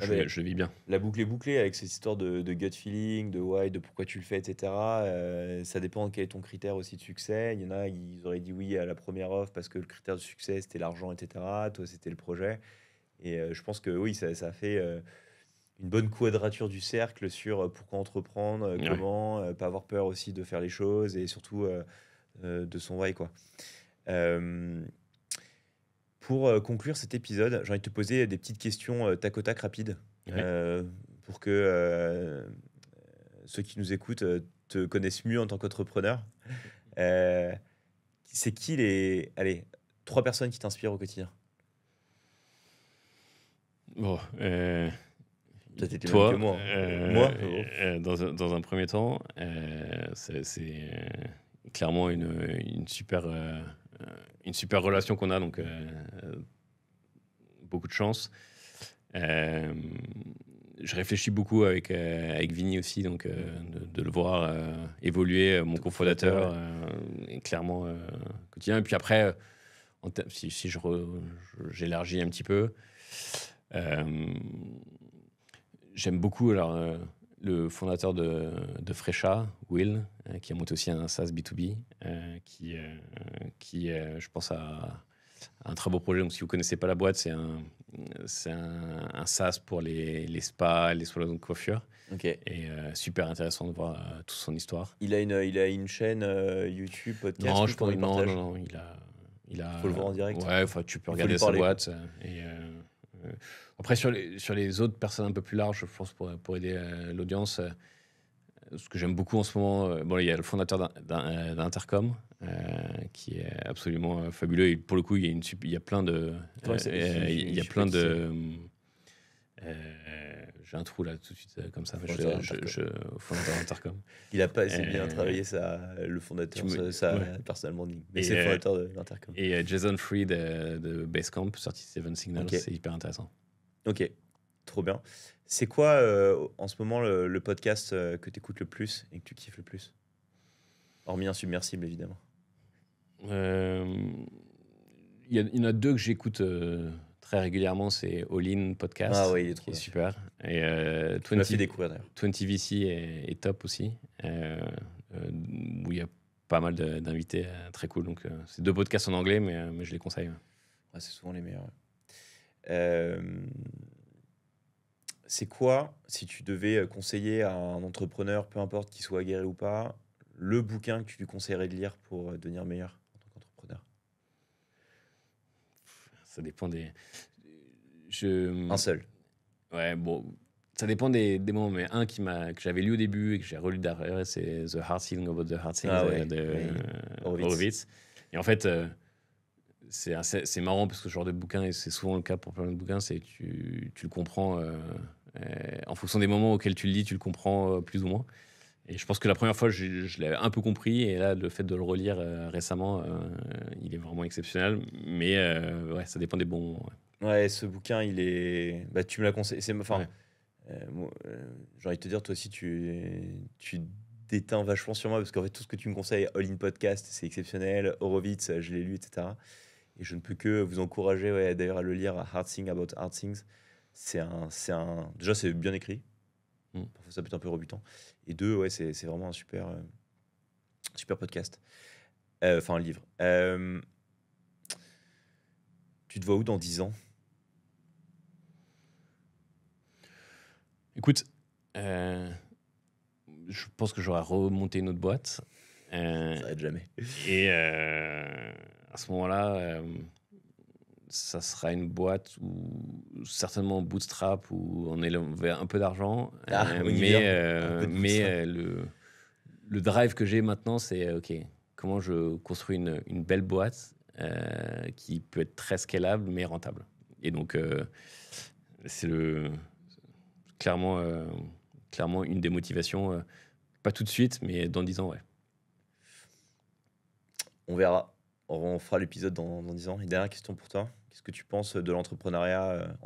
Ah ben, je vis bien. la boucle est bouclée avec cette histoire de gut feeling, de why, de pourquoi tu le fais, etc. Ça dépend de quel est ton critère aussi de succès. Il y en a, ils auraient dit oui à la première offre parce que le critère de succès, c'était l'argent, etc. Toi, c'était le projet. Et je pense que oui, ça fait une bonne quadrature du cercle sur pourquoi entreprendre, Ouais. comment, pas avoir peur aussi de faire les choses et surtout de son why, quoi. Euh, Pour conclure cet épisode, j'ai envie de te poser des petites questions tac au tac rapides Ouais. pour que ceux qui nous écoutent te connaissent mieux en tant qu'entrepreneur. Euh, c'est qui allez, 3 personnes qui t'inspirent au quotidien? Bon, Peut-être les mêmes que toi, moi, hein. Moi, oh. dans un premier temps, c'est clairement une super relation qu'on a, donc beaucoup de chance. Euh, je réfléchis beaucoup avec Vinny aussi, donc de le voir évoluer, mon Ton cofondateur, cofondateur, est clairement quotidien. Et puis après, si j'élargis un petit peu, euh, j'aime beaucoup alors, le fondateur de Fresha, Will, qui a monté aussi un SaaS B2B, qui je pense, a un très beau projet. Donc, si vous ne connaissez pas la boîte, c'est un SaaS pour les spas, les salons de coiffure. Ok. Et super intéressant de voir toute son histoire. Il a une chaîne YouTube, podcast, Non, tout comment il partage. non, il a. Faut le voir en direct. Ouais, enfin, tu peux Il faut regarder lui sa parler, quoi. boîte. Et, après, sur les autres personnes un peu plus larges, je pense, pour aider l'audience, ce que j'aime beaucoup en ce moment, bon, il y a le fondateur d'Intercom, qui est absolument fabuleux. Et pour le coup, il y a plein de. Comment il s'appelle? Il y a Je sais plein pas qui c'est. de. J'ai un trou là tout de suite comme ça. Fondateur d'Intercom. Fondateur d'Intercom. Il a pas assez bien Euh, travaillé le fondateur, sa ouais. personal branding. Mais Et, c'est le fondateur de l'Intercom. Et Jason Fried de Basecamp, sorti Seven Signals, Ok. c'est hyper intéressant. Ok, trop bien. C'est quoi en ce moment le podcast que tu écoutes le plus et que tu kiffes le plus? Hormis Insubmersible, évidemment. Il y en a 2 que j'écoute très régulièrement, c'est All In Podcast, Ah ouais, il est qui trop est bien. super, et Tu m'as fait découvrir d'ailleurs. 20VC est top aussi, où il y a pas mal d'invités très cool. Donc, c'est 2 podcasts en anglais, mais je les conseille. Ouais. Ouais, c'est souvent les meilleurs. Ouais. C'est quoi, si tu devais conseiller à un entrepreneur, peu importe qu'il soit aguerri ou pas, le bouquin que tu lui conseillerais de lire pour devenir meilleur en tant qu'entrepreneur? Ça dépend des. Un seul. Ouais, bon, ça dépend des moments, mais un que j'avais lu au début et que j'ai relu derrière, c'est The Hard Thing About the Hard Things Ah ouais, de oui. Horowitz. Horowitz. Et en fait, c'est marrant parce que ce genre de bouquin, et c'est souvent le cas pour plein de bouquins, c'est tu le comprends en fonction des moments auxquels tu le lis, tu le comprends plus ou moins. Et je pense que la première fois, je l'ai un peu compris, et là, le fait de le relire récemment, il est vraiment exceptionnel. Mais ouais, ça dépend des bons moments. Ouais. Ouais, ce bouquin, il est. Bah, tu me l'as conseillé. Enfin, Ouais. moi, j'ai envie de te dire, toi aussi, tu déteins vachement sur moi parce qu'en fait, tout ce que tu me conseilles, All In Podcast, c'est exceptionnel. Horowitz, je l'ai lu, etc. Et je ne peux que vous encourager d'ailleurs à le lire, Hard Things About Hard Things. Déjà, c'est bien écrit. Parfois, ça peut être un peu rebutant. Et deux, ouais, c'est vraiment un super podcast. Enfin, un livre. Tu te vois où dans 10 ans? Écoute, je pense que j'aurai remonté une autre boîte. Ça n'arrête jamais. Et à ce moment-là, ça sera une boîte où certainement bootstrap où on est vers un peu d'argent. Mais le drive que j'ai maintenant, c'est OK, comment je construis une belle boîte qui peut être très scalable mais rentable. Et donc, c'est clairement une des motivations. Pas tout de suite, mais dans 10 ans, ouais. On verra. On fera l'épisode dans 10 ans. Et dernière question pour toi. Qu'est-ce que tu penses de l'entrepreneuriat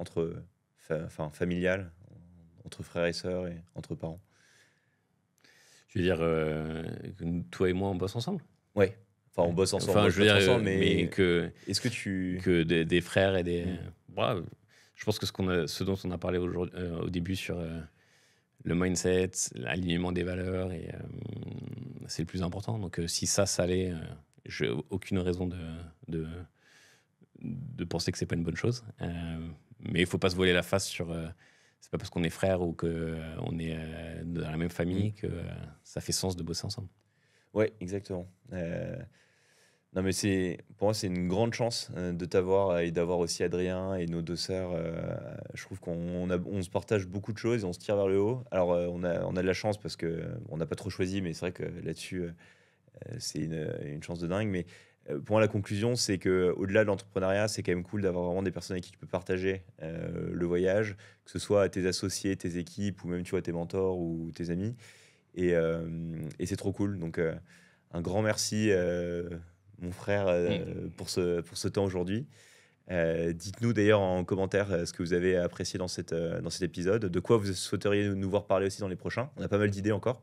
familial, entre frères et sœurs et entre parents? Je veux dire que toi et moi, on bosse ensemble? Ouais. Enfin, on bosse ensemble. Enfin, je veux dire, ensemble, mais que... Est-ce que tu... Que des frères et des... Ouais, je pense que ce dont on a parlé au début sur le mindset, l'alignement des valeurs, c'est le plus important. Donc, si ça allait, j'ai aucune raison de penser que c'est pas une bonne chose. Mais il faut pas se voiler la face sur... c'est pas parce qu'on est frères ou qu'on est dans la même famille que ça fait sens de bosser ensemble. Ouais, exactement. Non, mais pour moi, c'est une grande chance de t'avoir et d'avoir aussi Adrien et nos 2 sœurs. Je trouve qu'on se partage beaucoup de choses et on se tire vers le haut. Alors, on a de la chance parce qu'on n'a pas trop choisi, mais c'est vrai que là-dessus, c'est une chance de dingue. Mais pour moi, la conclusion, c'est qu'au-delà de l'entrepreneuriat, c'est quand même cool d'avoir vraiment des personnes avec qui tu peux partager le voyage, que ce soit tes associés, tes équipes ou même tu vois, tes mentors ou tes amis. Et c'est trop cool. Donc, un grand merci, mon frère, pour ce temps aujourd'hui. Dites-nous d'ailleurs en commentaire ce que vous avez apprécié dans cet épisode, de quoi vous souhaiteriez nous voir parler aussi dans les prochains. On a pas mal d'idées encore.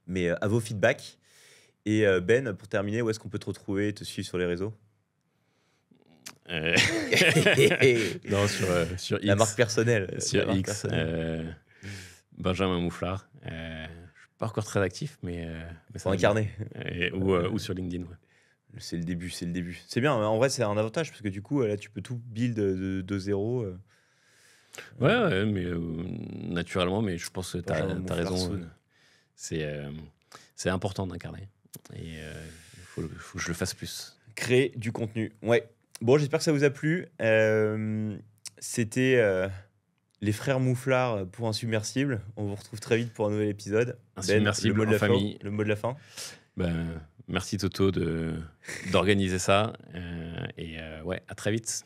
Mais à vos feedbacks. Et Ben, pour terminer, où est-ce qu'on peut te retrouver et te suivre sur les réseaux? Non, sur X. La marque personnelle. Sur X. Benjamin Mouflard. Je suis pas encore très actif, mais faut incarner. Ou sur LinkedIn. Ouais. C'est le début. C'est bien. En vrai, c'est un avantage parce que du coup, là, tu peux tout build de zéro. Ouais, mais naturellement, mais je pense que tu as raison. C'est important d'incarner. Et il faut que je le fasse plus. Créer du contenu. Ouais. Bon, j'espère que ça vous a plu. C'était les frères Mouflard pour Insubmersible. On vous retrouve très vite pour un nouvel épisode. Insubmersible, le mot de la famille. Fin, le mot de la fin. Merci Toto d'organiser ça. Et ouais, à très vite.